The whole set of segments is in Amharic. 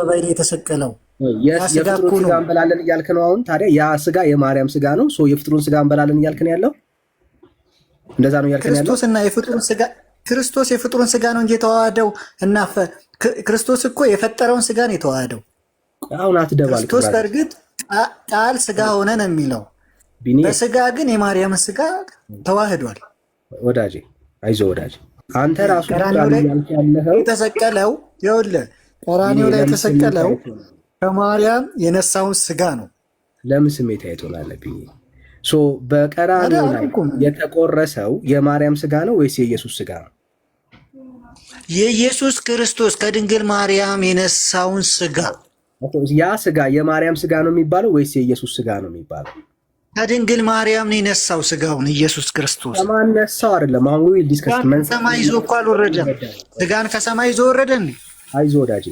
አደባባይ ላይ የተሰቀለው የፍጥሩን ስጋ እንበላለን እያልክ ነው አሁን። ታዲያ ያ ስጋ የማርያም ስጋ ነው። የፍጥሩን ስጋ እንበላለን እያልክ ነው ያለው። እንደዛ ነው እያልክ ነው ያለው። ክርስቶስ የፍጥሩን ስጋ ነው እንጂ የተዋሃደው እና ክርስቶስ እኮ የፈጠረውን ስጋ ነው የተዋሃደው። አሁን አትደባልቅ። ክርስቶስ በእርግጥ ቃል ስጋ ሆነ ነው የሚለው። በስጋ ግን የማርያም ስጋ ተዋህዷል። ወዳጄ አይዞህ ወዳጄ፣ አንተ ራሱ የተሰቀለው ይኸውልህ፣ ቀራንዮ ላይ የተሰቀለው ከማርያም የነሳውን ስጋ ነው። ለምን ስሜት አይቶናለብኝ? በቀራንዮ ላይ የተቆረሰው የማርያም ስጋ ነው ወይስ የኢየሱስ ስጋ ነው? የኢየሱስ ክርስቶስ ከድንግል ማርያም የነሳውን ስጋ። ያ ስጋ የማርያም ስጋ ነው የሚባለው ወይስ የኢየሱስ ስጋ ነው የሚባለው? ከድንግል ማርያም ነው የነሳው ስጋውን ኢየሱስ ክርስቶስ። ከማን ነሳው አይደለም። አሁን ወይ ዲስከስ ከሰማይ ይዞ እኮ አልወረደም። ስጋን ከሰማይ ይዞ ወረደ እንዴ? አይዞህ ወዳጄ፣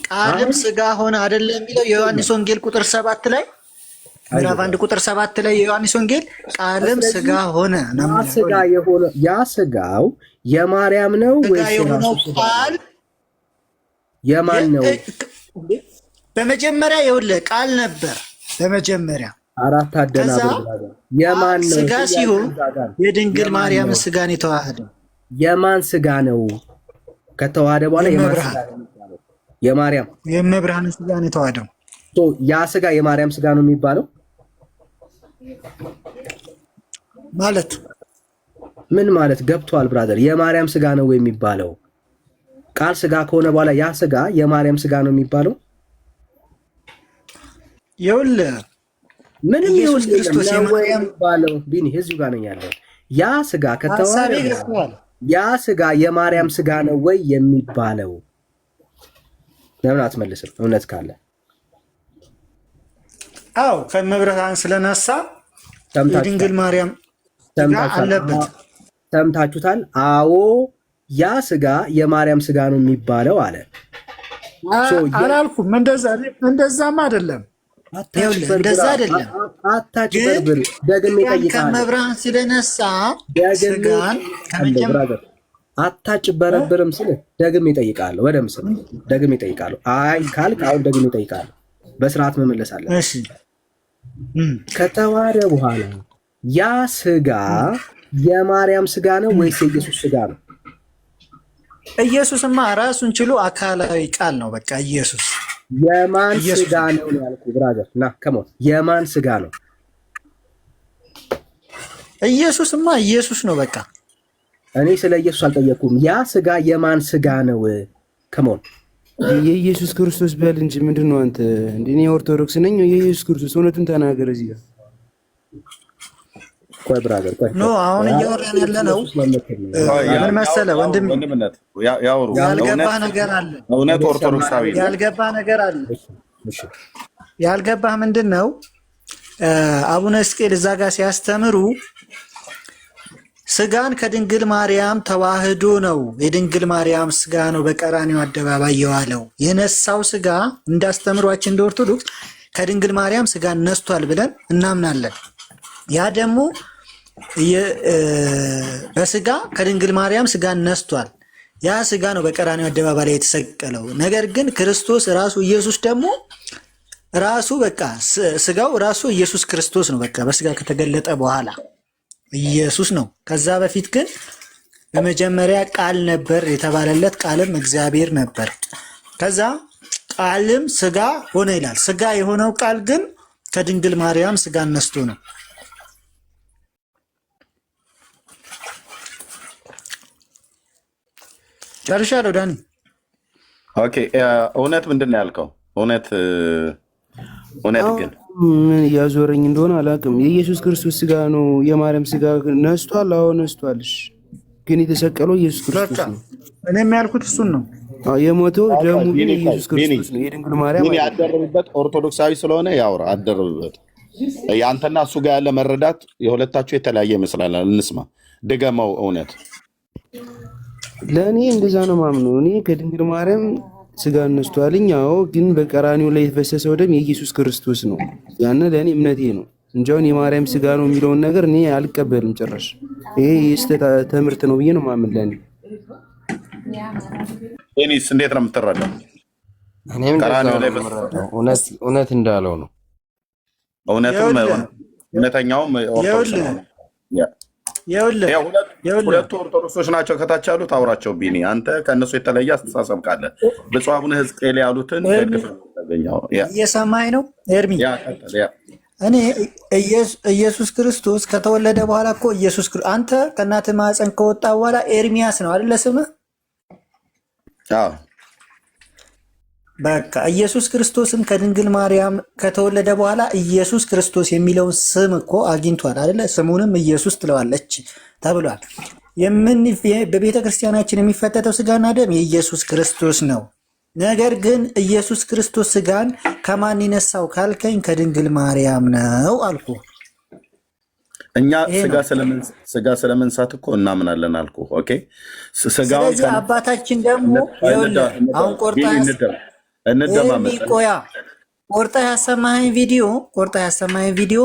ቃልም ስጋ ሆነ አይደለም የሚለው የዮሐንስ ወንጌል ቁጥር 7 ላይ ምዕራፍ 1 ቁጥር 7 ላይ የዮሐንስ ወንጌል ቃልም ስጋ ሆነ ነው። ስጋ የሆነ ያ ስጋው የማርያም ነው ወይስ የሆነው ቃል የማን ነው? በመጀመሪያ ይኸውልህ ቃል ነበር በመጀመሪያ። አራት አደናብር የማን ነው? ስጋ ሲሆን የድንግል ማርያም ስጋን የተዋሃደው የማን ስጋ ነው? ከተዋሃደ በኋላ የማርያም የመብርሃን ስጋን የተዋሃደው ያ ስጋ የማርያም ስጋ ነው የሚባለው ማለት ምን ማለት ገብቷል? ብራዘር የማርያም ስጋ ነው የሚባለው ቃል ስጋ ከሆነ በኋላ ያ ስጋ የማርያም ስጋ ነው የሚባለው። ይኸውልህ ምንም ኢየሱስ ክርስቶስ የማርያም ባለው ቢኒ ህዝብ ጋር ነው ያለው። ያ ስጋ ከተዋሃደ ያ ስጋ የማርያም ስጋ ነው ወይ የሚባለው? ለምን አትመልስም? እውነት ካለ አው ከመብርሃን ስለነሳ የድንግል ማርያም አለበት። ሰምታችሁታል? አዎ ያ ስጋ የማርያም ስጋ ነው የሚባለው አለ። አላልኩም። እንደዛማ አይደለም። እንደዛ አይደለም። አታጭበርብር። ደግሜ እጠይቃለሁ። ከመብርሃን ስለነሳ ስጋን አታጭበረብርም ስልህ ደግሜ እጠይቃለሁ። ወደ ምስል ደግሜ እጠይቃለሁ። አይ ካልክ አሁን ደግሜ እጠይቃለሁ። በስርዓት መመለስ አለ። እሺ ከተዋሃደ በኋላ ያ ስጋ የማርያም ስጋ ነው ወይስ የኢየሱስ ስጋ ነው? ኢየሱስማ ራሱን ችሎ አካላዊ ቃል ነው። በቃ ኢየሱስ የማን ስጋ ነው ያልኩህ ብራዘር? ና ከሞት የማን ስጋ ነው? ኢየሱስማ ኢየሱስ ነው። በቃ እኔ ስለ ኢየሱስ አልጠየኩም። ያ ስጋ የማን ስጋ ነው? ከሞን የኢየሱስ ክርስቶስ በል እንጂ ምንድን ነው አንተ? እኔ ኦርቶዶክስ ነኝ። የኢየሱስ ክርስቶስ እውነቱን ተናገር። እዚህ ጋር ቆይ ብራዘር ቆይ ኖ አሁን እያወራን ያለ ነው ምን መሰለህ ወንድምነት ያልገባህ ነገር አለ። እውነት ኦርቶዶክሳዊ ያልገባህ ነገር አለ። ያልገባህ ምንድን ነው? አቡነ ሕዝቅኤል እዛ ጋር ሲያስተምሩ ስጋን ከድንግል ማርያም ተዋህዶ ነው። የድንግል ማርያም ስጋ ነው በቀራንዮ አደባባይ የዋለው። የነሳው ስጋ እንዳስተምሯችን እንደ ኦርቶዶክስ ከድንግል ማርያም ስጋን ነስቷል ብለን እናምናለን። ያ ደግሞ በስጋ ከድንግል ማርያም ስጋን ነስቷል። ያ ስጋ ነው በቀራንዮ አደባባይ ላይ የተሰቀለው። ነገር ግን ክርስቶስ ራሱ ኢየሱስ ደግሞ ራሱ በቃ ስጋው ራሱ ኢየሱስ ክርስቶስ ነው። በቃ በስጋ ከተገለጠ በኋላ ኢየሱስ ነው። ከዛ በፊት ግን በመጀመሪያ ቃል ነበር የተባለለት፣ ቃልም እግዚአብሔር ነበር። ከዛ ቃልም ስጋ ሆነ ይላል። ስጋ የሆነው ቃል ግን ከድንግል ማርያም ስጋን ነስቶ ነው። ጨርሻለሁ ዳኒ። ኦኬ እውነት ምንድን ነው ያልከው? እውነት ግን ምን እያዞረኝ እንደሆነ አላውቅም። የኢየሱስ ክርስቶስ ስጋ ነው የማርያም ስጋ ነስቷል። አዎ ነስቷልሽ፣ ግን የተሰቀለው ኢየሱስ ክርስቶስ ነው። እኔም ያልኩት እሱን ነው። የሞተው ደሙ ግን ኢየሱስ ክርስቶስ ነው። የድንግል ማርያም ግን ያደረብበት ኦርቶዶክሳዊ ስለሆነ ያውራ አደረብበት። ያንተና እሱ ጋር ያለ መረዳት የሁለታችሁ የተለያየ ይመስላል። እንስማ፣ ድገመው። እውነት ለእኔ እንደዛ ነው ማምነው። እኔ ከድንግል ማርያም ስጋ ነስቷልኝ። አዎ፣ ግን በቀራኒው ላይ የፈሰሰው ደም የኢየሱስ ክርስቶስ ነው። ያን ለእኔ እምነቴ ነው እንጂ አሁን የማርያም ስጋ ነው የሚለውን ነገር እኔ አልቀበልም ጭራሽ። ይሄ የስተት ትምህርት ነው ብዬ ነው ማምን። ለእኔ እኔስ እንዴት ነው የምትረዳው? እኔም ቀራንዮ ላይ እውነት እንዳለው ነው። እውነትም እውነተኛውም ኦርቶዶክስ ነው። ሁለቱ ኦርቶዶክሶች ናቸው ከታች ያሉት። አውራቸው ቢኒ፣ አንተ ከእነሱ የተለየ አስተሳሰብ ካለ ብፁዕ አቡነ ሕዝቅኤል ያሉትን እየሰማኝ ነው ኤርሚ? እኔ ኢየሱስ ክርስቶስ ከተወለደ በኋላ እኮ አንተ ከእናትህ ማህፀን ከወጣ በኋላ ኤርሚያስ ነው አይደለ ስምህ? በቃ ኢየሱስ ክርስቶስን ከድንግል ማርያም ከተወለደ በኋላ ኢየሱስ ክርስቶስ የሚለውን ስም እኮ አግኝቷል አይደለ? ስሙንም ኢየሱስ ትለዋለች ተብሏል። በቤተ ክርስቲያናችን የሚፈተተው ስጋና ደም የኢየሱስ ክርስቶስ ነው። ነገር ግን ኢየሱስ ክርስቶስ ስጋን ከማን ይነሳው ካልከኝ ከድንግል ማርያም ነው አልኩ። እኛ ስጋ ስለመንሳት እኮ እናምናለን አልኩ። ኦኬ። ስለዚህ አባታችን ደግሞ አሁን ቆርጠህ ያሰማኸኝ ቪዲዮ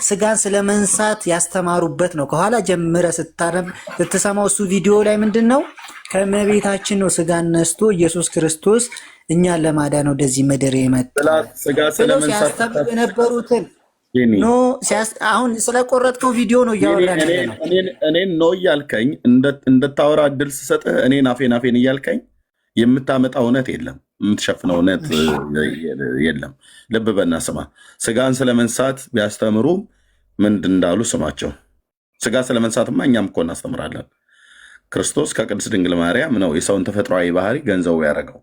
ስጋን ስለመንሳት ያስተማሩበት ነው። ከኋላ ጀምረህ ስትሰማው እሱ ቪዲዮ ላይ ምንድን ነው? ከእመቤታችን ነው ስጋን ነስቶ ኢየሱስ ክርስቶስ እኛን ለማዳን ወደዚህ ምድር የመጣው ሲያስተምሩ የነበሩትን አሁን ስለቆረጥከው ቪዲዮ ነው እያወራን ያለ ነው። እኔን ነው እያልከኝ እንደታወራ እድል ስሰጥህ እኔን አፌን እያልከኝ የምታመጣ እውነት የለም፣ የምትሸፍነው እውነት የለም። ልብ በና ስማ። ስጋን ስለመንሳት ቢያስተምሩ ምንድን እንዳሉ ስማቸው። ስጋ ስለመንሳትማ እኛም እኮ እናስተምራለን። ክርስቶስ ከቅድስት ድንግል ማርያም ነው የሰውን ተፈጥሯዊ ባህሪ ገንዘቡ ያደረገው።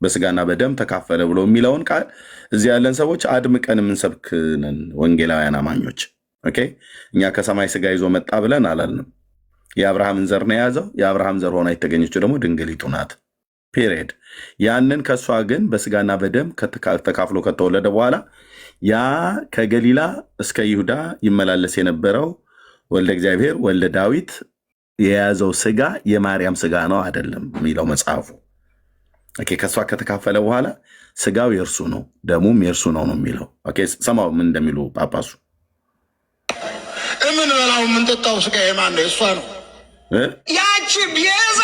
በስጋና በደም ተካፈለ ብሎ የሚለውን ቃል እዚህ ያለን ሰዎች አድምቀን የምንሰብክ ነን፣ ወንጌላውያን አማኞች። ኦኬ። እኛ ከሰማይ ስጋ ይዞ መጣ ብለን አላልንም። የአብርሃምን ዘር ነው የያዘው። የአብርሃም ዘር ሆና የተገኘችው ደግሞ ድንግሊቱ ናት። ፔሪየድ። ያንን ከእሷ ግን በስጋና በደም ተካፍሎ ከተወለደ በኋላ ያ ከገሊላ እስከ ይሁዳ ይመላለስ የነበረው ወልደ እግዚአብሔር ወልደ ዳዊት የያዘው ስጋ የማርያም ስጋ ነው አይደለም የሚለው መጽሐፉ። ኦኬ። ከእሷ ከተካፈለ በኋላ ስጋው የእርሱ ነው፣ ደሙም የእርሱ ነው ነው የሚለው። ኦኬ። ሰማው ምን እንደሚሉ ጳጳሱ። የምንበላው የምንጠጣው ስጋ የማን ነው? እሷ ነው። ያቺ ቤዛ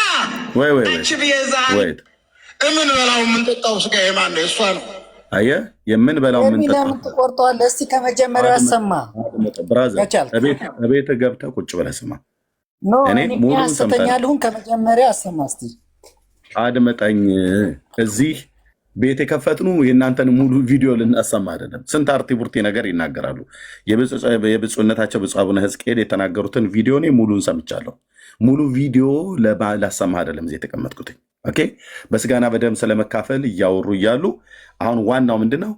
የምንበላው የምንጠጣው ስጋ የማን ነው? እሷ ነው። አየህ፣ የምንበላው የምንጠጣው ትቆርጠዋለህ። እስቲ ከመጀመሪያው አሰማ። እቤት ገብተህ ቁጭ ብለህ ስማ። እኔ ሙሉን ሰምተኛለሁን። ከመጀመሪያ አሰማ እስቲ አድመጠኝ። እዚህ ቤት የከፈትኑ የእናንተን ሙሉ ቪዲዮ ልናሰማ አይደለም። ስንት አርቲ ቡርቲ ነገር ይናገራሉ። የብፁዕነታቸው ብፁዕ አቡነ ሕዝቅኤል የተናገሩትን ቪዲዮ እኔ ሙሉን ሰምቻለሁ። ሙሉ ቪዲዮ ላሰማ አይደለም እዚህ የተቀመጥኩትኝ። ኦኬ። በስጋና በደም ስለመካፈል እያወሩ እያሉ አሁን ዋናው ምንድነው?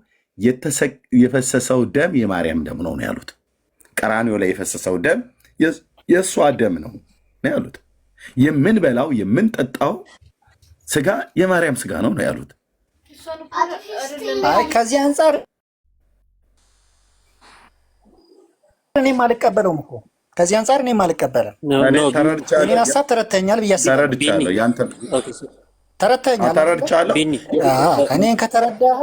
የፈሰሰው ደም የማርያም ደም ነው ነው ያሉት። ቀራንዮ ላይ የፈሰሰው ደም የእሷ ደም ነው ነው ያሉት። የምንበላው የምንጠጣው ስጋ የማርያም ስጋ ነው ነው ያሉት። ከዚህ አንጻር እኔም አልቀበለውም እኮ ከዚህ አንጻር እኔም አልቀበለም። እኔን ሀሳብ ተረድተኛል ብዬ ተረድቻለሁ። እኔን ከተረዳህ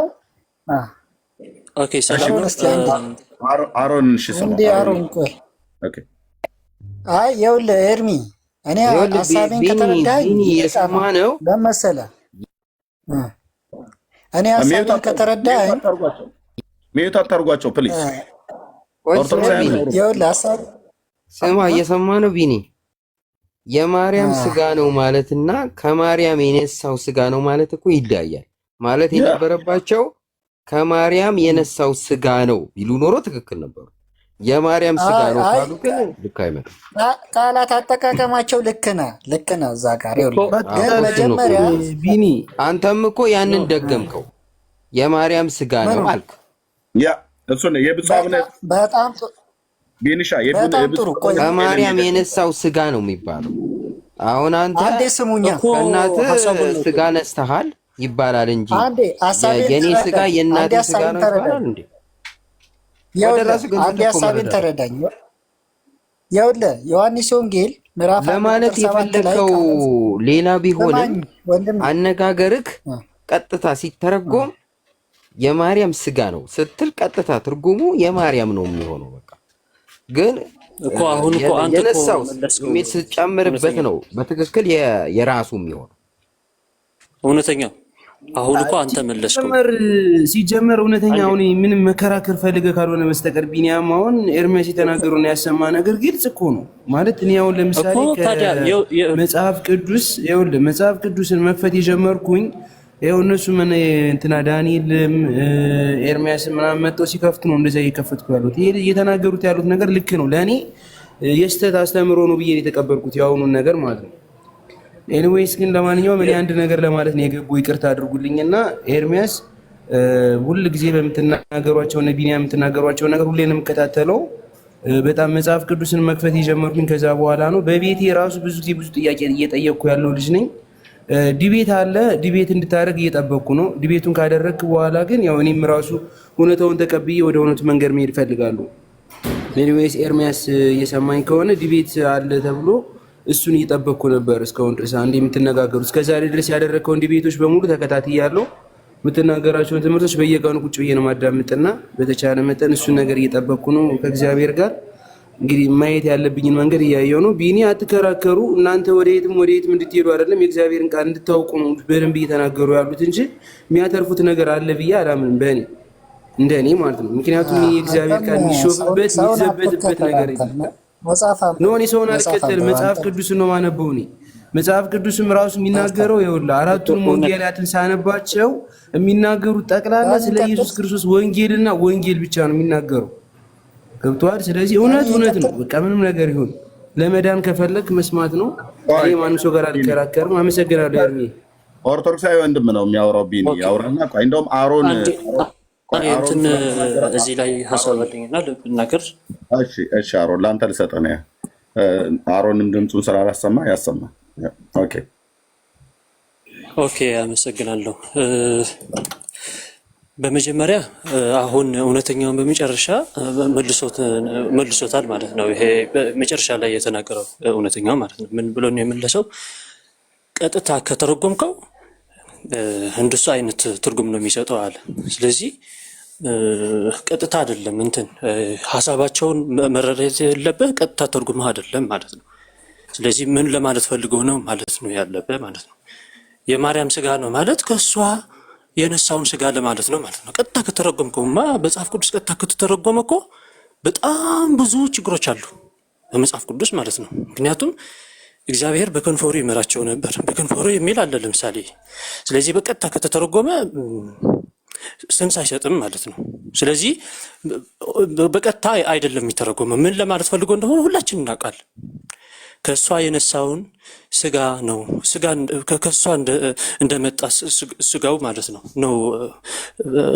አሮን አይ ይኸውልህ ኤርሚ፣ እኔ ሀሳቤን ከተረዳኸኝ የሰማነው ለመሰለህ እኔ ሀሳቤን ከተረዳኸኝ ሚዩት አታርጓቸው ፕሊዝ። ስማ፣ እየሰማነው ቢኒ፣ የማርያም ስጋ ነው ማለትና ከማርያም የነሳው ስጋ ነው ማለት እኮ ይለያያል። ማለት የነበረባቸው ከማርያም የነሳው ስጋ ነው ቢሉ ኖሮ ትክክል ነበሩ። የማርያም ስጋ ነው ካሉ ግን ልክ አይመጣም። ቃላት አጠቃቀማቸው ልክ ነህ እዛ ጋር መጀመሪያ ቢኒ፣ አንተም እኮ ያንን ደገምከው። የማርያም ስጋ ነው አልክ። ያ እሱ ነው በጣም ቢኒሻ ከማርያም የነሳው ስጋ ነው የሚባለው። አሁን አንተ ከእናትህ ስጋ ነስተሃል ይባላል እንጂ የኔ ስጋ የእናቴ ስጋ ነው ይባላል እንዴ? አንዴ ሀሳቤን ተረዳኝ። ይኸውልህ ዮሐንስ ወንጌል ምዕራፍ ለማለት የፈለግከው ሌላ ቢሆንም አነጋገርህ ቀጥታ ሲተረጎም የማርያም ስጋ ነው ስትል ቀጥታ ትርጉሙ የማርያም ነው የሚሆነው። በቃ ግን እኮ አሁን እኮ አንተ የነሳው ስሜት ስትጨምርበት ነው በትክክል የራሱ የሚሆነው። እውነተኛው አሁን እኮ አንተ መለስከው። ሲጀመር እውነተኛ አሁን ምንም መከራከር ፈልገ ካልሆነ በስተቀር ቢኒያም አሁን ኤርሚያስ የተናገሩና ያሰማ ነገር ግልጽ እኮ ነው ማለት እኔ አሁን ለምሳሌ መጽሐፍ ቅዱስ ይኸውልህ መጽሐፍ ቅዱስን መክፈት የጀመርኩኝ ይኸው እነሱ ምን እንትና ዳንኤልም ኤርሚያስም ምናምን መጥተው ሲከፍቱ ነው እንደዛ እየከፈትኩ ያሉት። ይሄ እየተናገሩት ያሉት ነገር ልክ ነው፣ ለእኔ የስተት አስተምሮ ነው ብዬ የተቀበልኩት የአሁኑን ነገር ማለት ነው። ኤኒዌይስ ግን ለማንኛውም እኔ አንድ ነገር ለማለት ነው የገቡ ይቅርታ አድርጉልኝና ኤርሚያስ ሁሉ ጊዜ በምትናገሯቸው እና ቢኒያም የምትናገሯቸው ነገር ሁሌ ነው የምከታተለው። በጣም መጽሐፍ ቅዱስን መክፈት የጀመርኩኝ ከዛ በኋላ ነው። በቤቴ ራሱ ብዙ ጊዜ ብዙ ጥያቄ እየጠየቅኩ ያለው ልጅ ነኝ። ዲቤት አለ፣ ዲቤት እንድታደርግ እየጠበቅኩ ነው። ዲቤቱን ካደረግክ በኋላ ግን ያው እኔም ራሱ እውነታውን ተቀብዬ ወደ እውነቱ መንገድ መሄድ እፈልጋለሁ። ኤኒዌይስ ኤርሚያስ እየሰማኝ ከሆነ ዲቤት አለ ተብሎ እሱን እየጠበቅኩ ነበር እስካሁን ድረስ። አንዴ የምትነጋገሩ እስከዛሬ ድረስ ያደረግከውን ዲቤቶች በሙሉ ተከታትያለሁ። የምትናገራቸውን ትምህርቶች በየቀኑ ቁጭ ብዬ ነው ማዳምጥና በተቻለ መጠን እሱን ነገር እየጠበቅኩ ነው ከእግዚአብሔር ጋር። እንግዲህ ማየት ያለብኝን መንገድ እያየው ነው። ቢኒ አትከራከሩ፣ እናንተ ወደየትም እንድትሄዱ አይደለም የእግዚአብሔርን ቃል እንድታውቁ ነው በደንብ እየተናገሩ ያሉት እንጂ የሚያተርፉት ነገር አለ ብዬ አላምንም፣ በእኔ እንደኔ ማለት ነው። ምክንያቱም የእግዚአብሔር ቃል የሚሾፍበት የሚዘበትበት ነገር የለም። ነው እኔ ሰውን አልከተልም፣ መጽሐፍ ቅዱስን ነው ማነበው። እኔ መጽሐፍ ቅዱስም ራሱ የሚናገረው ይኸውልህ አራቱን ወንጌላትን ሳነባቸው የሚናገሩት ጠቅላላ ስለ ኢየሱስ ክርስቶስ ወንጌልና ወንጌል ብቻ ነው የሚናገረው። ገብቶሃል? ስለዚህ እውነት ነው። በቃ ምንም ነገር ይሁን ለመዳን ከፈለክ መስማት ነው። እኔ ማንም ሰው ጋር አልከራከርም። አመሰግናለሁ። ኤርሚ ኦርቶዶክሳዊ ወንድም ነው የሚያወራው። ቢኒ ያውራና ቆይ እንደውም አሮን እንትን እዚህ ላይ ሀሳብ አለኝና ልናገር። እሺ አሮን ለአንተ ልሰጥህ ነው። አሮንም ድምፁን ስላላሰማ ያሰማ። ኦኬ አመሰግናለሁ። በመጀመሪያ አሁን እውነተኛውን በመጨረሻ መልሶታል ማለት ነው። ይሄ በመጨረሻ ላይ የተናገረው እውነተኛው ማለት ነው። ምን ብሎ ነው የመለሰው? ቀጥታ ከተረጎምከው እንደሱ አይነት ትርጉም ነው የሚሰጠው አለ። ስለዚህ ቀጥታ አይደለም እንትን ሀሳባቸውን መረዳት የለብህ ቀጥታ ተርጉመህ አይደለም ማለት ነው። ስለዚህ ምን ለማለት ፈልገው ነው ማለት ነው ያለብህ ማለት ነው። የማርያም ስጋ ነው ማለት ከሷ የነሳውን ስጋ ለማለት ነው ማለት ነው። ቀጥታ ከተረጎምከውማ መጽሐፍ ቅዱስ ቀጥታ ከተተረጎመ እኮ በጣም ብዙ ችግሮች አሉ በመጽሐፍ ቅዱስ ማለት ነው። ምክንያቱም እግዚአብሔር በከንፈሩ ይመራቸው ነበር፣ በከንፈሩ የሚል አለ ለምሳሌ። ስለዚህ በቀጥታ ከተተረጎመ ስንስ አይሰጥም ማለት ነው። ስለዚህ በቀጥታ አይደለም የሚተረጎመ። ምን ለማለት ፈልጎ እንደሆነ ሁላችን እናውቃለን። ከእሷ የነሳውን ስጋ ነው፣ ስጋ ከእሷ እንደመጣ ስጋው ማለት ነው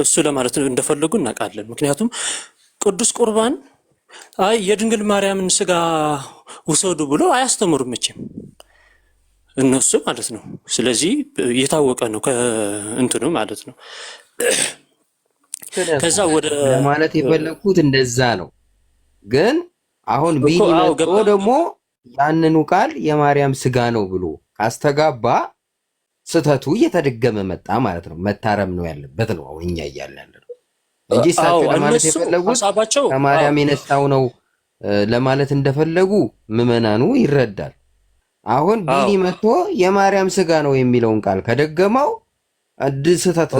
እሱ ለማለት እንደፈለጉ እናውቃለን። ምክንያቱም ቅዱስ ቁርባን አይ የድንግል ማርያምን ስጋ ውሰዱ ብሎ አያስተምሩም መቼም እነሱ ማለት ነው። ስለዚህ የታወቀ ነው ከእንትኑ ማለት ነው። ከዛ ወደ ማለት የፈለኩት እንደዛ ነው። ግን አሁን ቢኒ መጥቶ ደግሞ ያንኑ ቃል የማርያም ስጋ ነው ብሎ ካስተጋባ ስተቱ እየተደገመ መጣ ማለት ነው። መታረም ነው ያለበት ነው አሁን እኛ እያልን ነው እንጂ እሳቸው ለማለት የፈለጉት ከማርያም የነሳው ነው ለማለት እንደፈለጉ ምዕመናኑ ይረዳል። አሁን ቢኒ መጥቶ የማርያም ስጋ ነው የሚለውን ቃል ከደገመው ስተት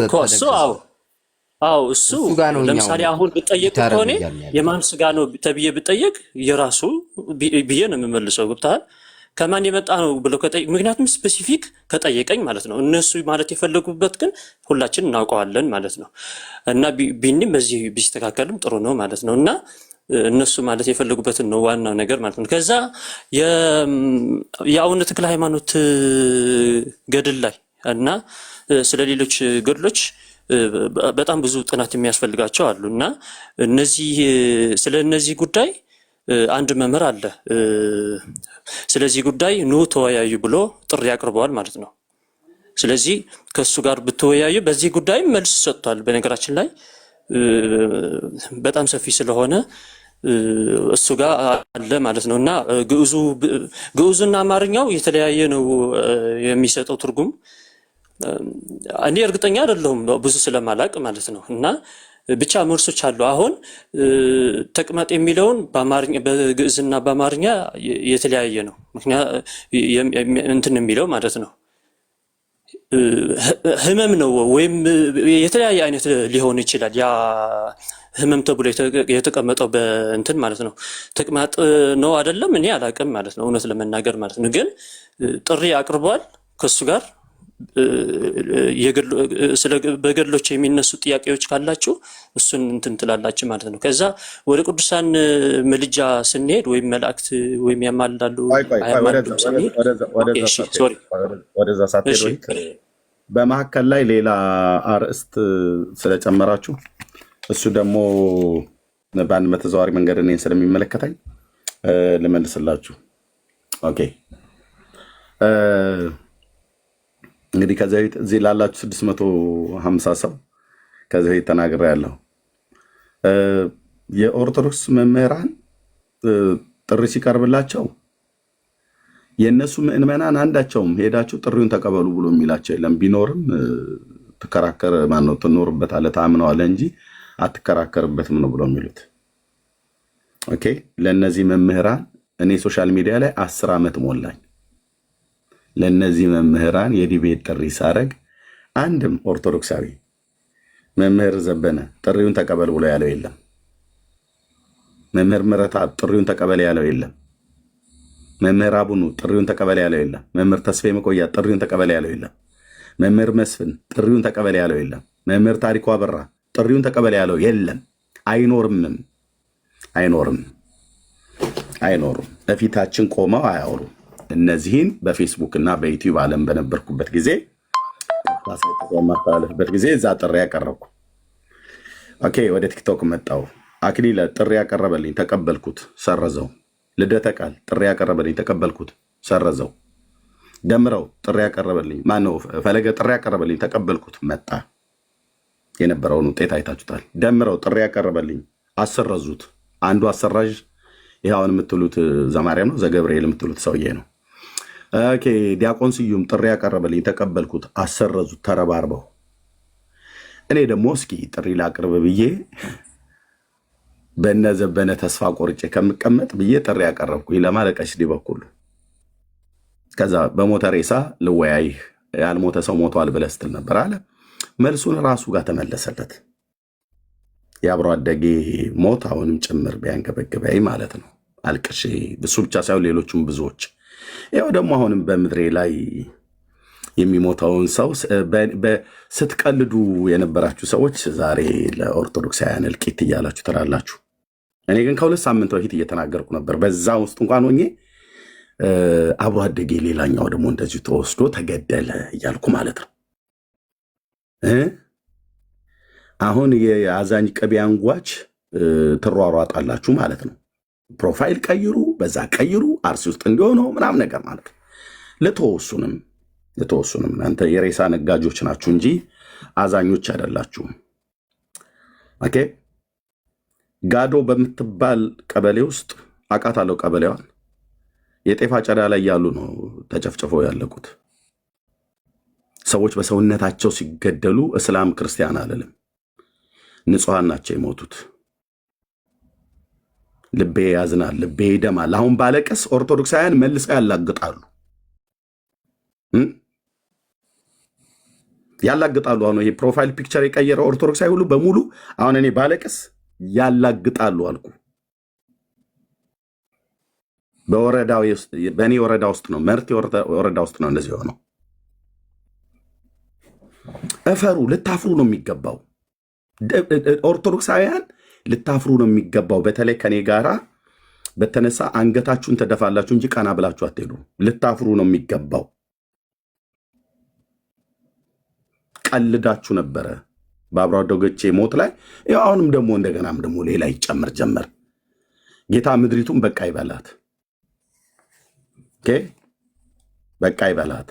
እሱ ለምሳሌ አሁን ብጠየቅ ከሆነ የማን ስጋ ነው ተብዬ ብጠየቅ የራሱ ብዬ ነው የምመልሰው። ገብቶሃል? ከማን የመጣ ነው ብለው ከጠየቅ ምክንያቱም ስፔሲፊክ ከጠየቀኝ ማለት ነው። እነሱ ማለት የፈለጉበት ግን ሁላችን እናውቀዋለን ማለት ነው። እና ቢኒም በዚህ ቢስተካከልም ጥሩ ነው ማለት ነው። እና እነሱ ማለት የፈለጉበትን ነው ዋናው ነገር ማለት ነው። ከዛ የአቡነ ተክለ ሃይማኖት ገድል ላይ እና ስለ ሌሎች ገድሎች በጣም ብዙ ጥናት የሚያስፈልጋቸው አሉ እና ስለ እነዚህ ጉዳይ አንድ መምህር አለ። ስለዚህ ጉዳይ ኑ ተወያዩ ብሎ ጥሪ አቅርበዋል ማለት ነው። ስለዚህ ከእሱ ጋር ብትወያዩ በዚህ ጉዳይ መልስ ሰጥቷል። በነገራችን ላይ በጣም ሰፊ ስለሆነ እሱ ጋር አለ ማለት ነው። እና ግዕዙና አማርኛው የተለያየ ነው የሚሰጠው ትርጉም። እኔ እርግጠኛ አይደለሁም ብዙ ስለማላቅ ማለት ነው። እና ብቻ መልሶች አሉ። አሁን ተቅማጥ የሚለውን በግዕዝና በአማርኛ የተለያየ ነው። ምክንያቱም እንትን የሚለው ማለት ነው ህመም ነው ወይም የተለያየ አይነት ሊሆን ይችላል። ያ ህመም ተብሎ የተቀመጠው በእንትን ማለት ነው ተቅማጥ ነው አይደለም፣ እኔ አላውቅም ማለት ነው እውነት ለመናገር ማለት ነው። ግን ጥሪ አቅርቧል ከሱ ጋር በገድሎች የሚነሱ ጥያቄዎች ካላችሁ እሱን እንትን ትላላችሁ ማለት ነው። ከዛ ወደ ቅዱሳን ምልጃ ስንሄድ ወይም መላእክት ወይም ያማልዳሉ ወደዛ ሳትሄዱ በመካከል ላይ ሌላ አርእስት ስለጨመራችሁ እሱ ደግሞ በአንድ በተዘዋዋሪ መንገድ እኔን ስለሚመለከተኝ ልመልስላችሁ። ኦኬ እንግዲህ ከዚህ በፊት እዚህ ላላችሁ 650 ሰው ከዚህ በፊት ተናግሬያለሁ። የኦርቶዶክስ መምህራን ጥሪ ሲቀርብላቸው የእነሱ ምዕመናን አንዳቸውም ሄዳችሁ ጥሪውን ተቀበሉ ብሎ የሚላቸው የለም። ቢኖርም ትከራከር ማነው ትኖርበታለህ ታምነዋለህ እንጂ አትከራከርበትም ነው ብሎ የሚሉት። ኦኬ ለእነዚህ መምህራን እኔ ሶሻል ሚዲያ ላይ 10 ዓመት ሞላኝ። ለእነዚህ መምህራን የዲቤት ጥሪ ሳረግ አንድም ኦርቶዶክሳዊ መምህር ዘበነ ጥሪውን ተቀበል ብሎ ያለው የለም። መምህር ምረታ ጥሪውን ተቀበል ያለው የለም። መምህር አቡኑ ጥሪውን ተቀበል ያለው የለም። መምህር ተስፋዬ መቆያ ጥሪውን ተቀበል ያለው የለም። መምህር መስፍን ጥሪውን ተቀበል ያለው የለም። መምህር ታሪኩ አበራ ጥሪውን ተቀበል ያለው የለም። አይኖርም። በፊታችን ቆመው አያወሩም። እነዚህን በፌስቡክ እና በዩቲዩብ ዓለም በነበርኩበት ጊዜ ማስተላለፍበት ጊዜ እዛ ጥሪ ያቀረብኩ። ኦኬ ወደ ቲክቶክ መጣው። አክሊለ ጥሪ ያቀረበልኝ ተቀበልኩት፣ ሰረዘው። ልደተ ቃል ጥሪ ያቀረበልኝ ተቀበልኩት፣ ሰረዘው። ደምረው ጥሪ ያቀረበልኝ ማነው? ፈለገ ጥሪ ያቀረበልኝ ተቀበልኩት፣ መጣ። የነበረውን ውጤት አይታችሁታል። ደምረው ጥሪ ያቀረበልኝ አሰረዙት። አንዱ አሰራዥ ይኸውን የምትሉት ዘማርያም ነው፣ ዘገብርኤል የምትሉት ሰውዬ ነው። ኦኬ ዲያቆን ስዩም ጥሪ ያቀረበልኝ ተቀበልኩት፣ አሰረዙት ተረባርበው። እኔ ደግሞ እስኪ ጥሪ ላቅርብ ብዬ በነዘበነ ተስፋ ቆርጬ ከምቀመጥ ብዬ ጥሪ ያቀረብኩኝ ለማለቀሽ ዲበኩሉ። ከዛ በሞተ ሬሳ ልወያይህ ያልሞተ ሰው ሞቷል ብለህ ስትል ነበር አለ። መልሱን ራሱ ጋር ተመለሰለት። የአብሮ አደጌ ሞት አሁንም ጭምር ቢያንገበግበኝ ማለት ነው። አልቅሼ እሱ ብቻ ሳይሆን ሌሎቹም ብዙዎች። ያው ደግሞ አሁንም በምድሬ ላይ የሚሞተውን ሰው ስትቀልዱ የነበራችሁ ሰዎች ዛሬ ለኦርቶዶክሳውያን እልቂት እያላችሁ ትላላችሁ። እኔ ግን ከ2 ሳምንት በፊት እየተናገርኩ ነበር። በዛ ውስጥ እንኳን ሆኜ አብሮ አደጌ ሌላኛው ደግሞ እንደዚሁ ተወስዶ ተገደለ እያልኩ ማለት ነው። አሁን የአዛኝ ቅቤ አንጓች ትሯሯጣላችሁ ማለት ነው። ፕሮፋይል ቀይሩ፣ በዛ ቀይሩ፣ አርሲ ውስጥ እንዲሆነው ምናምን ነገር ማለት ነው። ልትወሱንም እናንተ የሬሳ ነጋጆች ናችሁ እንጂ አዛኞች አይደላችሁም። ኦኬ ጋዶ በምትባል ቀበሌ ውስጥ አውቃታለሁ። ቀበሌዋን የጤፍ አጨዳ ላይ ያሉ ነው ተጨፍጭፈው ያለቁት ሰዎች። በሰውነታቸው ሲገደሉ እስላም ክርስቲያን አልልም፣ ንጹሐን ናቸው የሞቱት። ልቤ ያዝናል፣ ልቤ ይደማል። አሁን ባለቀስ ኦርቶዶክሳውያን መልሰው ያላግጣሉ። አሁን ይሄ ፕሮፋይል ፒክቸር የቀየረ ኦርቶዶክሳዊ ሁሉ በሙሉ አሁን እኔ ባለቀስ ያላግጣሉ አልኩ። በእኔ ወረዳ ውስጥ ነው፣ መርቲ ወረዳ ውስጥ ነው እንደዚህ ሆነው። እፈሩ፣ ልታፍሩ ነው የሚገባው። ኦርቶዶክሳውያን ልታፍሩ ነው የሚገባው። በተለይ ከኔ ጋራ በተነሳ አንገታችሁን ተደፋላችሁ እንጂ ቀና ብላችሁ አትሄዱ። ልታፍሩ ነው የሚገባው። ቀልዳችሁ ነበረ በአብሮ አደጎቼ ሞት ላይ። አሁንም ደግሞ እንደገናም ደግሞ ሌላ ይጨምር ጀመር። ጌታ ምድሪቱን በቃ ይበላት፣ በቃ ይበላት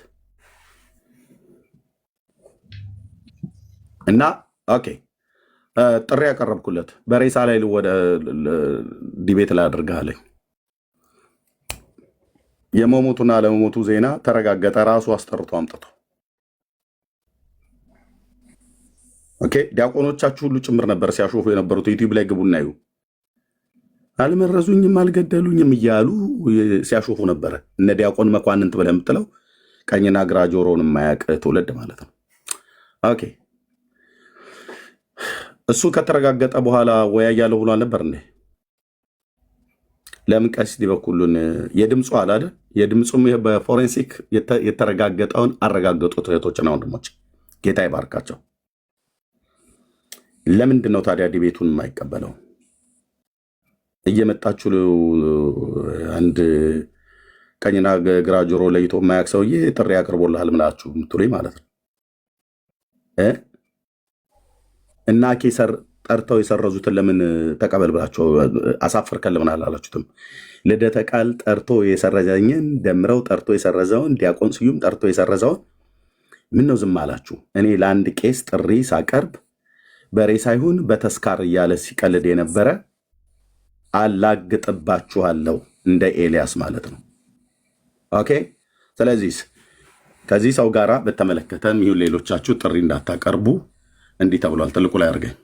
እና ኦኬ ጥሪ ያቀረብኩለት በሬሳ ላይ ወደ ዲቤት ላይ አድርጋለኝ። የመሞቱና ለመሞቱ ዜና ተረጋገጠ። ራሱ አስጠርቶ አምጥቶ ኦኬ ዲያቆኖቻችሁ ሁሉ ጭምር ነበር ሲያሾፉ የነበሩት። ዩቲዩብ ላይ ግቡና እዩ። አልመረዙኝም አልገደሉኝም እያሉ ሲያሾፉ ነበረ። እነ ዲያቆን መኳንንት ብለህ የምትለው ቀኝና ግራ ጆሮውን የማያውቅ ትውልድ ማለት ነው። ኦኬ እሱ ከተረጋገጠ በኋላ ወያያለሁ ብሎ አልነበር እንዴ? ለምን ቀሲስ ዲበኩሉን የድምፁ አላደ የድምፁም በፎሬንሲክ የተረጋገጠውን አረጋገጡት። እህቶችና ወንድሞች ጌታ ይባርካቸው። ለምንድን ነው ታዲያ ዲቤቱን የማይቀበለው? እየመጣችሁ አንድ ቀኝና ግራ ጆሮ ለይቶ የማያውቅ ሰውዬ ጥሪ አቅርቦልሃል ምላችሁ ምትሉኝ ማለት ነው። እና ኬሰር ጠርተው የሰረዙትን ለምን ተቀበል ብላቸው አሳፍርከን ለምን አላላችሁትም? ልደተ ቃል ጠርቶ የሰረዘኝን ደምረው ጠርቶ የሰረዘውን ዲያቆን ስዩም ጠርቶ የሰረዘውን ምን ነው ዝም አላችሁ? እኔ ለአንድ ቄስ ጥሪ ሳቀርብ በሬ ሳይሆን በተስካር እያለ ሲቀልድ የነበረ አላግጥባችኋለሁ እንደ ኤልያስ ማለት ነው። ኦኬ። ስለዚህ ከዚህ ሰው ጋራ በተመለከተ ይሁን ሌሎቻችሁ ጥሪ እንዳታቀርቡ እንዲህ ተብሏል። ትልቁ ላይ አድርገኝ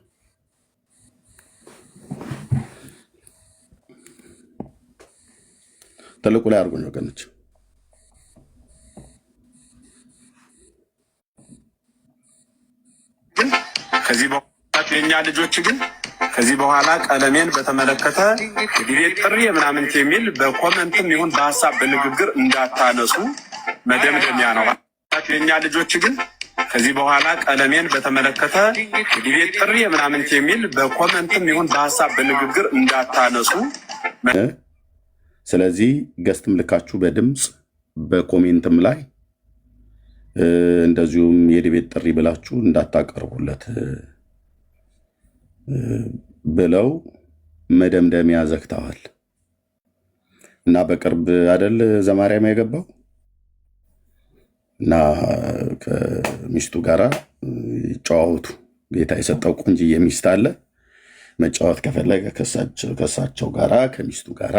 ትልቁ ላይ አድርጎኝ ወገኖች። ግን ከዚህ በኋላ የኛ ልጆች ግን ከዚህ በኋላ ቀለሜን በተመለከተ ዲቤት ጥሪ ምናምንት የሚል በኮመንትም ይሁን በሀሳብ በንግግር እንዳታነሱ መደምደሚያ ነው። የኛ ልጆች ግን ከዚህ በኋላ ቀለሜን በተመለከተ ዲቤት ጥሪ ምናምንት የሚል በኮመንትም ይሁን በሀሳብ በንግግር እንዳታነሱ። ስለዚህ ገስትም ልካችሁ በድምፅ በኮሜንትም ላይ እንደዚሁም የዲቤት ጥሪ ብላችሁ እንዳታቀርቡለት ብለው መደምደሚያ ዘግተዋል። እና በቅርብ አይደል ዘማርያም የገባው እና ከሚስቱ ጋራ ይጫወቱ። ጌታ የሰጠው ቆንጅዬ ሚስት አለ። መጫወት ከፈለገ ከሳቸው ጋራ ከሚስቱ ጋራ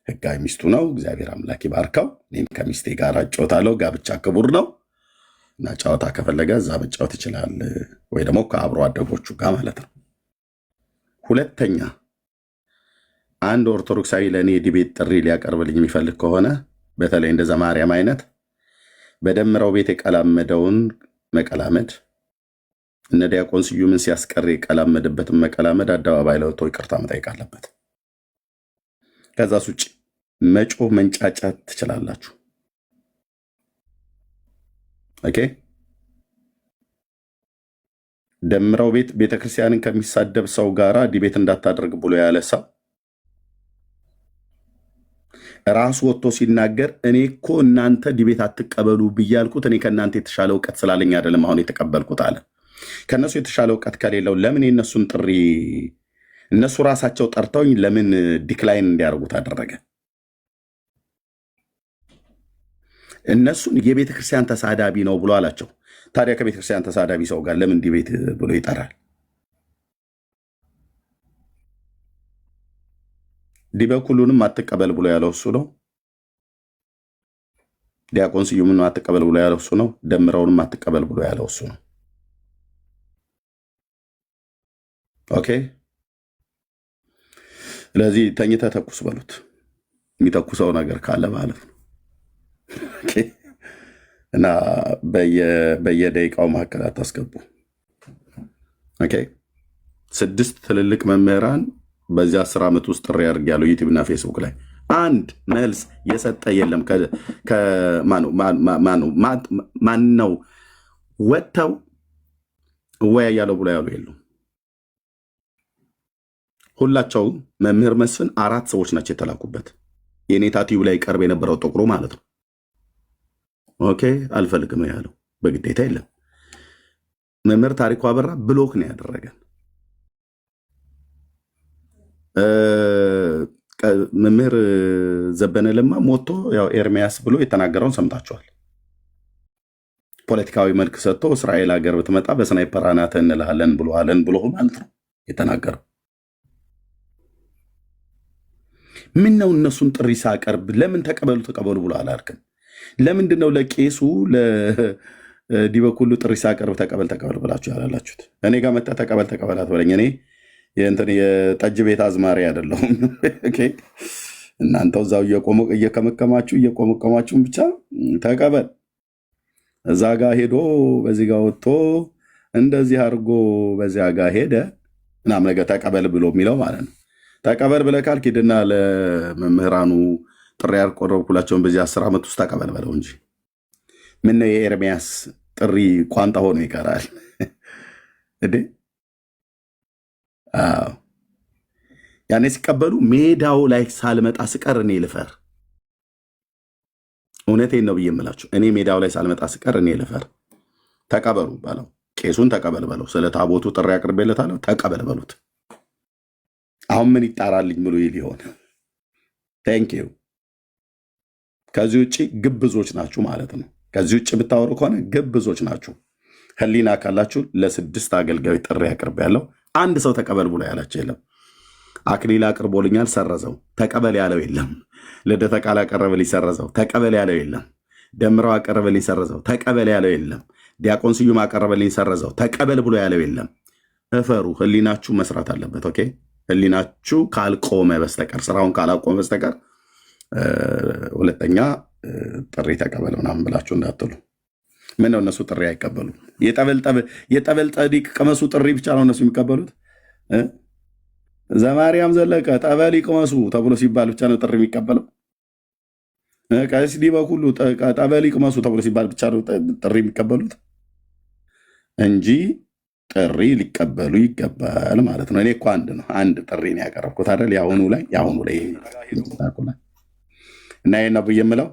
ህጋዊ ሚስቱ ነው። እግዚአብሔር አምላክ ይባርከው። እኔም ከሚስቴ ጋር እጫወታለሁ። ጋብቻ ክቡር ነው እና ጨዋታ ከፈለገ እዛ መጫወት ይችላል፣ ወይ ደግሞ ከአብሮ አደጎቹ ጋር ማለት ነው። ሁለተኛ አንድ ኦርቶዶክሳዊ ለእኔ ዲቤት ጥሪ ሊያቀርብልኝ የሚፈልግ ከሆነ በተለይ እንደ ዘማርያም አይነት በደምረው ቤት የቀላመደውን መቀላመድ እነ ዲያቆን ስዩምን ሲያስቀር የቀላመድበትን መቀላመድ አደባባይ ለወጥቶ ይቅርታ መጠየቅ አለበት። ከዛስ ውጭ መጮህ መንጫጫት ትችላላችሁ። ኦኬ። ደምረው ቤት ቤተክርስቲያንን ከሚሳደብ ሰው ጋራ ዲቤት እንዳታደርግ ብሎ ያለ ሰው ራሱ ወጥቶ ሲናገር እኔ እኮ እናንተ ዲቤት አትቀበሉ ብያልኩት እኔ ከእናንተ የተሻለ እውቀት ስላለኝ አይደለም አሁን የተቀበልኩት አለ። ከእነሱ የተሻለ እውቀት ከሌለው ለምን የእነሱን ጥሪ እነሱ ራሳቸው ጠርተውኝ ለምን ዲክላይን እንዲያደርጉት አደረገ? እነሱን የቤተ ክርስቲያን ተሳዳቢ ነው ብሎ አላቸው። ታዲያ ከቤተ ክርስቲያን ተሳዳቢ ሰው ጋር ለምን ዲቤት ብሎ ይጠራል? ዲበኩሉንም አትቀበል ብሎ ያለው እሱ ነው። ዲያቆን ስዩምን አትቀበል ብሎ ያለው እሱ ነው። ደምረውንም አትቀበል ብሎ ያለው እሱ ነው። ኦኬ። ስለዚህ ተኝተህ ተኩስ በሉት፣ የሚተኩሰው ነገር ካለ ማለት ነው። እና በየደቂቃው መካከል አታስገቡ። ኦኬ። 6 ትልልቅ መምህራን በዚህ 10 ዓመት ውስጥ ጥሪ አድርጌያለሁ ዩቲዩብ እና ፌስቡክ ላይ አንድ መልስ የሰጠ የለም። ማን ነው ወጥተው እወያያለሁ ብሎ ያሉ የሉም። ሁላቸውም መምህር መስፍን 4 ሰዎች ናቸው የተላኩበት። የኔታ ቲዩብ ላይ ቀርብ የነበረው ጥቁሩ ማለት ነው። ኦኬ። አልፈልግም ነው ያለው፣ በግዴታ የለም። መምህር ታሪኩ አበራ ብሎክ ነው ያደረገን። መምህር ዘበነ ለማ ሞቶ ያው ኤርሚያስ ብሎ የተናገረውን ሰምታችኋል። ፖለቲካዊ መልክ ሰጥቶ እስራኤል ሀገር ብትመጣ በስናይፐር አናትህ እንልሃለን ብሎ ማለት ነው የተናገረው። ምን ነው እነሱን ጥሪ ሳቀርብ ለምን ተቀበሉ ብሎ አላልክም? ለምንድን ነው ለቄሱ ለዲበኩሉ ጥሪ ሳቀርብ ተቀበል ብላችሁ ያላላችሁት? እኔ ጋር መጣ ተቀበል አትበለኝ። እኔ የጠጅ ቤት አዝማሪ አይደለሁም። እናንተው እዛው እየቆመቀማችሁን ብቻ ተቀበል እዛ ጋ ሄዶ በዚህ ጋ ወጥቶ እንደዚህ አድርጎ በዚያ ጋ ሄደ ምናምን ነገር ተቀበል ብሎ የሚለው ማለት ነው። ተቀበል ብለህ ካልክ ሂድና ለመምህራኑ ጥሪ ያቀረብኩላቸውን በዚህ 10 ዓመት ውስጥ ተቀበል በለው እንጂ ምነው የኤርሚያስ ጥሪ ቋንጣ ሆኖ ይቀራል እንዴ? አዎ ያኔ ሲቀበሉ ሜዳው ላይ ሳልመጣ ስቀር እኔ ልፈር። እውነቴን ነው ብዬ የምላችሁ እኔ ሜዳው ላይ ሳልመጣ ስቀር እኔ ልፈር። ተቀበሉ በለው፣ ቄሱን ተቀበል በለው። ስለ ታቦቱ ጥሪ አቅርቤለታለሁ፣ ተቀበል በሉት። አሁን ምን ይጣራልኝ ብሎ ይል ይሆን? ቴንኪዩ። ከዚህ ውጭ ግብዞች ናችሁ ማለት ነው። ከዚህ ውጭ ብታወሩ ከሆነ ግብዞች ናችሁ። ህሊና ካላችሁ ለ6 አገልጋዮች ጥሪ አቅርቤያለሁ። አንድ ሰው ተቀበል ብሎ ያላቸው የለም። አክሊል አቅርቦልኛል፣ ሰረዘው። ተቀበል ያለው የለም። ልደተ ቃል አቀረበልኝ፣ ሰረዘው። ተቀበል ያለው የለም። ደምረው አቀረበልኝ፣ ሰረዘው። ተቀበል ያለው የለም። ዲያቆን ስዩም አቀረበልኝ፣ ሰረዘው። ተቀበል ብሎ ያለው የለም። እፈሩ። ህሊናችሁ መስራት አለበት። ኦኬ። ህሊናችሁ ካልቆመ በስተቀር ስራውን ካላቆመ በስተቀር ሁለተኛ ጥሪ ተቀበል ምናምን ብላችሁ እንዳትሉ። ምን ነው እነሱ ጥሪ አይቀበሉም? የጠበል ጠዲቅ ቅመሱ ጥሪ ብቻ ነው እነሱ የሚቀበሉት። ዘማርያም ዘለቀ ጠበል ይቅመሱ ተብሎ ሲባል ብቻ ነው ጥሪ የሚቀበለው። ቀሲስ ዲበኩሉ ጠበል ይቅመሱ ተብሎ ሲባል ብቻ ነው ጥሪ የሚቀበሉት እንጂ ጥሪ ሊቀበሉ ይገባል ማለት ነው። እኔ እኮ አንድ ጥሪ ነው ያቀረብኩት አይደል? የአሁኑ ላይ እና ይሄን ነው የምለው።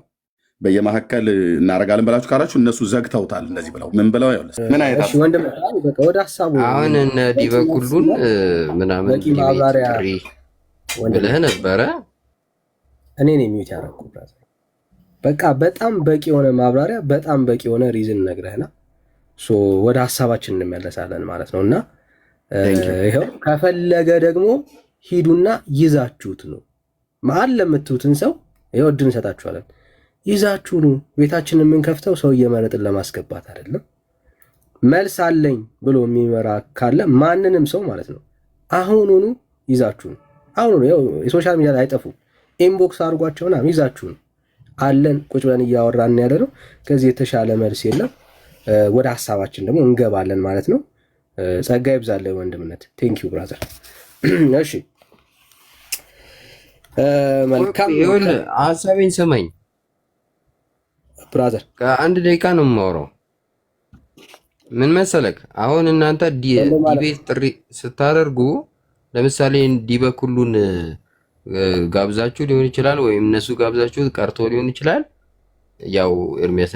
በየመካከል እናደርጋለን ብላችሁ ካላችሁ እነሱ ዘግተውታል። እንደዚህ ብለው ምን ብለው ምን አይነት ወደ ሀሳቡ አሁን እነ ዲበኩሉን ምናምን ጥሪ ብለህ ነበረ። እኔ ነኝ ሚዩት ያደረኩት። በቃ በጣም በቂ የሆነ ማብራሪያ፣ በጣም በቂ የሆነ ሪዝን ነግረህና ወደ ሀሳባችን እንመለሳለን ማለት ነው። እና ይኸው ከፈለገ ደግሞ ሂዱና ይዛችሁት ነው መሀል ለምትሉትን ሰው ይኸው እድል እንሰጣችኋለን። ይዛችሁ ነው። ቤታችንን የምንከፍተው ሰው እየመረጥን ለማስገባት አይደለም። መልስ አለኝ ብሎ የሚመራ ካለ ማንንም ሰው ማለት ነው አሁኑኑ ይዛችሁ ነው። አሁኑኑ ያው የሶሻል ሚዲያ ላይ አይጠፉ ኢንቦክስ አድርጓቸውና ይዛችሁ ነው አለን። ቁጭ ብለን እያወራን ያለ ነው። ከዚህ የተሻለ መልስ የለም። ወደ ሀሳባችን ደግሞ እንገባለን ማለት ነው። ጸጋ ይብዛልህ ወንድምነት። ቴንክ ዩ ብራዘር። እሺ መልካም ይሁን። ሀሳቤን ስማኝ ብራዘር። ከአንድ ደቂቃ ነው የማወራው። ምን መሰለክ፣ አሁን እናንተ ዲቤት ጥሪ ስታደርጉ ለምሳሌ ዲበኩሉን ጋብዛችሁ ሊሆን ይችላል፣ ወይም እነሱ ጋብዛችሁ ቀርቶ ሊሆን ይችላል። ያው ኤርሚያስ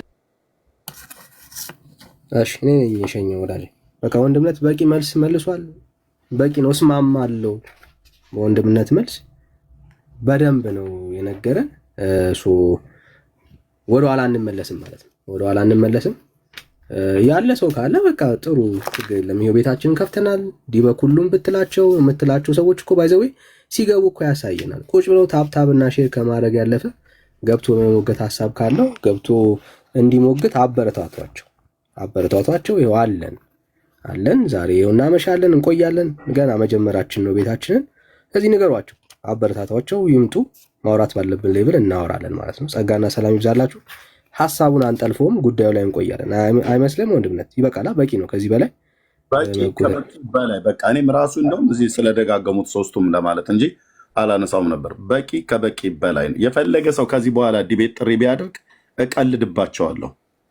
እሺ እኔ ነኝ የሸኘው ወዳጅ። በቃ ወንድምነት በቂ መልስ መልሷል። በቂ ነው። እስማማለሁ። በወንድምነት መልስ በደንብ ነው የነገረን። ወደኋላ አንመለስም ማለት ነው። ወደኋላ አንመለስም። ያለ ሰው ካለ በቃ ጥሩ ችግር የለም። ይሄው ቤታችንን ከፍተናል። ዲበኩሉም ብትላቸው የምትላቸው ሰዎች እኮ ባይዘዌ ሲገቡ እኮ ያሳየናል። ቁጭ ብለው ታብታብ እና ሼር ከማድረግ ያለፈ ገብቶ መሞገት ሀሳብ ካለው ገብቶ እንዲሞግት አበረታቷቸው። ይኸው አለን ዛሬ ይኸው እናመሻለን፣ እንቆያለን። ገና መጀመራችን ነው ቤታችንን። ከዚህ ንገሯቸው፣ አበረታቷቸው፣ ይምጡ። ማውራት ባለብን ሌብል እናወራለን ማለት ነው። ጸጋና ሰላም ይብዛላችሁ። ሀሳቡን አንጠልፎም ጉዳዩ ላይ እንቆያለን። አይመስልም? ወንድምነት ይበቃላ። በቂ ነው። ከዚህ በላይ በቃ እኔም ራሱ እንደውም እዚህ ስለደጋገሙት ሶስቱም ለማለት እንጂ አላነሳውም ነበር። በቂ ከበቂ በላይ ነው። የፈለገ ሰው ከዚህ በኋላ ዲቤት ጥሪ ቢያደርግ እቀልድባቸዋለሁ።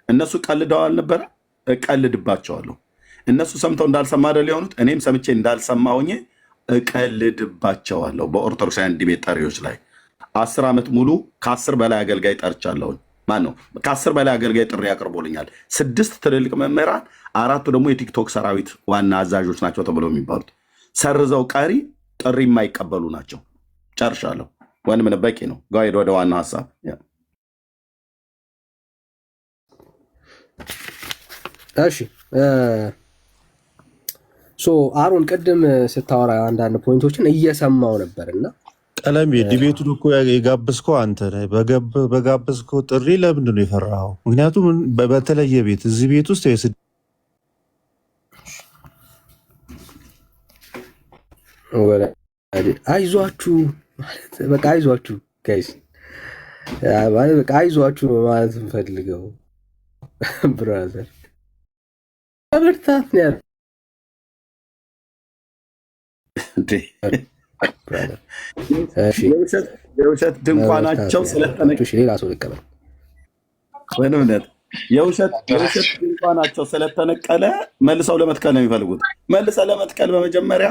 እነሱ ቀልደው አልነበረ? እቀልድባቸዋለሁ። እነሱ ሰምተው እንዳልሰማ አይደል የሆኑት? እኔም ሰምቼ እንዳልሰማ ሆኜ እቀልድባቸዋለሁ። በኦርቶዶክሳውያን ዲቤት ጠሪዎች ላይ 10 ዓመት ሙሉ ከ10 በላይ አገልጋይ ጠርቻለሁኝ። ማን ነው ከ10 በላይ አገልጋይ ጥሪ ያቀርቦልኛል። 6 ትልልቅ መምህራን፣ 4ቱ ደግሞ የቲክቶክ ሰራዊት ዋና አዛዦች ናቸው ተብለው የሚባሉት ሰርዘው ቀሪ ጥሪ የማይቀበሉ ናቸው። ጨርሻለሁ። ወንድም በቂ ነው። ጋይድ ወደ ዋና ሀሳብ። እሺ አሮን ቅድም ስታወራ አንዳንድ ፖይንቶችን እየሰማው ነበርና ቀለሜ ዲቤቱን እኮ የጋበዝከው አንተ ነህ። በጋበዝከው ጥሪ ለምንድን ነው የፈራኸው? ምክንያቱም በተለየ ቤት እዚህ ቤት ውስጥ አይዟችሁ በቃ አይዟችሁ ጋይስ፣ በቃ አይዟችሁ ማለት እንፈልገው ብራዘር ብርታት ነው ያለው ብራዘር። እሺ የውሸት ድንኳናቸው ስለተነቀለ ሌላ ሰው ልቀበል። የውሸት ድንኳናቸው ስለተነቀለ መልሰው ለመትከል ነው የሚፈልጉት። መልሰ ለመትከል በመጀመሪያ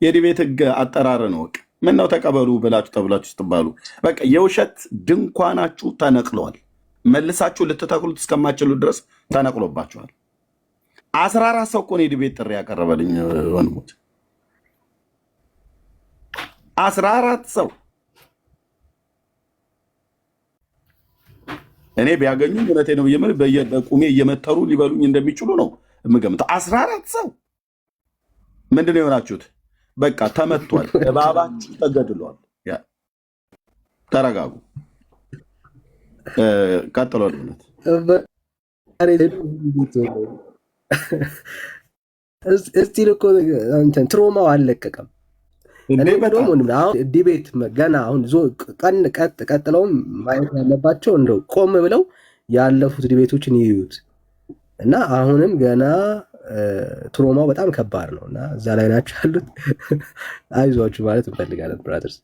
የዲቤት ህግ አጠራርን ወቅ ምን ነው ተቀበሉ ብላችሁ ተብላችሁ ስትባሉ በቃ የውሸት ድንኳናችሁ ተነቅለዋል። መልሳችሁ ልትተክሉት እስከማችሉ ድረስ ተነቅሎባችኋል። 14 ሰው እኮ ነው የዲቤት ጥሪ ያቀረበልኝ ወንድሞች፣ 14 ሰው እኔ ቢያገኙ እውነቴ ነው በቁሜ እየመተሩ ሊበሉኝ እንደሚችሉ ነው የምገምተው። 14 ሰው ምንድን ነው የሆናችሁት? በቃ ተመቷል። እባባችሁ ተገድሏል። ተረጋጉ። ቀጥሎ እስቲል እኮ ትሮማው አልለቀቀም። ዲቤት ገና አሁን ቀጥለውም ማየት ያለባቸው እንደው ቆም ብለው ያለፉት ዲቤቶችን ይዩት እና አሁንም ገና ትሮማው በጣም ከባድ ነው እና እዛ ላይ ናቸው ያሉት። አይዟችሁ ማለት እንፈልጋለን ብራዘርስ።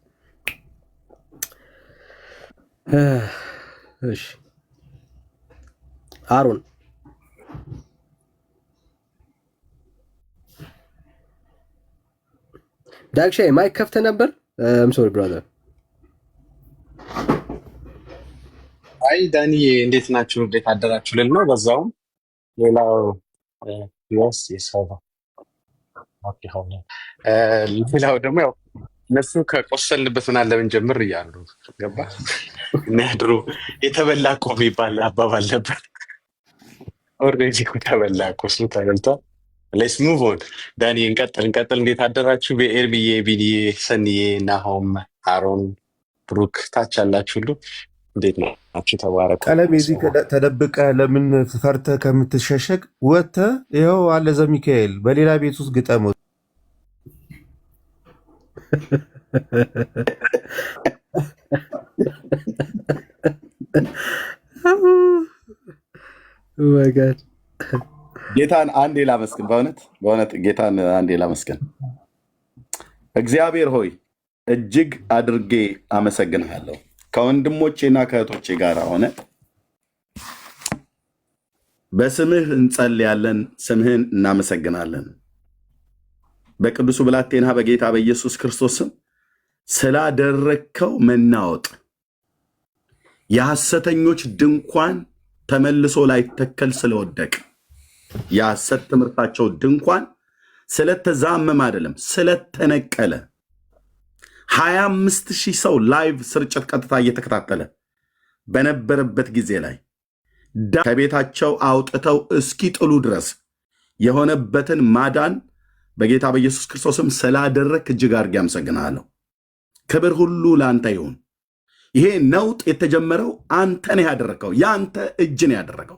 እሺ አሮን ዳግሻይ ማይክ ከፍተህ ነበር? ሶሪ ብራዘር። አይ ዳንዬ እንዴት ናችሁ? እንዴት አደራችሁ ልል ነው። በዛውም ሌላው ሌላው ደግሞ ያው እነሱ ከቆሰልንበት ምን አለ ብንጀምር እያሉ ገባ የሚያድሩ የተበላ እኮ የሚባል አባባል ነበር። ኦልሬዲ ተበላ እኮ እሱ ተበልቷል። ሌትስ ሙቭ ኦን። ዳኒ እንቀጥል። እንዴት አደራችሁ? በኤርሚዬ ቢኒዬ፣ ሰንዬ፣ ናሆም፣ አሮን፣ ብሩክ ታች ያላችሁ ሁሉ እንዴት ነው? ተባረኩ። ቀለም የዚህ ተደብቀህ ለምን ፈርተህ ከምትሸሸግ ወጥተህ ይኸው አለ ዘሚካኤል በሌላ ቤት ውስጥ ግጠመው። ጌታን አንዴ ላመስግን። በእውነት ጌታን አንዴ ላመስግን። እግዚአብሔር ሆይ እጅግ አድርጌ አመሰግንሃለሁ። ከወንድሞቼና ከእህቶቼ ጋር ሆነ በስምህ እንጸልያለን፣ ስምህን እናመሰግናለን። በቅዱሱ ብላቴና በጌታ በኢየሱስ ክርስቶስ ስም ስላደረግከው መናወጥ የሐሰተኞች ድንኳን ተመልሶ ላይተከል ስለወደቅ የሐሰት ትምህርታቸው ድንኳን ስለተዛመመ አይደለም ስለተነቀለ 25,000 ሰው ላይቭ ስርጭት ቀጥታ እየተከታተለ በነበረበት ጊዜ ላይ ከቤታቸው አውጥተው እስኪጥሉ ድረስ የሆነበትን ማዳን በጌታ በኢየሱስ ክርስቶስም ስላደረክ እጅግ አድርጌ አመሰግናለሁ። ክብር ሁሉ ለአንተ ይሁን። ይሄ ነውጥ የተጀመረው አንተ ነህ ያደረገው፣ የአንተ እጅ ነው ያደረገው።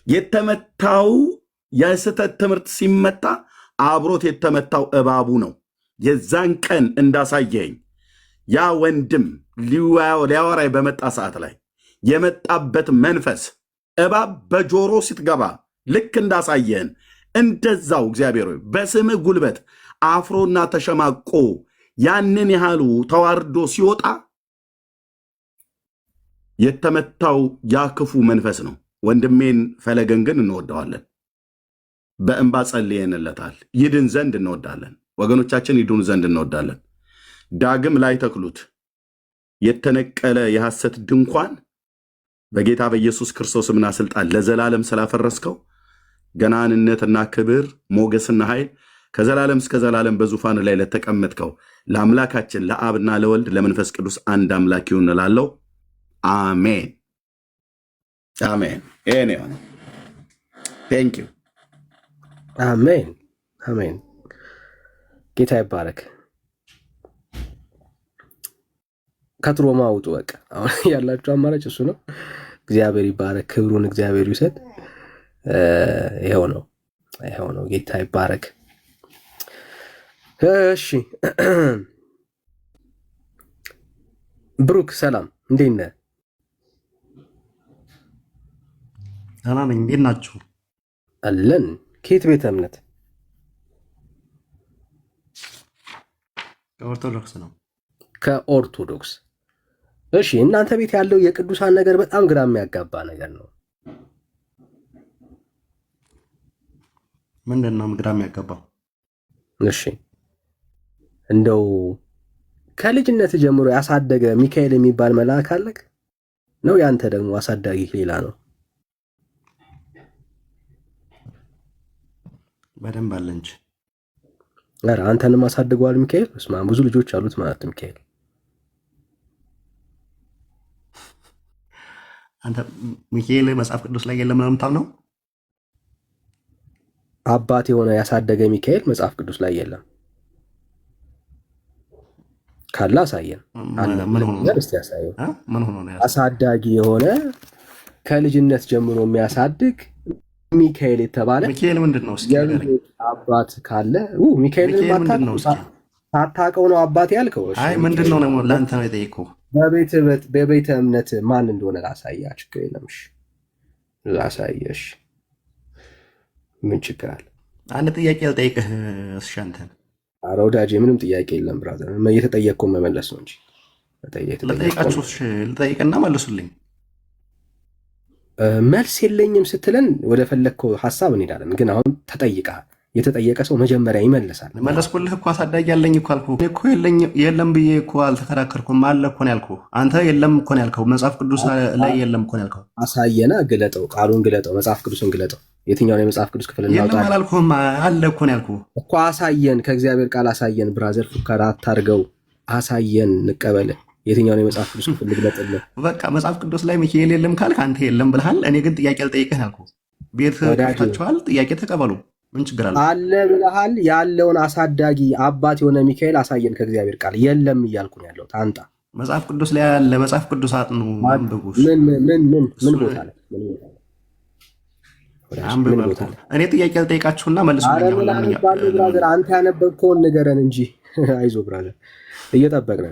የተመታው የስህተት ትምህርት ሲመታ አብሮት የተመታው እባቡ ነው። የዛን ቀን እንዳሳየኝ ያ ወንድም ሊያወራይ በመጣ ሰዓት ላይ የመጣበት መንፈስ እባብ በጆሮ ስትገባ ልክ እንዳሳየን እንደዛው እግዚአብሔር ሆይ በስምህ ጉልበት አፍሮና ተሸማቆ ያንን ያህሉ ተዋርዶ ሲወጣ የተመታው ያ ክፉ መንፈስ ነው። ወንድሜን ፈለገን ግን እንወደዋለን። በእንባ ጸልየንለታል። ይድን ዘንድ እንወዳለን። ወገኖቻችን ይድኑ ዘንድ እንወዳለን። ዳግም ላይ ተክሉት የተነቀለ የሐሰት ድንኳን በጌታ በኢየሱስ ክርስቶስምና ስልጣን ለዘላለም ስላፈረስከው ገናንነትና ክብር ሞገስና ኃይል ከዘላለም እስከ ዘላለም በዙፋን ላይ ለተቀመጥከው ለአምላካችን ለአብና ለወልድ ለመንፈስ ቅዱስ አንድ አምላክ ይሁን እላለሁ። አሜን አሜን። ይሄን ይሁን። ቴንክ ዩ። አሜን አሜን። ጌታ ይባረክ። ከትሮማ ውጡ። በቃ አሁን ያላችሁ አማራጭ እሱ ነው። እግዚአብሔር ይባረክ። ክብሩን እግዚአብሔር ይውሰድ። ይሄው ነው። ጌታ ይባረክ። እሺ ብሩክ ሰላም፣ እንዴት ነህ? ደህና ነኝ። እንዴት ናችሁ? አለን። ከየት ቤተ እምነት? ከኦርቶዶክስ ነው። ከኦርቶዶክስ። እሺ፣ እናንተ ቤት ያለው የቅዱሳን ነገር በጣም ግራ የሚያጋባ ነገር ነው። ምንድን ነው ግራ የሚያጋባው? እሺ፣ እንደው ከልጅነት ጀምሮ ያሳደገ ሚካኤል የሚባል መልአክ አለክ ነው? ያንተ ደግሞ አሳዳጊ ሌላ ነው? በደንብ አለ እንጂ። ኧረ አንተንም አሳድገዋል ሚካኤል። እስማ ብዙ ልጆች አሉት ማለት ነው ሚካኤል። አንተ ሚካኤል መጽሐፍ ቅዱስ ላይ የለም ነው የምታምነው? አባት የሆነ ያሳደገ ሚካኤል መጽሐፍ ቅዱስ ላይ የለም። ካለ አሳየን። እስቲ ያሳየን። አሳዳጊ የሆነ ከልጅነት ጀምሮ የሚያሳድግ ሚካኤል የተባለ ሚካኤል ምንድን ነው? አባት ካለ ሚካኤል ሳታውቀው ነው አባት ያልከው? አይ ምንድን ነው ደግሞ ለአንተ ነው የጠየቀው። በቤተ እምነት ማን እንደሆነ ላሳያ። ችግር የለም ላሳየሽ። ምን ችግር አለ? አንድ ጥያቄ ልጠይቅህ። እሺ አንተን። ኧረ ወዳጄ ምንም ጥያቄ የለም ብራዘር፣ እየተጠየቅከው መመለስ ነው እንጂ ልጠይቃችሁ። ልጠይቅና መልሱልኝ። መልስ የለኝም ስትለን ወደ ፈለግከው ሀሳብ እንሄዳለን። ግን አሁን ተጠይቀሃል። የተጠየቀ ሰው መጀመሪያ ይመልሳል። መለስኩልህ እኮ አሳዳጊ ያለኝ እኮ አልኩህ እኮ። የለም ብዬ እኮ አልተከራከርኩም። አለ እኮ ነው ያልኩህ። አንተ የለም እኮ ነው ያልከው። መጽሐፍ ቅዱስ ላይ የለም እኮ ነው ያልከው። አሳየና ግለጠው፣ ቃሉን ግለጠው፣ መጽሐፍ ቅዱስን ግለጠው። የትኛውን የመጽሐፍ ቅዱስ ክፍል እናውጣ? የለም አላልኩህም። አለ እኮ ነው ያልኩህ እኮ። አሳየን፣ ከእግዚአብሔር ቃል አሳየን። ብራዘር ፉከራ አታርገው። አሳየን፣ እንቀበልህ። የትኛውን የመጽሐፍ ቅዱስ ክፍል ልግለጥልህ? በቃ መጽሐፍ ቅዱስ ላይ ሚካኤል የለም ካልክ አንተ የለም ብለሃል። እኔ ግን ጥያቄ ልጠይቅህ ያልኩህ። ቤት ከፍታችኋል፣ ጥያቄ ተቀበሉ። ምን ችግር አለ? አለ ብለሃል። ያለውን አሳዳጊ አባት የሆነ ሚካኤል አሳየን ከእግዚአብሔር ቃል። የለም እያልኩ ነው ያለሁት። አንጣ መጽሐፍ ቅዱስ ላይ ያለ መጽሐፍ ቅዱስ አጥኑ፣ አንብቡ። ምን ቦታ ላይ እኔ ጥያቄ ልጠይቃችሁና መልሱ። ብራዘር አንተ ያነበብከውን ንገረን እንጂ። አይዞ ብራዘር፣ እየጠበቅን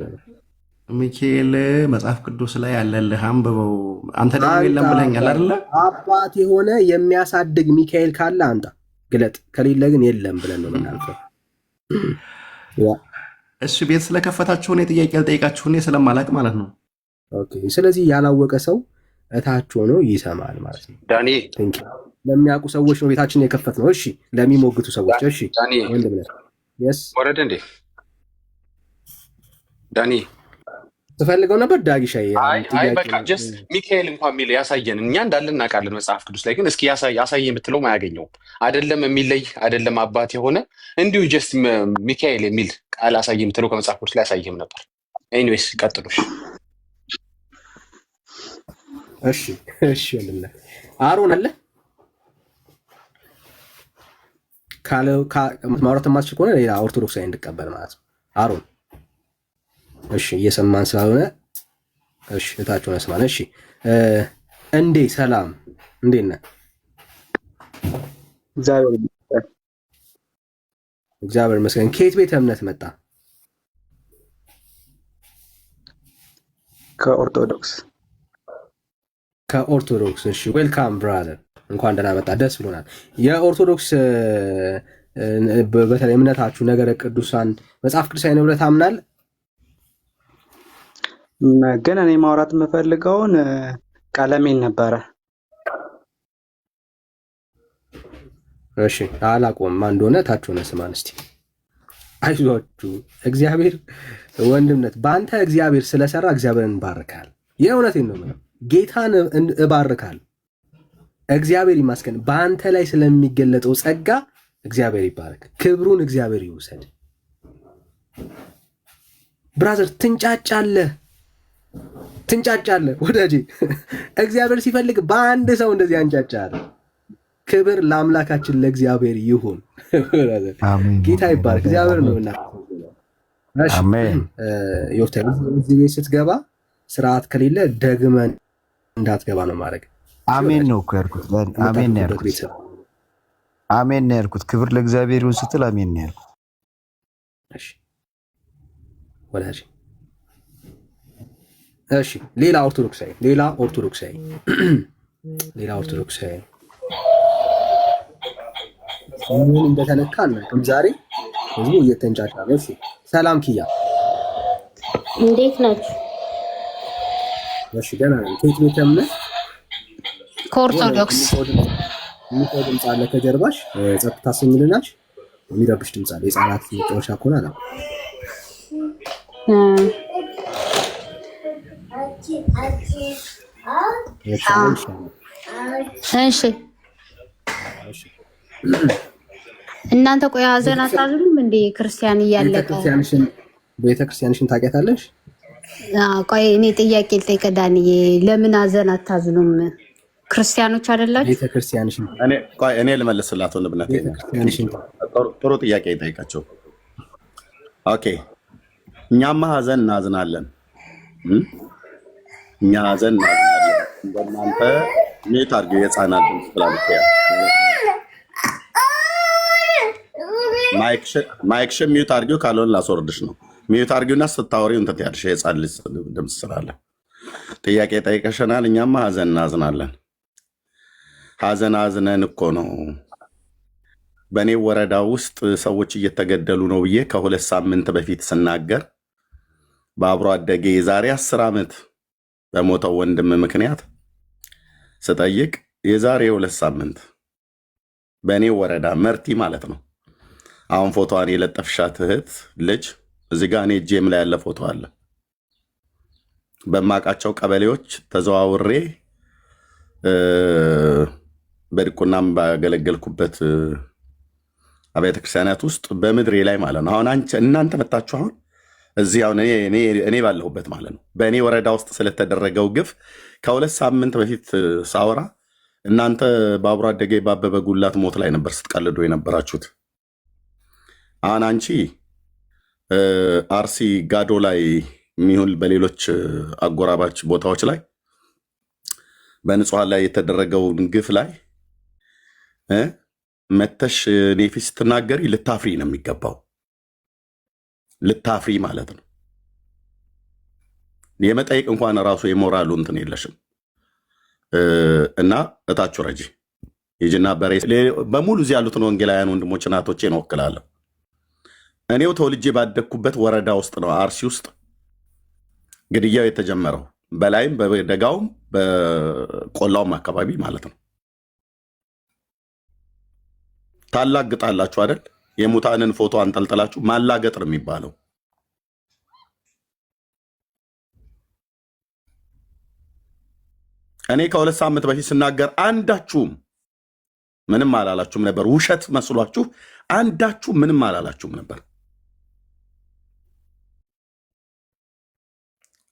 ነው። ሚካኤል መጽሐፍ ቅዱስ ላይ ያለልህ አንብበው። አንተ ደግሞ የለም ብለኛል አይደለ? አባት የሆነ የሚያሳድግ ሚካኤል ካለ አንተ ግለጥ፣ ከሌለ ግን የለም ብለን ነው የምናልፈው። እሺ ቤት ስለከፈታችሁ እኔ ጥያቄ ልጠይቃችሁ፣ እኔ ስለማላቅ ማለት ነው። ኦኬ፣ ስለዚህ ያላወቀ ሰው እታች ሆኖ ይሰማል ማለት ነው። ዳኒ ለሚያውቁ ሰዎች ነው ቤታችን የከፈት ነው። እሺ ለሚሞግቱ ሰዎች። እሺ ወረደ እንዴ ዳኒ ትፈልገው ነበር ዳጊሻ? አይ በቃ ጀስት ሚካኤል እንኳን የሚል ያሳየን። እኛ እንዳለ እናውቃለን መጽሐፍ ቅዱስ ላይ፣ ግን እስኪ ያሳየን የምትለውም አያገኘውም። አይደለም የሚለይ አይደለም አባት የሆነ እንዲሁ ጀስት ሚካኤል የሚል ቃል አሳየ የምትለው ከመጽሐፍ ቅዱስ ላይ ያሳየም ነበር። ኤኒዌይስ ቀጥሉሽ። እሺ አሮን አለ ካለ ማውራት የማትችል ከሆነ ሌላ ኦርቶዶክሳዊ እንድቀበል ማለት ነው። አሮን እሺ፣ እየሰማን ስላልሆነ እሺ፣ እታችሁን ያስማን። እሺ፣ ሰላም፣ እንዴት ነህ? እግዚአብሔር ይመስገን። ከየት ቤተ እምነት መጣ? ከኦርቶዶክስ። እሺ፣ ዌልካም ብራዘር፣ እንኳን ደህና መጣ። ደስ ብሎናል። የኦርቶዶክስ በተለይ እምነታችሁ ነገረ ቅዱሳን መጽሐፍ ቅዱሳዊ ነው ብለህ ታምናለህ? ግን እኔ ማውራት የምፈልገውን ቀለሜን ነበረ። እሺ አላቆም ማን እንደሆነ ታች ሆነ ስማን እስቲ። አይዟችሁ እግዚአብሔር ወንድምነት በአንተ እግዚአብሔር ስለሰራ እግዚአብሔርን እንባርካል። የእውነቴን ነው የምለው፣ ጌታን እባርካል። እግዚአብሔር ይመስገን በአንተ ላይ ስለሚገለጠው ጸጋ እግዚአብሔር ይባረክ። ክብሩን እግዚአብሔር ይውሰድ። ብራዘር ትንጫጫለህ ወዳጄ። እግዚአብሔር ሲፈልግ በአንድ ሰው እንደዚህ አንጫጫል። ክብር ለአምላካችን ለእግዚአብሔር ይሁን። ጌታ ይባረክ። እግዚአብሔር ነውና እዚህ ቤት ስትገባ ስርዓት ከሌለ ደግመን እንዳትገባ ነው ማድረግ። አሜን ነው እኮ ያልኩት። አሜን ነው ያልኩት። አሜን ነው ያልኩት። ክብር ለእግዚአብሔር ይሁን ስትል አሜን ነው ያልኩት። እሺ ወላጅ እሺ ሌላ ኦርቶዶክሳዊ ሌላ ኦርቶዶክሳዊ ምን እንደተነካ አናውቅም። ዛሬ ህዝቡ እየተንጫጫ ነው። እሺ ሰላም ኪያ፣ እንዴት ናችሁ? እሺ ደህና ነኝ። ከየት ቤተ እምነት? ከኦርቶዶክስ። የሚጮህ ድምፅ አለ ከጀርባሽ፣ ጸጥታ አሰኝልናች። የሚረብሽ ድምፅ አለ። የህፃናት መጫወቻ ከሆነ አላ እሺ እናንተ ቆይ ሀዘን አታዝኑም እንዴ? ክርስቲያን እያለቀ ቤተክርስቲያንሽን ታውቂያታለሽ? ቆይ እኔ ጥያቄ ልጠይቅ ዳንዬ፣ ለምን ሀዘን አታዝኑም? ክርስቲያኖች አይደላችሁ? ቤተክርስቲያንሽን እኔ ልመልስላት ወንድምነት። ጥሩ ጥያቄ ይጠይቃቸው። ኦኬ እኛማ ሀዘን እናዝናለን። እኛ ሀዘን እናዝናለን። እንደናንተ ሜት አድርገው የህፃናት ድምፅ ስላልከ ማይክሽን ሚዩት አድርጊው፣ ካልሆነ ላስወርድሽ ነው። ሚዩት አድርጊውና ስታወሪው እንትን ያልሽ የህፃን ልጅ ድምፅ ስላለ ጥያቄ ጠይቀሽናል። እኛማ ሀዘን እናዝናለን። ሀዘን አዝነን እኮ ነው በእኔ ወረዳ ውስጥ ሰዎች እየተገደሉ ነው ብዬ ከ2 ሳምንት በፊት ስናገር በአብሮ አደጌ የዛሬ 10 ዓመት በሞተው ወንድም ምክንያት ስጠይቅ የዛሬ 2 ሳምንት በእኔ ወረዳ መርቲ ማለት ነው። አሁን ፎቶዋን የለጠፍሻት እህት ልጅ እዚህ ጋር እኔ እጄም ላይ ያለ ፎቶ አለ። በማውቃቸው ቀበሌዎች ተዘዋውሬ በድቁናም ባገለገልኩበት አብያተ ክርስቲያናት ውስጥ በምድሬ ላይ ማለት ነው። አሁን እናንተ መጣችሁ አሁን እዚህ አሁን እኔ ባለሁበት ማለት ነው በእኔ ወረዳ ውስጥ ስለተደረገው ግፍ ከ2 ሳምንት በፊት ሳወራ እናንተ በአብሮ አደጌ ባበበ ጉላት ሞት ላይ ነበር ስትቀልዱ የነበራችሁት። አሁን አንቺ አርሲ ጋዶ ላይ የሚሆን በሌሎች አጎራባች ቦታዎች ላይ በንጹሐን ላይ የተደረገውን ግፍ ላይ መተሽ እኔ ፊት ስትናገሪ ልታፍሪ ነው የሚገባው። ልታፍሪ ማለት ነው። የመጠየቅ እንኳን ራሱ የሞራሉ እንትን የለሽም። እና እታችሁ ረጂ የጅና በሬ በሙሉ እዚህ ያሉትን ወንጌላውያን ወንድሞች እናቶቼን እወክላለሁ። እኔው ተወልጄ ባደግኩበት ወረዳ ውስጥ ነው አርሲ ውስጥ ግድያው የተጀመረው፣ በላይም በደጋውም በቆላውም አካባቢ ማለት ነው። ታላግጣላችሁ አይደል? የሙታንን ፎቶ አንጠልጥላችሁ ማላገጥ ነው የሚባለው። እኔ ከ2 ሳምንት በፊት ስናገር አንዳችሁም ምንም አላላችሁም ነበር። ውሸት መስሏችሁ አንዳችሁ ምንም አላላችሁም ነበር።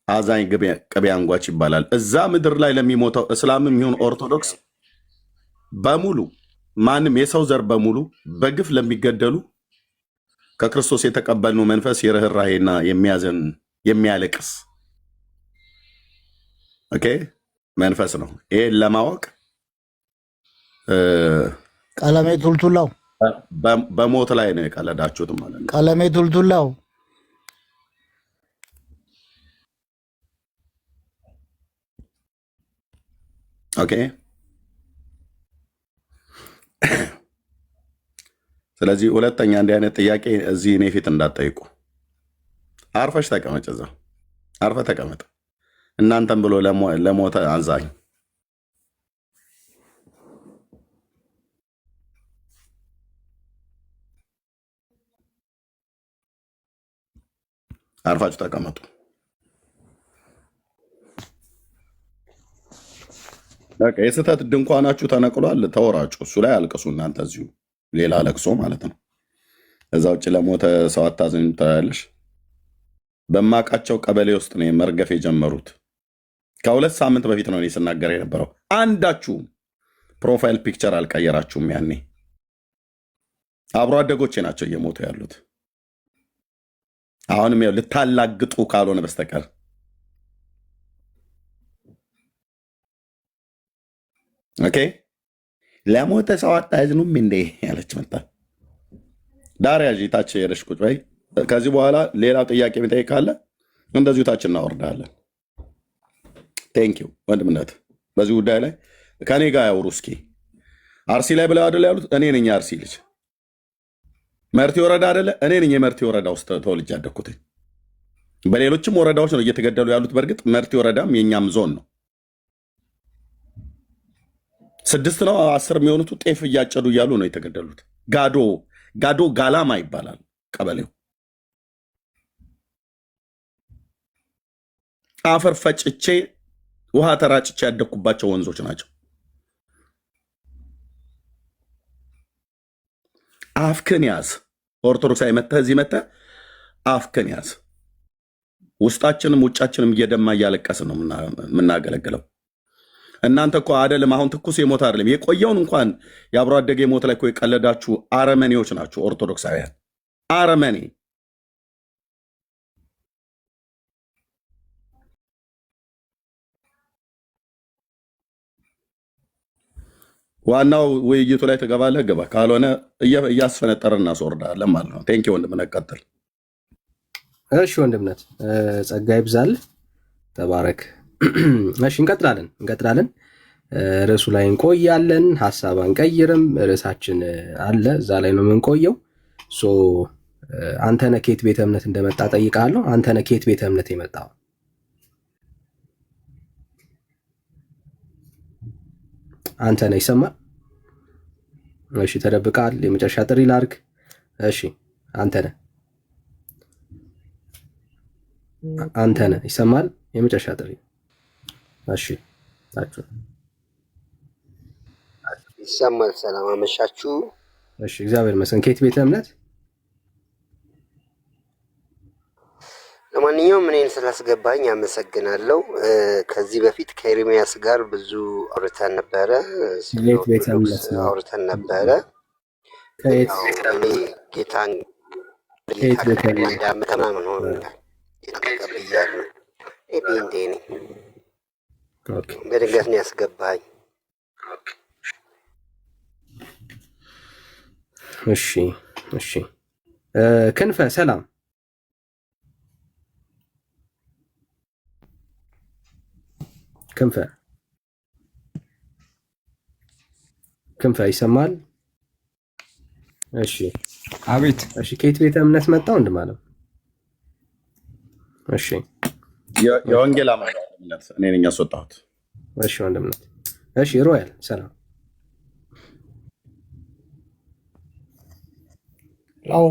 አዛኝ ቅቤ አንጓች ይባላል። እዛ ምድር ላይ ለሚሞተው እስላምም ይሁን ኦርቶዶክስ በሙሉ ማንም የሰው ዘር በሙሉ በግፍ ለሚገደሉ ከክርስቶስ የተቀበልነው መንፈስ የርኅራኄና የሚያዘን የሚያለቅስ ኦኬ መንፈስ ነው። ይሄን ለማወቅ ቀለሜ ቱልቱላው በሞት ላይ ነው የቀለዳችሁት ማለት ነው። ቀለሜ ቱልቱላው ኦኬ። ስለዚህ ሁለተኛ እንዲህ አይነት ጥያቄ እዚህ እኔ ፊት እንዳትጠይቁ። አርፈሽ ተቀመጭ፣ እዛ አርፈ ተቀመጥ። እናንተም ብሎ ለሞተ አዛኝ አርፋችሁ ተቀመጡ። በቃ የስህተት ድንኳናችሁ ተነቅሏል። ተወራጩ፣ እሱ ላይ አልቅሱ። እናንተ እዚሁ ሌላ ለቅሶ ማለት ነው። እዛ ውጭ ለሞተ ሰው አታዝኙ ትላለሽ። በማውቃቸው ቀበሌ ውስጥ ነው መርገፍ የጀመሩት። ከ2 ሳምንት በፊት ነው እኔ ስናገር የነበረው። አንዳችሁም ፕሮፋይል ፒክቸር አልቀየራችሁም። ያኔ አብሮ አደጎቼ ናቸው እየሞቱ ያሉት። አሁንም ያው ልታላግጡ ካልሆነ በስተቀር ኦኬ። ለሞተ ሰው አታዝኑም እንዴ ያለች መጣ። ዳርያ ታች ሄደሽ ቁጭ በይ። ከዚህ በኋላ ሌላው ጥያቄ የሚጠይቅ ካለ እንደዚሁ ታች እናወርዳለን። ቴንክ ዩ ወንድምነት። በዚህ ጉዳይ ላይ ከኔ ጋር ያውሩ እስኪ። አርሲ ላይ ብለው አይደለ ያሉት? እኔ ነኝ አርሲ ልጅ። መርቲ ወረዳ አይደለ? እኔ ነኝ የመርቲ ወረዳ ውስጥ ተወልጄ ያደግኩት። በሌሎችም ወረዳዎች ነው እየተገደሉ ያሉት። በእርግጥ መርቲ ወረዳም የኛም ዞን ነው። 6 ነው 10 የሚሆኑት ጤፍ እያጨዱ እያሉ ነው የተገደሉት። ጋዶ ጋላማ ይባላል ቀበሌው። አፈር ፈጭቼ ውሃ ተራጭቼ ያደግኩባቸው ወንዞች ናቸው። አፍክን ያዝ። ኦርቶዶክሳዊ መተህ እዚህ መተህ አፍክን ያዝ። ውስጣችንም ውጫችንም እየደማ እያለቀስን ነው የምናገለግለው። እናንተ እኮ አይደለም አሁን ትኩስ የሞት አይደለም የቆየውን እንኳን የአብሮ አደገ የሞት ላይ እኮ የቀለዳችሁ አረመኔዎች ናችሁ ኦርቶዶክሳውያን። አረመኔ ዋናው ውይይቱ ላይ ትገባለህ፣ ግባ። ካልሆነ እያስፈነጠርን እናስወርዳለን ማለት ነው። ቴንኪ ወንድምነት፣ ቀጥል። እሺ ወንድምነት ጸጋ ይብዛል፣ ተባረክ። እሺ እንቀጥላለን። ርዕሱ ላይ እንቆያለን። ሀሳብ አንቀይርም። ርዕሳችን አለ፣ እዛ ላይ ነው የምንቆየው። አንተነህ ከየት ቤተ እምነት እንደመጣ ጠይቃለሁ። አንተነህ ከየት ቤተ እምነት የመጣው? አንተነህ ይሰማል? እሺ ተደብቃል። የመጨረሻ ጥሪ ላድርግ። እሺ አንተነህ ይሰማል? የመጨረሻ ጥሪ። እሺ ታችሁ ይሰማል። ሰላም አመሻችሁ። እሺ እግዚአብሔር ይመስገን። ከየት ቤተ እምነት? ለማንኛውም እኔን ስላስገባኝ አመሰግናለሁ። ከዚህ በፊት ከኤርሚያስ ጋር ብዙ አውርተን ነበረ። ከየት ቤተ እምነት ነው? አውርተን ነበረ። ጌታን ከየት ቤተ እምነት? ምናምን ሆኖኛል ተቀብያለሁ። እንዴ ነኝ በድንገት ነው ያስገባኝ። እሺ ክንፈ ሰላም። ክንፈ ይሰማል? እሺ አቤት። እሺ ከየት ቤተ እምነት መጣው እንደማለት? እሺ የወንጌል አማኝነት እኔ ነኝ ያስወጣሁት። እሺ ወንድምነት። እሺ ሮያል ሰላም። ላው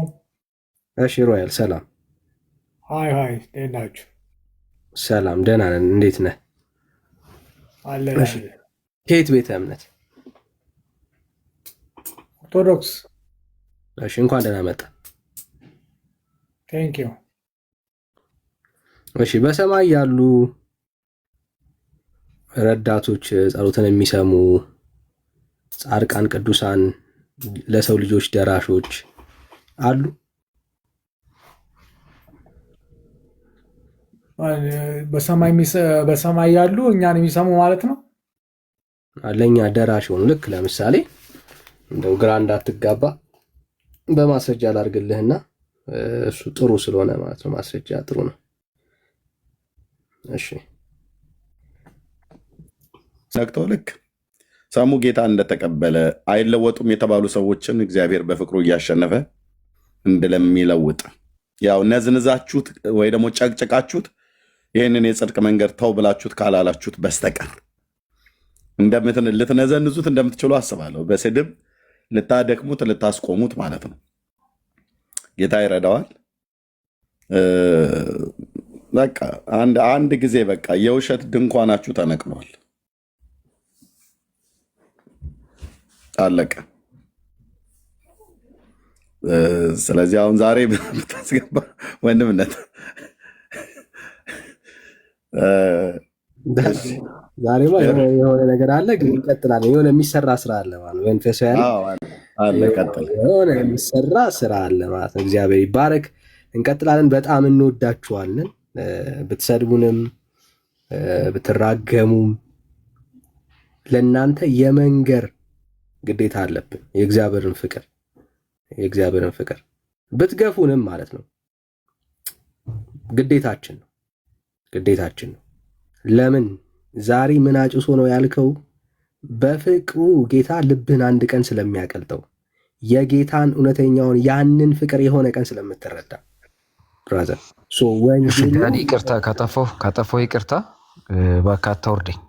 እሺ ሮያል ሰላም። ሃይ እንዴት ናችሁ? ሰላም ደህና ነን። እንዴት ነህ? አለ። ከየት ቤተ እምነት? ኦርቶዶክስ። እሺ እንኳን ደህና መጣ። ቴንክ ዩ። እሺ በሰማይ ያሉ ረዳቶች፣ ጸሎትን የሚሰሙ ጻድቃን፣ ቅዱሳን፣ ለሰው ልጆች ደራሾች አሉ? በሰማይ ያሉ እኛን የሚሰሙ ማለት ነው። ለእኛ ደራሽ ሆኑ። ልክ ለምሳሌ እንደው ግራ እንዳትጋባ በማስረጃ ላድርግልህና እሱ ጥሩ ስለሆነ ማለት ነው። ማስረጃ ጥሩ ነው። እሺ ነቅቶ ልክ ሰሙ ጌታ እንደተቀበለ አይለወጡም የተባሉ ሰዎችን እግዚአብሔር በፍቅሩ እያሸነፈ እንደለሚለውጥ ያው ነዝንዛችሁት ወይ ደግሞ ጨቅጨቃችሁት ይህንን የጽድቅ መንገድ ተው ብላችሁት ካላላችሁት በስተቀር ልትነዘንዙት እንደምትችሉ አስባለሁ። በስድብ ልታደክሙት ልታስቆሙት ማለት ነው። ጌታ ይረዳዋል። በቃ አንድ ጊዜ በቃ የውሸት ድንኳናችሁ ተነቅሏል። አለቀ። ስለዚህ አሁን ዛሬ ብታስገባ ወንድምነት ዛሬማ የሆነ ነገር አለ፣ ግን እንቀጥላለን። የሆነ የሚሰራ ስራ አለ ማለት ነው። መንፈሳዊ የሆነ የሚሰራ ስራ አለ ማለት ነው። እግዚአብሔር ይባረክ። እንቀጥላለን። በጣም እንወዳችኋለን። ብትሰድቡንም ብትራገሙም ለእናንተ የመንገር ግዴታ አለብን። የእግዚአብሔርን ፍቅር ብትገፉንም ማለት ነው ግዴታችን ነው። ለምን ዛሬ ምን አጭሶ ነው ያልከው? በፍቅሩ ጌታ ልብህን አንድ ቀን ስለሚያቀልጠው የጌታን እውነተኛውን ያንን ፍቅር የሆነ ቀን ስለምትረዳ ብራዘር ዳኒ ይቅርታ ካጠፋሁ ይቅርታ እባክህ አታውርደኝ።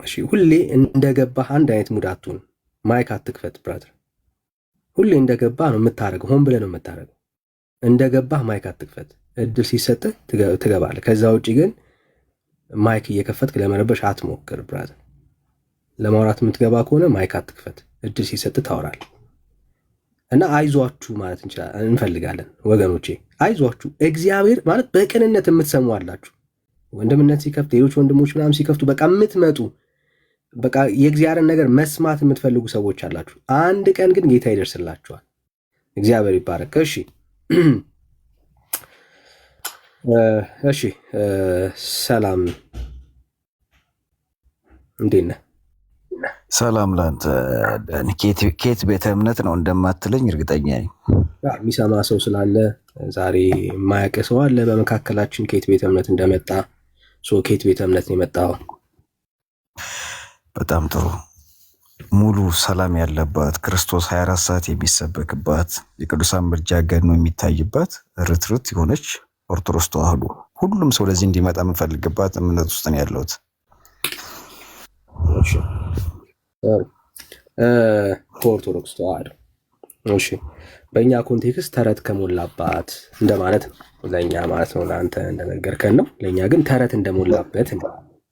እሺ ሁሌ እንደገባህ አንድ አይነት ሙድ አትሁን። ማይክ አትክፈት ብራዘር። ሁሌ እንደገባህ ነው የምታደርገው፣ ሆን ብለህ ነው የምታደርገው። እንደገባህ ማይክ አትክፈት። እድል ሲሰጥህ ትገባለህ። ከዛ ውጭ ግን ማይክ እየከፈትክ ለመረበሽ አትሞክር ብራዘር። ለማውራት የምትገባ ከሆነ ማይክ አትክፈት። እድል ሲሰጥህ ታወራለህ። እና አይዟችሁ ማለት እንፈልጋለን ወገኖቼ፣ አይዟችሁ። እግዚአብሔር ማለት በቅንነት የምትሰሙ አላችሁ። ወንድምነት ሲከፍት ሌሎች ወንድሞች ምናምን ሲከፍቱ በቃ የምትመጡ በቃ የእግዚአብሔርን ነገር መስማት የምትፈልጉ ሰዎች አላችሁ። አንድ ቀን ግን ጌታ ይደርስላችኋል። እግዚአብሔር ይባረክ። እሺ ሰላም፣ እንዴት ነህ? ሰላም ላንተ ዳኒ። ኬት ቤተ እምነት ነው እንደማትለኝ እርግጠኛ ነኝ። የሚሰማ ሰው ስላለ ዛሬ የማያውቅ ሰው አለ በመካከላችን ኬት ቤተ እምነት እንደመጣ። ኬት ቤተ እምነት ነው የመጣው። በጣም ጥሩ። ሙሉ ሰላም ያለባት ክርስቶስ 24 ሰዓት የሚሰበክባት የቅዱሳን ምልጃ ገኖ የሚታይባት ርትርት የሆነች ኦርቶዶክስ ተዋህዶ ሁሉም ሰው ለዚህ እንዲመጣ የምፈልግባት እምነት ውስጥ ነው ያለሁት። ከኦርቶዶክስ ተዋህዶ እሺ፣ በእኛ ኮንቴክስት ተረት ከሞላባት እንደማለት ነው ለእኛ ማለት ነው። ለአንተ እንደነገርከን ነው። ለእኛ ግን ተረት እንደሞላበት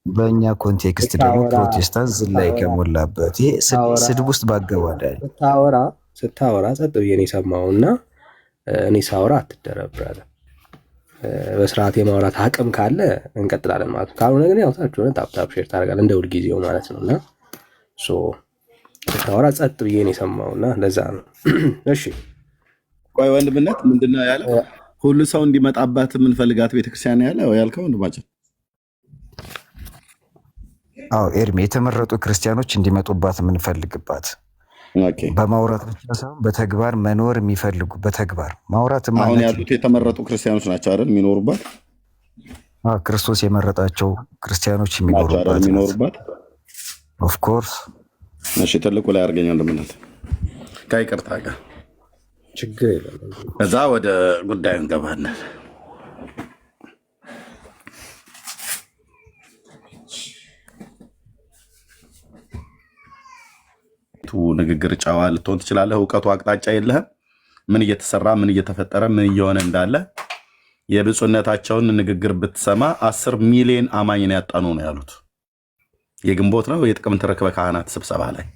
በእኛ ኮንቴክስት ደግሞ ፕሮቴስታንት ዝላይ ከሞላበት ይሄ ስድብ ውስጥ ባገባዳ ስታወራ ጸጥ ብዬ ነው የሰማው እና እኔ ሳወራ አትደረብራለ። በስርዓት የማውራት አቅም ካለ እንቀጥላለን ማለት ነው። ካልሆነ ግን ያው ታችሁ ታፕ ሼር ታደርጋለህ እንደ ሁልጊዜው ማለት ነው። እና ስታወራ ጸጥ ብዬ ነው የሰማው እና ለዛ ነው። እሺ ቆይ ወንድምነት ምንድነው ያለው? ሁሉ ሰው እንዲመጣባት የምንፈልጋት ቤተክርስቲያን ያልከው ወንድማችን? አዎ ኤርሚ፣ የተመረጡ ክርስቲያኖች እንዲመጡባት የምንፈልግባት በማውራት ብቻ ሳይሆን በተግባር መኖር የሚፈልጉ በተግባር ማውራት አሁን ያሉት የተመረጡ ክርስቲያኖች ናቸው አይደል? የሚኖሩባት ክርስቶስ የመረጣቸው ክርስቲያኖች የሚኖሩባት ኦፍ ኮርስ። እሺ ትልቁ ላይ አድርገኛል እንደምነት ከይቅርታ ጋር ችግር የለም። እዛ ወደ ጉዳዩ እንገባለን። ንግግር ጨዋ ልትሆን ትችላለህ። እውቀቱ አቅጣጫ የለህም። ምን እየተሰራ ምን እየተፈጠረ ምን እየሆነ እንዳለ የብፁዕነታቸውን ንግግር ብትሰማ 10 ሚሊዮን አማኝን ያጣኑ ነው ያሉት። የግንቦት ነው የጥቅምት ርክበ ካህናት ስብሰባ ላይ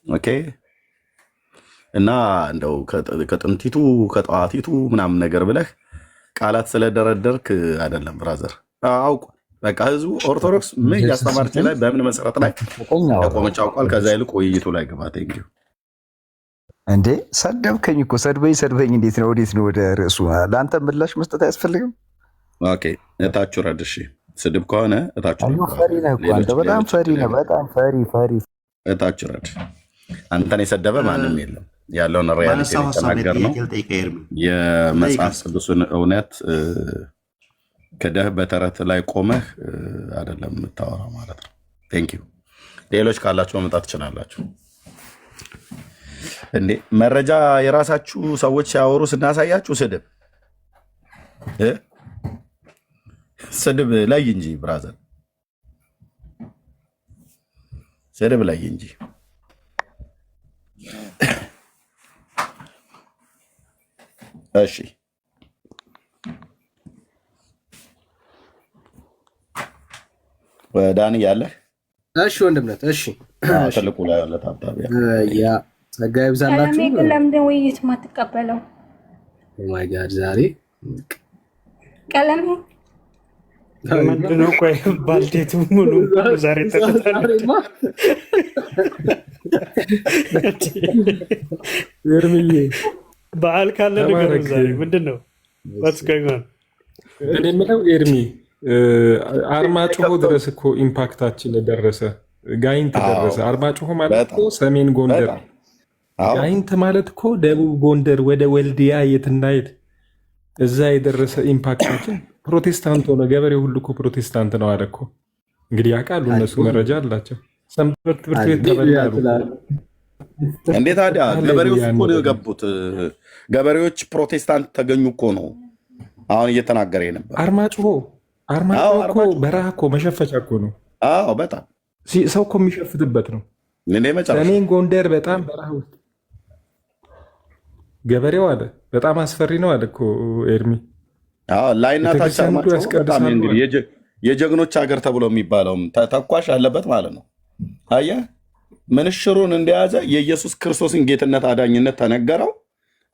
ኦኬ። እና እንደው ከጥንቲቱ ከጠዋቲቱ ምናምን ነገር ብለህ ቃላት ስለደረደርክ አይደለም ብራዘር። አውቁ በቃ ህዝቡ ኦርቶዶክስ ምን ያስተማርች ላይ በምን መሰረት ላይ ቆመች አውቋል። ከዛ ይልቅ ውይይቱ ላይ ግባት እንዴ። ሰደብከኝ እኮ ሰድበኝ። እንዴት ነው ወዴት ነው ወደ ርዕሱ? ለአንተ ምላሽ መስጠት አያስፈልግም? ኦኬ እታችሁ ረድ። እሺ ስድብ ከሆነ እታችሁ በጣም ፈሪ ነው። በጣም ፈሪ እታችሁ ረድ። አንተን የሰደበ ማንም የለም። ያለውን ሪያሊቲ የተናገር ነው። የመጽሐፍ ቅዱስን እውነት ክደህ በተረት ላይ ቆመህ አይደለም የምታወራው ማለት ነው። ቴንኪው። ሌሎች ካላችሁ መምጣት ትችላላችሁ። እንዴ መረጃ የራሳችሁ ሰዎች ሲያወሩ ስናሳያችሁ ስድብ ላይ እንጂ ብራዘር፣ ስድብ ላይ እንጂ። እሺ ዳኒ ያለህ? እሺ ወንድምነት። እሺ ትልቁ ላይ ያለ ታብታብ ያ ጸጋ ይብዛላችሁ። ግን ለምንድን ውይይት የማትቀበለው? ኦ ማይ ጋድ ዛሬ ቀለም ምንድን ነው? ቆይ ባልቴቱ ሙሉ ዛሬ ተቀጣለች። እርምዬ በዓል ካለ ነገር ዛሬ ምንድን ነው? እኔ የምለው ኤርሚ አርማጭሆ ድረስ እኮ ኢምፓክታችን ደረሰ። ጋይንት ደረሰ። አርማጭሆ ማለት እኮ ሰሜን ጎንደር፣ ጋይንት ማለት እኮ ደቡብ ጎንደር ወደ ወልዲያ የትና የት እዛ የደረሰ ኢምፓክታችን ፕሮቴስታንት ሆነ። ገበሬው ሁሉ እኮ ፕሮቴስታንት ነው አለ እኮ። እንግዲህ ያውቃሉ እነሱ መረጃ አላቸው። ሰንበት ትምህርት ቤት ተበላሉ እንዴ ታዲያ? ገበሬዎች እኮ ነው የገቡት። ገበሬዎች ፕሮቴስታንት ተገኙ እኮ ነው አሁን እየተናገረ ነበር። አርማጭሆ እኮ በረሃ እኮ መሸፈቻ እኮ ነው። አዎ በጣም ሰው እኮ የሚሸፍትበት ነው። መጨረሻ ሰሜን ጎንደር በጣም በረሃ ውስጥ ገበሬው አለ በጣም አስፈሪ ነው አለ እኮ ኤርሚ። ላይና ታች በጣም እንግዲህ የጀግኖች ሀገር ተብሎ የሚባለውም ተኳሽ አለበት ማለት ነው። አየህ ምንሽሩን እንደያዘ የኢየሱስ ክርስቶስን ጌትነት አዳኝነት ተነገረው።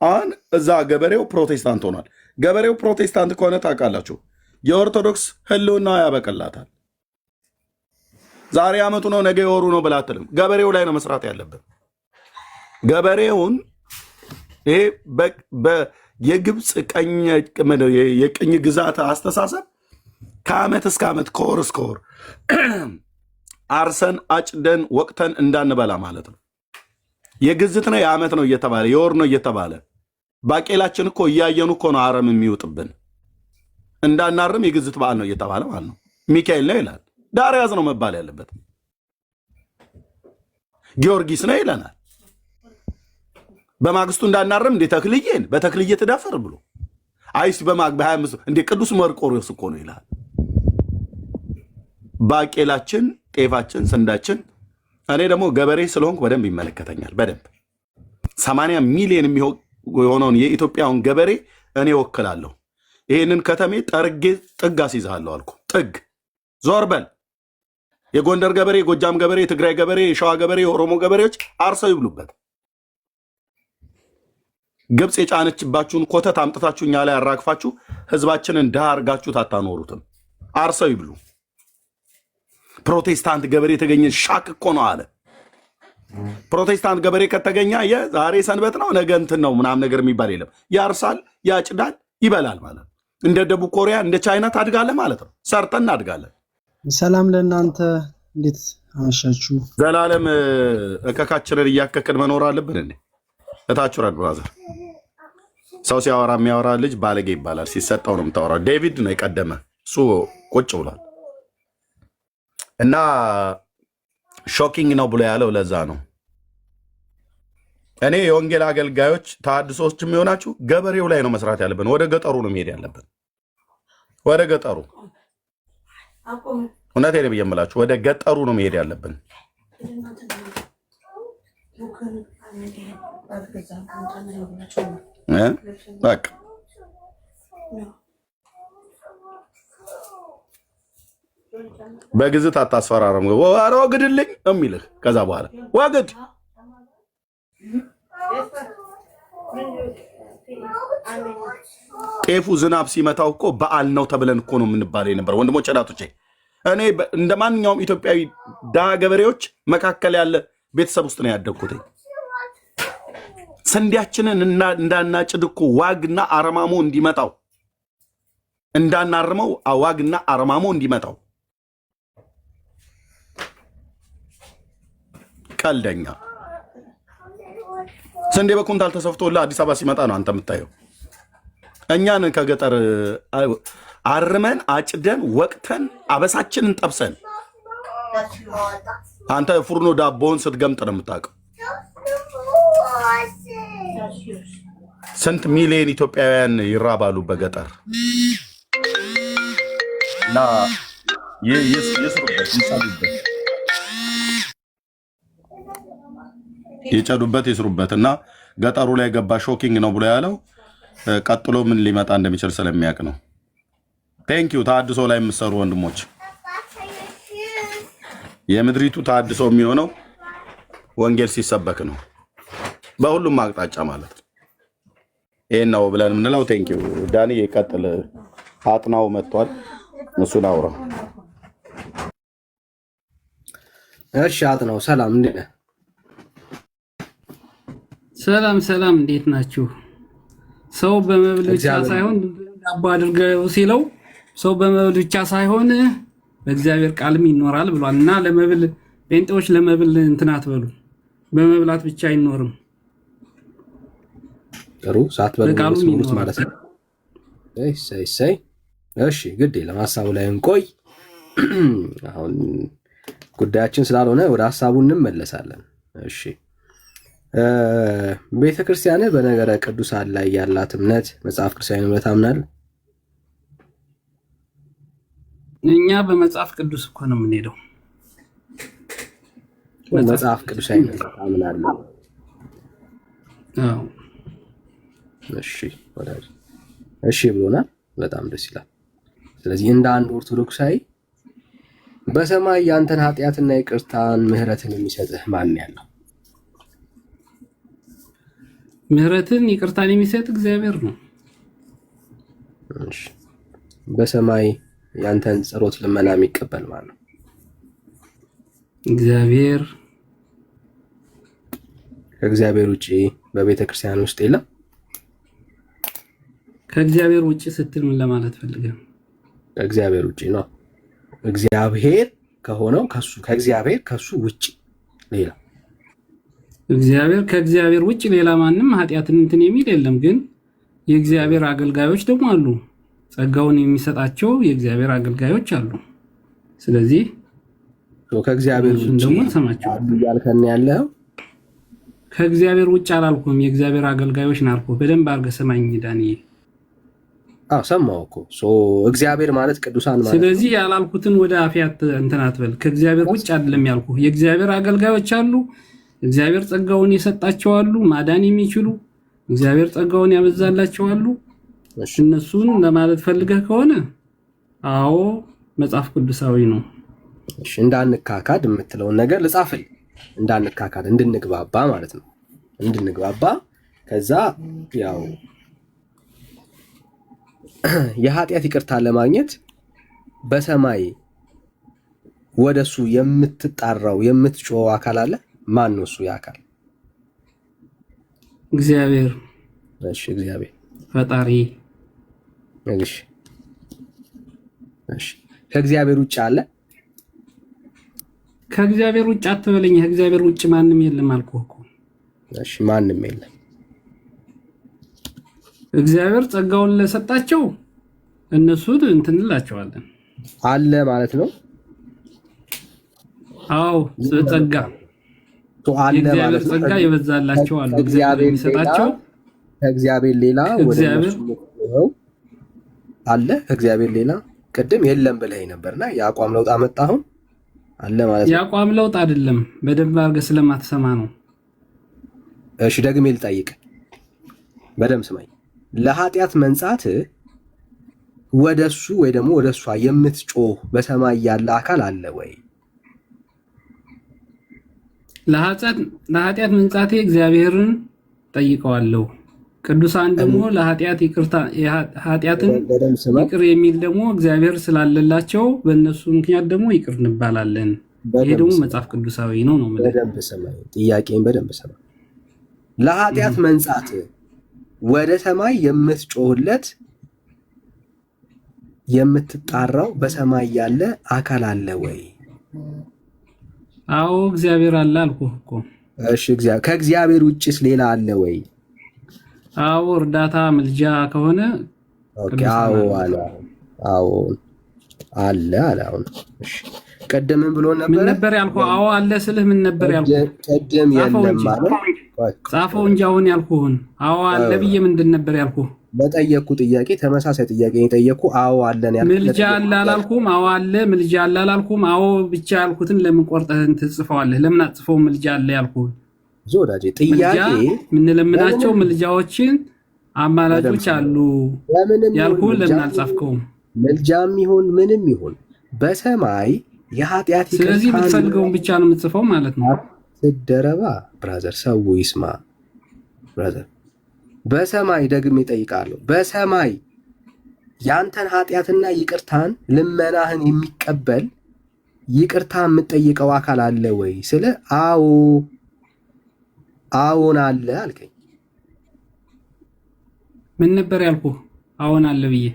አሁን እዛ ገበሬው ፕሮቴስታንት ሆኗል። ገበሬው ፕሮቴስታንት ከሆነ ታውቃላችሁ የኦርቶዶክስ ህልውና ያበቀላታል። ዛሬ ዓመቱ ነው ነገ የወሩ ነው ብላ አትልም። ገበሬው ላይ ነው መስራት ያለብን። ገበሬውን ይሄ የግብፅ የቅኝ ግዛት አስተሳሰብ ከዓመት እስከ ዓመት ከወር እስከ ወር አርሰን አጭደን ወቅተን እንዳንበላ ማለት ነው። የግዝት ነው የዓመት ነው እየተባለ የወር ነው እየተባለ ባቄላችን እኮ እያየኑ እኮ ነው አረም የሚውጥብን። እንዳናርም የግዝት በዓል ነው እየተባለ ማለት ነው። ሚካኤል ነው ይላል። ዳር ያዝ ነው መባል ያለበት። ጊዮርጊስ ነው ይለናል። በማግስቱ እንዳናርም እንደ ተክልዬን በተክልዬ ትዳፈር ብሎ አይስ በ25 እንደ ቅዱስ መርቆሬዎስ እኮ ነው ይላል። ባቄላችን፣ ጤፋችን፣ ስንዳችን እኔ ደግሞ ገበሬ ስለሆንኩ በደንብ ይመለከተኛል። በደንብ 80 ሚሊዮን የሆነውን የኢትዮጵያውን ገበሬ እኔ ወክላለሁ። ይህንን ከተሜ ጠርጌ ጥግ አስይዝሃለሁ አልኩ። ጥግ ዞር በል። የጎንደር ገበሬ፣ የጎጃም ገበሬ፣ የትግራይ ገበሬ፣ የሸዋ ገበሬ፣ የኦሮሞ ገበሬዎች አርሰው ይብሉበት። ግብፅ የጫነችባችሁን ኮተት አምጥታችሁ እኛ ላይ አራግፋችሁ ህዝባችንን ድሃ አርጋችሁት አታኖሩትም። አርሰው ይብሉ። ፕሮቴስታንት ገበሬ የተገኘ ሻክ እኮ ነው አለ። ፕሮቴስታንት ገበሬ ከተገኘ ዛሬ ሰንበት ነው ነገ እንትን ነው ምናምን ነገር የሚባል የለም። ያርሳል፣ ያጭዳል፣ ይበላል ማለት ነው። እንደ ደቡብ ኮሪያ እንደ ቻይና ታድጋለህ ማለት ነው። ሰርተን እናድጋለን። ሰላም ለእናንተ፣ እንዴት አመሻችሁ? ዘላለም እከካችንን እያከክን መኖር አለብን እንዴ? እታችሁ ረድ ብራዘር፣ ሰው ሲያወራ የሚያወራ ልጅ ባለጌ ይባላል። ሲሰጠው ነው የምታወራው። ዴቪድ ነው የቀደመ፣ እሱ ቁጭ ብሏል። እና ሾኪንግ ነው ብሎ ያለው ለዛ ነው። እኔ የወንጌል አገልጋዮች ተሐድሶች የሚሆናችሁ ገበሬው ላይ ነው መስራት ያለብን። ወደ ገጠሩ ነው መሄድ ያለብን። ወደ ገጠሩ እውነቴን ነው የምላችሁ፣ ወደ ገጠሩ ነው መሄድ ያለብን። በቃ በግዝት አታስፈራረም። ኧረ ወግድልኝ የሚልህ ከዛ በኋላ ወግድ። ጤፉ ዝናብ ሲመታው እኮ በዓል ነው ተብለን እኮ ነው የምንባለው የነበረ። ወንድሞች እናቶቼ፣ እኔ እንደ ማንኛውም ኢትዮጵያዊ ድሃ ገበሬዎች መካከል ያለ ቤተሰብ ውስጥ ነው ያደግኩት። ስንዴያችንን እንዳናጭድ እኮ ዋግና አረማሞ እንዲመጣው እንዳናርመው ዋግና አረማሞ እንዲመጣው ቀልደኛ ስንዴ በኩንታል ተሰፍቶልህ አዲስ አበባ ሲመጣ ነው አንተ የምታየው። እኛን ከገጠር አርመን አጭደን ወቅተን አበሳችንን ጠብሰን አንተ ፉርኖ ዳቦውን ስትገምጥ ነው የምታውቀው። ስንት ሚሊዮን ኢትዮጵያውያን ይራባሉ በገጠር እና የጨዱበት ይስሩበት። እና ገጠሩ ላይ ገባ ሾኪንግ ነው ብሎ ያለው ቀጥሎ ምን ሊመጣ እንደሚችል ስለሚያውቅ ነው። ቴንኪዩ። ተሐድሶ ላይ የምትሰሩ ወንድሞች፣ የምድሪቱ ተሐድሶ የሚሆነው ወንጌል ሲሰበክ ነው፣ በሁሉም አቅጣጫ ማለት ነው። ይሄን ነው ብለን የምንለው። ቴንኪዩ ዳኒ። ይቀጥል። አጥናው መጥቷል፣ እሱን አውራ። እሺ አጥናው፣ ሰላም እንዴት ነህ? ሰላም ሰላም፣ እንዴት ናችሁ? ሰው በመብል ብቻ ሳይሆን ዳቦ አድርገው ሲለው ሰው በመብል ብቻ ሳይሆን በእግዚአብሔር ቃልም ይኖራል ብሏል። እና ለመብል ጴንጤዎች ለመብል እንትን አትበሉ፣ በመብላት ብቻ አይኖርም። ጥሩ ሳትበሉ ማለት ነው። እሰይ። እሺ ግድ የለም ሀሳቡ ላይ እንቆይ። አሁን ጉዳያችን ስላልሆነ ወደ ሀሳቡ እንመለሳለን። እሺ ቤተ ክርስቲያን በነገረ ቅዱሳን ላይ ያላት እምነት መጽሐፍ ቅዱሳዊ እምነት አምናለህ? እኛ በመጽሐፍ ቅዱስ እኮ ነው የምንሄደው። መጽሐፍ ቅዱሳዊ እምነት አምናለህ? አዎ። እሺ ወዳጅ፣ እሺ ብሎናል። በጣም ደስ ይላል። ስለዚህ እንደ አንድ ኦርቶዶክሳዊ በሰማይ ያንተን ኃጢአትና ይቅርታን ምህረትን የሚሰጥህ ማን ያለው? ምህረትን ይቅርታን የሚሰጥ እግዚአብሔር ነው። እሺ በሰማይ ያንተን ጸሎት ልመና የሚቀበል ማለት ነው? እግዚአብሔር። ከእግዚአብሔር ውጪ በቤተ ክርስቲያን ውስጥ የለም? ከእግዚአብሔር ውጪ ስትል ምን ለማለት ፈልገህ? ከእግዚአብሔር ውጪ ነው። እግዚአብሔር ከሆነው ከሱ ከእግዚአብሔር ከሱ ውጪ ሌላ እግዚአብሔር ከእግዚአብሔር ውጪ ሌላ ማንም ኃጢአትን እንትን የሚል የለም። ግን የእግዚአብሔር አገልጋዮች ደግሞ አሉ። ጸጋውን የሚሰጣቸው የእግዚአብሔር አገልጋዮች አሉ። ስለዚህ ከእግዚአብሔር ውጪ ደግሞ ሰማቸው ያልከን ያለው ከእግዚአብሔር ውጪ አላልኩም። የእግዚአብሔር አገልጋዮች ናርኩ። በደንብ አድርገህ ሰማኝ ዳንኤል። ሰማሁ እኮ እግዚአብሔር ማለት ቅዱሳን ማለት። ስለዚህ ያላልኩትን ወደ አፍያት እንትን አትበል። ከእግዚአብሔር ውጭ አይደለም ያልኩ። የእግዚአብሔር አገልጋዮች አሉ። እግዚአብሔር ጸጋውን የሰጣቸው አሉ፣ ማዳን የሚችሉ እግዚአብሔር ጸጋውን ያበዛላቸው አሉ። እነሱን ለማለት ፈልገህ ከሆነ አዎ መጽሐፍ ቅዱሳዊ ነው። እሺ እንዳንካካድ የምትለውን ነገር ልጻፍል። እንዳንካካድ እንድንግባባ ማለት ነው። እንድንግባባ ከዛ ያው የኃጢአት ይቅርታ ለማግኘት በሰማይ ወደሱ የምትጣራው የምትጮው አካል አለ። ማን ነው እሱ የአካል? እግዚአብሔር። እሺ እግዚአብሔር ፈጣሪ። እሺ እሺ ከእግዚአብሔር ውጭ አለ? ከእግዚአብሔር ውጭ አትበለኝ። ከእግዚአብሔር ውጭ ማንም የለም አልኩህ እኮ። እሺ ማንም የለም። እግዚአብሔር ጸጋውን ለሰጣቸው እነሱን እንትንላቸዋለን አለ ማለት ነው። አዎ ጸጋ አለ ማለት ነው። ጸጋ ይበዛላቸው አሉ። እግዚአብሔር የሚሰጣቸው ከእግዚአብሔር ሌላ ወደነሱ አለ። ከእግዚአብሔር ሌላ ቅድም የለም ብለኸኝ ነበርና የአቋም ለውጥ አመጣሁ። አለ ማለት ነው። የአቋም ለውጥ አይደለም፣ በደንብ አድርገህ ስለማትሰማ ነው። እሺ ደግሜ ልጠይቅ፣ በደንብ ስማኝ። ለኃጢአት መንጻት ወደሱ ወይ ደግሞ ወደሷ የምትጮህ በሰማይ ያለ አካል አለ ወይ? ለኃጢአት መንጻቴ እግዚአብሔርን ጠይቀዋለሁ። ቅዱሳን ደግሞ ለኃጢአት ይቅርታ ኃጢአትን ይቅር የሚል ደግሞ እግዚአብሔር ስላለላቸው በእነሱ ምክንያት ደግሞ ይቅር እንባላለን። ይሄ ደግሞ መጽሐፍ ቅዱሳዊ ነው ነው ማለት። በደንብ ስማኝ፣ ጥያቄን በደንብ ስማኝ። ለኃጢአት መንጻት ወደ ሰማይ የምትጮህለት የምትጣራው በሰማይ ያለ አካል አለ ወይ? አዎ እግዚአብሔር አለ አልኩህ እኮ። እሺ ከእግዚአብሔር ውጭስ ሌላ አለ ወይ? አዎ እርዳታ ምልጃ ከሆነ አዎ አለ። አዎ አለ አለ። አሁን እሺ ቀደም ብሎ ነበር። ምን ነበር ያልኩህ? አዎ አለ ስልህ ምን ነበር ያልኩህ? ቀደም የለም ማለት ጻፈው እንጂ አሁን ያልኩህን አዎ አለ ብዬ ምንድን ነበር ያልኩህ? በጠየቅኩ ጥያቄ ተመሳሳይ ጥያቄ የጠየቅኩ አዎ አለን ያልኩህ። ምልጃ አለ አላልኩም? አዎ አለ ምልጃ አለ አላልኩም? አዎ ብቻ ያልኩትን ለምን ቆርጠህን ትጽፈዋለህ? ለምን አጽፈው ምልጃ አለ ያልኩህን? ዞዳጄ ጥያቄ የምንለምናቸው ምልጃዎችን አማላጆች አሉ ያልኩህን ለምን አልጻፍከውም? ምልጃም ይሁን ምንም ይሁን በሰማይ የኃጢአት ይቅርታ። ስለዚህ የምትፈልገውን ብቻ ነው የምትጽፈው ማለት ነው። ትደረባ ብራዘር፣ ሰው ይስማ ብራዘር። በሰማይ ደግሜ እጠይቃለሁ፣ በሰማይ ያንተን ኃጢአትና ይቅርታን ልመናህን የሚቀበል ይቅርታ የምትጠይቀው አካል አለ ወይ ስለ አዎ አዎን አለ አልከኝ። ምን ነበር ያልኩህ? አዎን አለ ብዬ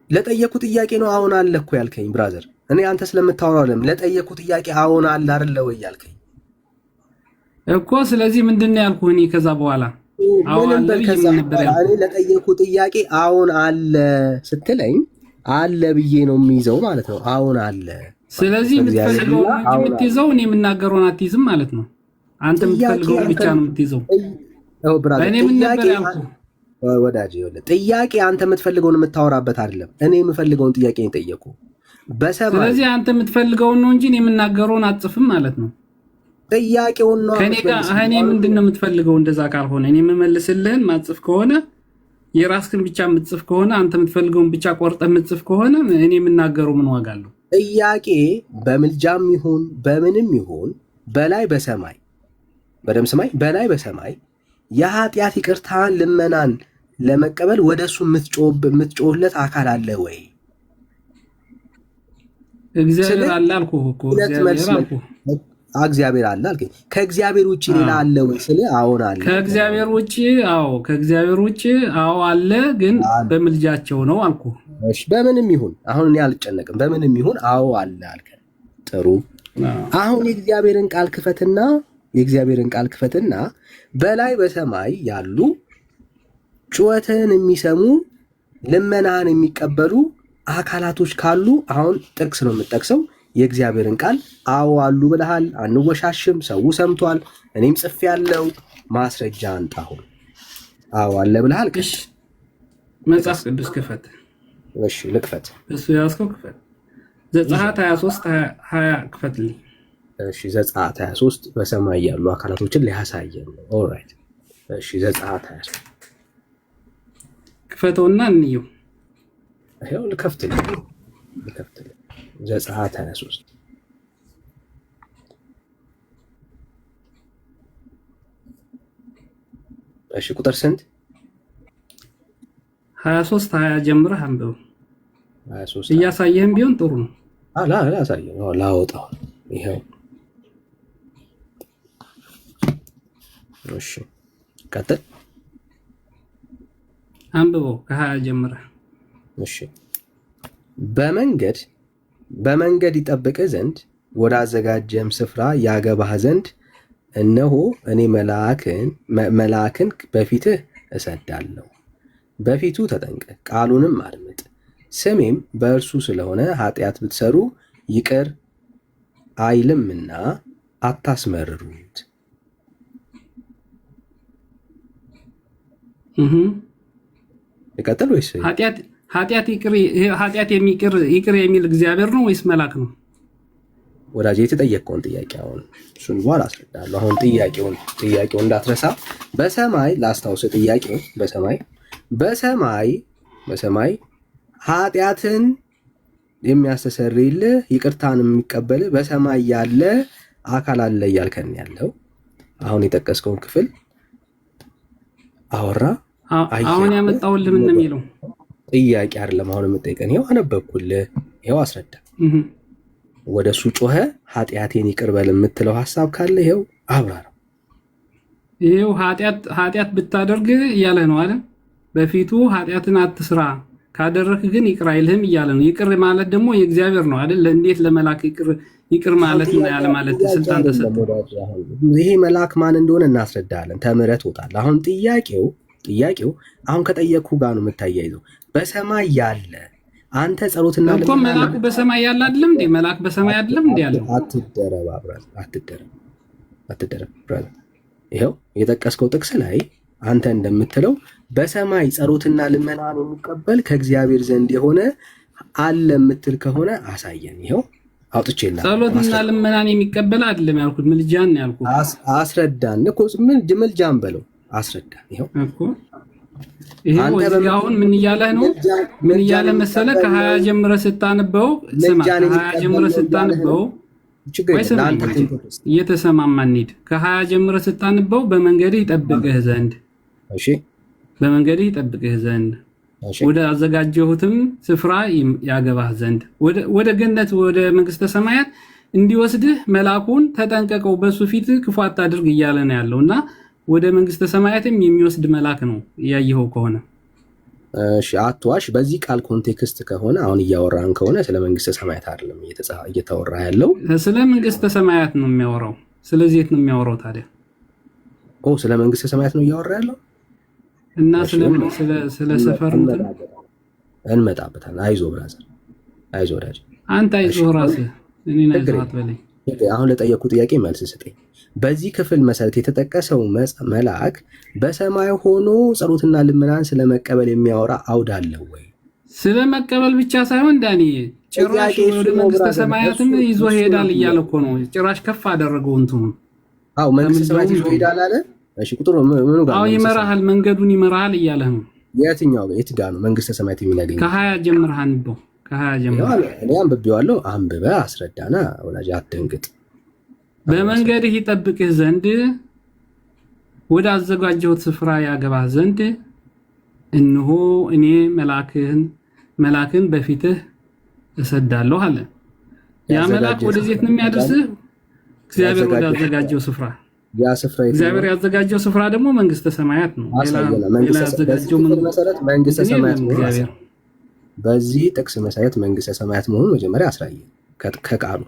ለጠየኩ ጥያቄ ነው አዎን አለ እኮ ያልከኝ ብራዘር። እኔ አንተ ስለምታወራው ለጠየኩ ጥያቄ አዎን አለ አይደለ ወይ ያልከኝ እኮ። ስለዚህ ምንድን ነው ያልኩህ? እኔ ከዛ በኋላ አዎን አለ ብዬ ምን ነበር ያልኩህ? እኔ ለጠየኩ ጥያቄ አዎን አለ ስትለኝ አለ ብዬ ነው የሚይዘው ማለት ነው። አሁን አለ። ስለዚህ የምትፈልገው እንጂ የምትይዘው እኔ የምናገረውን አትይዝም ማለት ነው። አንተ የምትፈልገው ብቻ ነው የምትይዘው። እኔ ምን ነበር ያልኩህ ወዳጅ? ይኸውልህ ጥያቄ አንተ የምትፈልገውን የምታወራበት አይደለም። እኔ የምፈልገውን ጥያቄ ነው ጠየቁ በሰማይ። ስለዚህ አንተ የምትፈልገውን ነው እንጂ እኔ የምናገረውን አትጽፍም ማለት ነው። ጥያቄውን ነው ከኔ ጋር እኔ ምንድነው የምትፈልገው? እንደዛ ካልሆነ እኔ የምመልስልህን ማጽፍ ከሆነ የራስህን ብቻ የምትጽፍ ከሆነ አንተ የምትፈልገውን ብቻ ቆርጠህ የምትጽፍ ከሆነ እኔ የምናገረው ምን ዋጋ አለው? ጥያቄ በምልጃም ይሁን በምንም ይሁን በላይ በሰማይ በደም ሰማይ በላይ በሰማይ የኃጢአት ይቅርታን ልመናን ለመቀበል ወደሱ የምትጮህለት አካል አለ ወይ? እግዚአብሔር አለ አልኩህ እኮ እግዚአብሔር አለ አልከኝ። ከእግዚአብሔር ውጪ ሌላ አለ ወይ ስለ አሁን አለ። ከእግዚአብሔር ውጪ ከእግዚአብሔር ውጪ አለ፣ ግን በምልጃቸው ነው አልኩህ። እሺ በምንም ይሁን አሁን እኔ አልጨነቅም። በምንም ይሁን አለ አልከኝ። ጥሩ አሁን የእግዚአብሔርን ቃል ክፈትና በላይ በሰማይ ያሉ ጩኸትን የሚሰሙ ልመናን የሚቀበሉ አካላቶች ካሉ አሁን ጥቅስ ነው የምጠቅሰው። የእግዚአብሔርን ቃል አሉ ብለሃል። አንወሻሽም። ሰው ሰምቷል። እኔም ጽፌ ያለው ማስረጃ አንጣ። አሁን አለ ብለሃል። እሺ መጽሐፍ ቅዱስ ክፈት። እሺ ልክፈት። እሱ ያስከው ክፈት። ዘጸአት 23:20 ክፈትልኝ። እሺ ዘጸአት 23 በሰማይ ያሉ አካላቶችን ሊያሳየን ነው። ኦልራይት እሺ ዘጸአት 23 ክፈተውና እንየው። ይሄው ልከፍትልኝ ዘጸአት 23 እሺ ቁጥር ስንት? 23:20 ጀምረህ አንብበው። 23 እያሳየህም ቢሆን ጥሩ ነው። አላሳየህ ነው ላወጣው። ይሄው እሺ ቀጥል። አንብበው ከ20 ጀምረህ። እሺ በመንገድ ይጠብቅ ዘንድ ወደ አዘጋጀም ስፍራ ያገባህ ዘንድ እነሆ እኔ መልአክን በፊትህ እሰዳለሁ። በፊቱ ተጠንቀቅ፣ ቃሉንም አድምጥ። ስሜም በእርሱ ስለሆነ ኃጢአት ብትሰሩ ይቅር አይልምና አታስመርሩት። ይቀጥል ወይስ ኃጢአት ይቅር የሚል እግዚአብሔር ነው ወይስ መልአክ ነው? ወዳጄ የተጠየቀውን ጥያቄ አሁን እሱን በኋላ አስረዳለሁ። አሁን ጥያቄውን እንዳትረሳ። በሰማይ ላስታውስ። ጥያቄው በሰማይ ኃጢአትን የሚያስተሰርይልህ ይቅርታን የሚቀበል በሰማይ ያለ አካል አለ እያልከን ያለው አሁን የጠቀስከውን ክፍል አወራ። አሁን ያመጣውልህ ምን ነው የሚለው ጥያቄ አይደለም። አሁን የምጠይቀን ይሄው አነበብኩልህ። ይሄው አስረዳ። ወደ እሱ ጮኸ ኃጢአቴን ይቅር በል የምትለው ሐሳብ ካለ ይሄው አብራራ። ይሄው ኃጢአት ብታደርግ እያለ ነው አይደል? በፊቱ ኃጢአትን አትስራ ካደረክ ግን ይቅር አይልህም እያለ ነው። ይቅር ማለት ደግሞ የእግዚአብሔር ነው አይደል? እንዴት ለመላክ ይቅር ማለት ነው ያለ ማለት ስልጣን ተሰጠ። ይሄ መልአክ ማን እንደሆነ እናስረዳለን። ተምረህ ትወጣለህ። አሁን ጥያቄው አሁን ከጠየቅኩ ጋር ነው የምታያይዘው። በሰማይ ያለ አንተ ጸሎትና እኮ መልአኩ በሰማይ ያለ አይደለም እንዴ? መልአክ በሰማይ አይደለም እንዴ ያለው? አትደረብ ብራዘር። ይሄው የጠቀስከው ጥቅስ ላይ አንተ እንደምትለው በሰማይ ጸሎትና ልመናን የሚቀበል ከእግዚአብሔር ዘንድ የሆነ አለ የምትል ከሆነ አሳየን። ይሄው አውጥቼልሃለሁ። ጸሎትና ልመናን የሚቀበል አይደለም ያልኩት፣ ምልጃን ያልኩት። አስረዳን እኮ ምልጃን በለው አስረዳን። ይሄው እኮ ይሄው አሁን ምን እያለህ ነው? ምን እያለ መሰለ? ከ20 ጀምረህ ስታነበው ከ20 ጀምረህ ስታነበው እየተሰማማን እንሂድ። ከ20 ጀምረህ ስታነበው በመንገድህ ይጠብቅህ ዘንድ ወደ አዘጋጀሁትም ስፍራ ያገባህ ዘንድ ወደ ገነት ወደ መንግስተ ሰማያት እንዲወስድህ መልአኩን ተጠንቀቀው፣ በሱ ፊት ክፉ አታድርግ እያለ ነው ያለውና ወደ መንግስተ ሰማያትም የሚወስድ መልአክ ነው ያየኸው ከሆነ። እሺ አትዋሽ። በዚህ ቃል ኮንቴክስት ከሆነ አሁን እያወራን ከሆነ ስለ መንግስተ ሰማያት አይደለም እየተወራ ያለው፣ ስለ መንግስተ ሰማያት ነው የሚያወራው። ስለዚህ የት ነው የሚያወራው ታዲያ? ስለ መንግስተ ሰማያት ነው እያወራ ያለው እና ስለ ሰፈር እንመጣበታለን። አይዞህ ብራዘር፣ አይዞህ ወዳጅ። አንተ አይዞህ ራስህ፣ እኔን አይዞህ አትበለኝ። አሁን ለጠየቁ ጥያቄ መልስ ስጠኝ። በዚህ ክፍል መሰረት የተጠቀሰው መልአክ በሰማይ ሆኖ ጸሎትና ልመናን ስለመቀበል የሚያወራ አውድ አለው ወይ? ስለመቀበል ብቻ ሳይሆን ዳኒ ጭራሽ ወደ መንግስተ ሰማያትም ይዞ ሄዳል እያለ እኮ ነው። ጭራሽ ከፍ አደረገው እንትኑ። አዎ መንግስተ ሰማያት ይዞ ሄዳል አለ። እሺ ቁጥሩ ምኑ ጋር? አዎ ይመራሃል፣ መንገዱን ይመራሃል እያለ ነው። የትኛው የት ጋር ነው መንግስተ ሰማያት የሚያገኝ? ከ20 ጀምረህ አንብበው። ከ20 ጀምረህ እኔ አንብቤዋለሁ። አንብበህ አስረዳና ወላጅ አትደንግጥ። በመንገድህ ይጠብቅህ ዘንድ ወደ አዘጋጀሁት ስፍራ ያገባህ ዘንድ እነሆ እኔ መልአክን በፊትህ እሰዳለሁ አለ። ያ መልአክ ወደዚህ ነው የሚያደርስህ? እግዚአብሔር ወደ አዘጋጀው ስፍራ። ያ ስፍራ እግዚአብሔር ያዘጋጀው ስፍራ ደግሞ መንግስተ ሰማያት ነው። ሌላ ያዘጋጀው መንግስተ ሰማያት ነው። በዚህ ጥቅስ መሰረት መንግስተ ሰማያት መሆኑን መጀመሪያ አስራየን ከቃሉ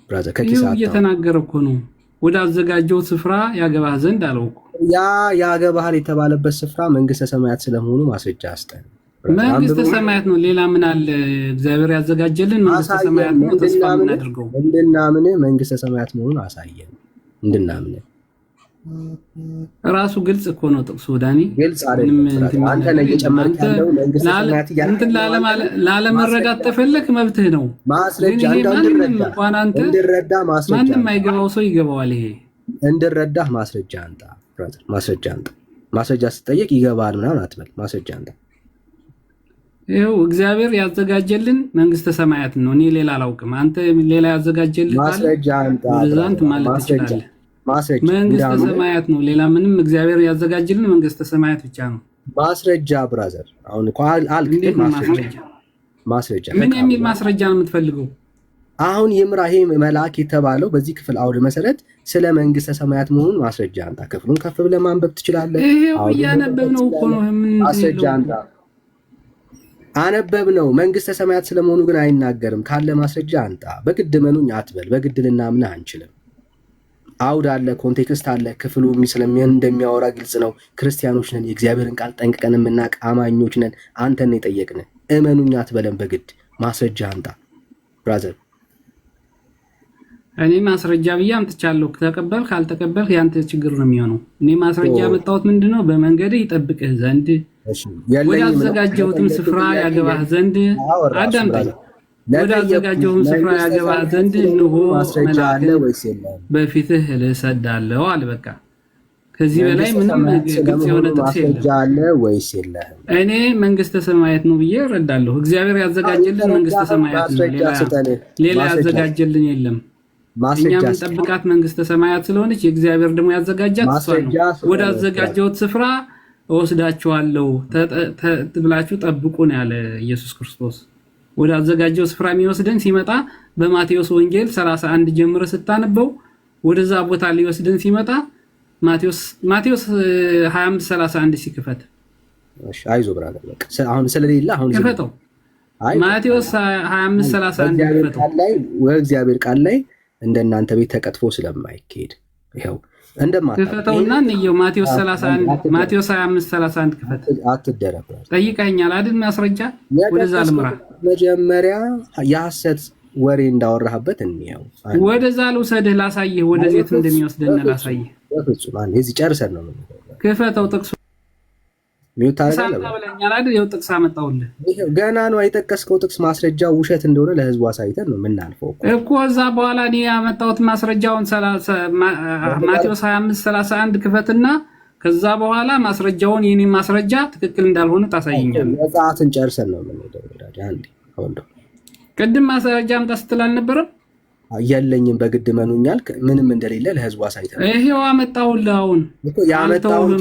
ብራዘር ከኪሳታ እየተናገረ እኮ ነው። ወደ አዘጋጀው ስፍራ ያገባህ ዘንድ አለው እኮ። ያ ያገባህ የተባለበት ስፍራ መንግስተ ሰማያት ስለመሆኑ ማስረጃ አስጠን። መንግስተ ሰማያት ነው። ሌላ ምን አለ? እግዚአብሔር ያዘጋጀልን መንግስተ ሰማያት ነው። ተስፋ የምናደርገው እንድናምን መንግስተ ሰማያት መሆኑን አሳየን። እንድናምን ራሱ ግልጽ እኮ ነው ጥቅሱ ዳኒ። ግልጽ አይደለም። አንተ ላይ እየጨመርክ ያለው መንግስተ ሰማያት እንትን ላለመረዳት ተፈለክ መብትህ ነው። ማስረጃ እንድረዳ ማስረጃ ማንም አይገባው ሰው ይገባዋል። ይሄ እንድረዳህ ማስረጃ አንተ ብራዘር፣ ማስረጃ አንተ። ማስረጃ ስትጠየቅ ይገባል ምናምን አትበል። ማስረጃ አንተ። ይኸው እግዚአብሔር ያዘጋጀልን መንግስተ ሰማያት ነው። እኔ ሌላ አላውቅም። አንተ ሌላ ያዘጋጀልን ማስረጃ አንተ ወደዛንት ማለት ትችላለህ። መንግስተ ሰማያት ነው። ሌላ ምንም እግዚአብሔር ያዘጋጀልን መንግስተ ሰማያት ብቻ ነው። ማስረጃ ብራዘር። አሁን እኮ አልክ ማስረጃ። ምን የሚል ማስረጃ ነው የምትፈልገው? አሁን ይምራሄ መልአክ የተባለው በዚህ ክፍል አውድ መሰረት ስለ መንግስተ ሰማያት መሆኑን ማስረጃ አንተ። ክፍሉን ከፍ ብለህ ማንበብ ትችላለህ። ይሄው እያነበብነው እኮ ነው። ማስረጃ አንተ አነበብነው። መንግስተ ሰማያት ስለመሆኑ ግን አይናገርም። ካለ ማስረጃ አንተ። በግድ መኑኝ አትበል። በግድ ልናምንህ አንችልም። አውድ አለ፣ ኮንቴክስት አለ። ክፍሉ ስለሚሆን እንደሚያወራ ግልጽ ነው። ክርስቲያኖች ነን፣ የእግዚአብሔርን ቃል ጠንቅቀን የምናውቅ አማኞች ነን። አንተን ነው የጠየቅን። እመኑኝ አትበለን በግድ። ማስረጃ አንተ ብራዘር። እኔ ማስረጃ ብዬ አምጥቻለሁ። ተቀበል ካልተቀበል ያንተ ችግር ነው የሚሆነው። እኔ ማስረጃ ያመጣሁት ምንድነው? በመንገድህ ይጠብቅህ ዘንድ ወደ አዘጋጀሁትም ስፍራ ያገባህ ዘንድ አዳምጠኝ። ወደ አዘጋጀሁም ስፍራ ያገባህ ዘንድ እነሆ መልአክን በፊትህ እሰዳለሁ አለ። በቃ ከዚህ በላይ ምንም ግልጽ የሆነ ጥቅስ የለም። እኔ መንግስተ ሰማያት ነው ብዬ እረዳለሁ። እግዚአብሔር ያዘጋጀልን መንግስተ ሰማያት ነው። ሌላ ያዘጋጀልን የለም። እኛ የምንጠብቃት መንግስተ ሰማያት ስለሆነች የእግዚአብሔር ደግሞ ያዘጋጃት እሷ ነው። ወደ አዘጋጀሁት ስፍራ እወስዳችኋለሁ ብላችሁ ጠብቁ ነው ያለ ኢየሱስ ክርስቶስ። ወደ አዘጋጀው ስፍራ የሚወስደን ሲመጣ በማቴዎስ ወንጌል 31 ጀምሮ ስታነበው ወደዛ ቦታ ሊወስደን ሲመጣ ማቴዎስ 25:31 ሲከፈት፣ እሺ አይዞ ብራዘር፣ በቃ አሁን ስለሌላ አሁን ይፈተው። ማቴዎስ 25:31 ይፈተው ላይ ወእግዚአብሔር ቃል ላይ እንደናንተ ቤት ተቀጥፎ ስለማይካሄድ ይሄው ክፈተውና እንየው። ማቴዎስ 31 ማቴዎስ 25:31 ክፈት። አትደረብ። ጠይቀኛል አይደል? ማስረጃ ወደዛ ልምራ። መጀመሪያ የሐሰት ወሬ እንዳወራህበት እንየው። ወደዛ ልውሰድህ፣ ላሳይህ፣ ወደዚህ እንደሚወስደን ላሳይህ። በፍጹም አንዴ እዚህ ጨርሰን ነው ክፈተው። ጥቅሱ ሚውት አደረገ ብለኛል አይደል? ይኸው ጥቅስ አመጣሁልህ። ገና ነው የጠቀስከው ጥቅስ ማስረጃው ውሸት እንደሆነ ለህዝቡ አሳይተን ነው የምናልፈው እኮ። እዛ በኋላ እኔ ያመጣሁት ማስረጃውን ማቴዎስ 25:31 ክፈትና ከዛ በኋላ ማስረጃውን የኔ ማስረጃ ትክክል እንዳልሆነ ታሳየኛለህ። መጽሐፍን ጨርሰን ነው የምንሄደው። አንዴ አሁን ቅድም ማስረጃ አምጣ ስትል አልነበረም? የለኝም በግድ መኑኛል። ምንም እንደሌለ ለህዝቡ አሳይተን ይሄው አመጣሁልህ። አሁን ያመጣሁን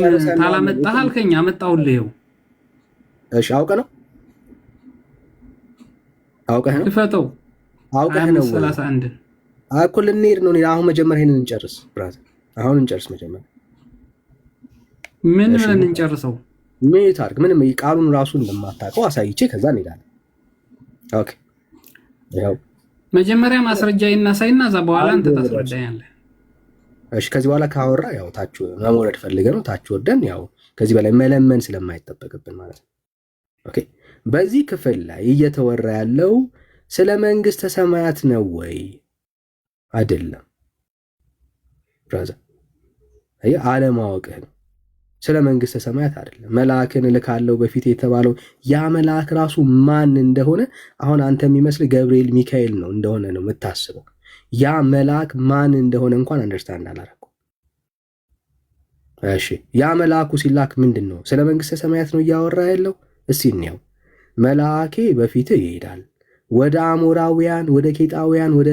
ታላመጣህ አልከኝ፣ አመጣሁልህ። ይሄው እሺ፣ አውቀህ ነው ክፈተው። አውቀህ ነው 31 እኮ ልንሄድ ነው። አሁን መጀመሪያ ይሄንን እንጨርስ ብራዘር፣ አሁን እንጨርስ መጀመሪያ። ምን ብለን እንጨርሰው? ምን ታርግ? ምንም ቃሉን ራሱን እንደማታውቀው አሳይቼ ከዛ እንሄዳለን። ኦኬ፣ ያው መጀመሪያ ማስረጃ ይናሳይና እዛ በኋላ አንተ ታስረዳኛለህ። እሺ፣ ከዚህ በኋላ ካወራ ያው ታች መሞረድ ፈልገህ ነው። ታች ወርደን ያው ከዚህ በላይ መለመን ስለማይጠበቅብን ማለት ነው። ኦኬ፣ በዚህ ክፍል ላይ እየተወራ ያለው ስለ መንግስተ ሰማያት ነው ወይ? አይደለም ብራዘር፣ አለማወቅህ ነው። ስለ መንግስተ ሰማያት አይደለም። መልአክን እልካለሁ በፊት የተባለው ያ መልአክ ራሱ ማን እንደሆነ አሁን አንተ የሚመስል ገብርኤል ሚካኤል ነው እንደሆነ ነው የምታስበው። ያ መልአክ ማን እንደሆነ እንኳን አንደርስታንድ አላደረኩም። እሺ ያ መልአኩ ሲላክ ምንድን ነው? ስለ መንግስተ ሰማያት ነው እያወራ ያለው። እስኪ እንየው። መልአኬ በፊት ይሄዳል፣ ወደ አሞራውያን፣ ወደ ኬጣውያን፣ ወደ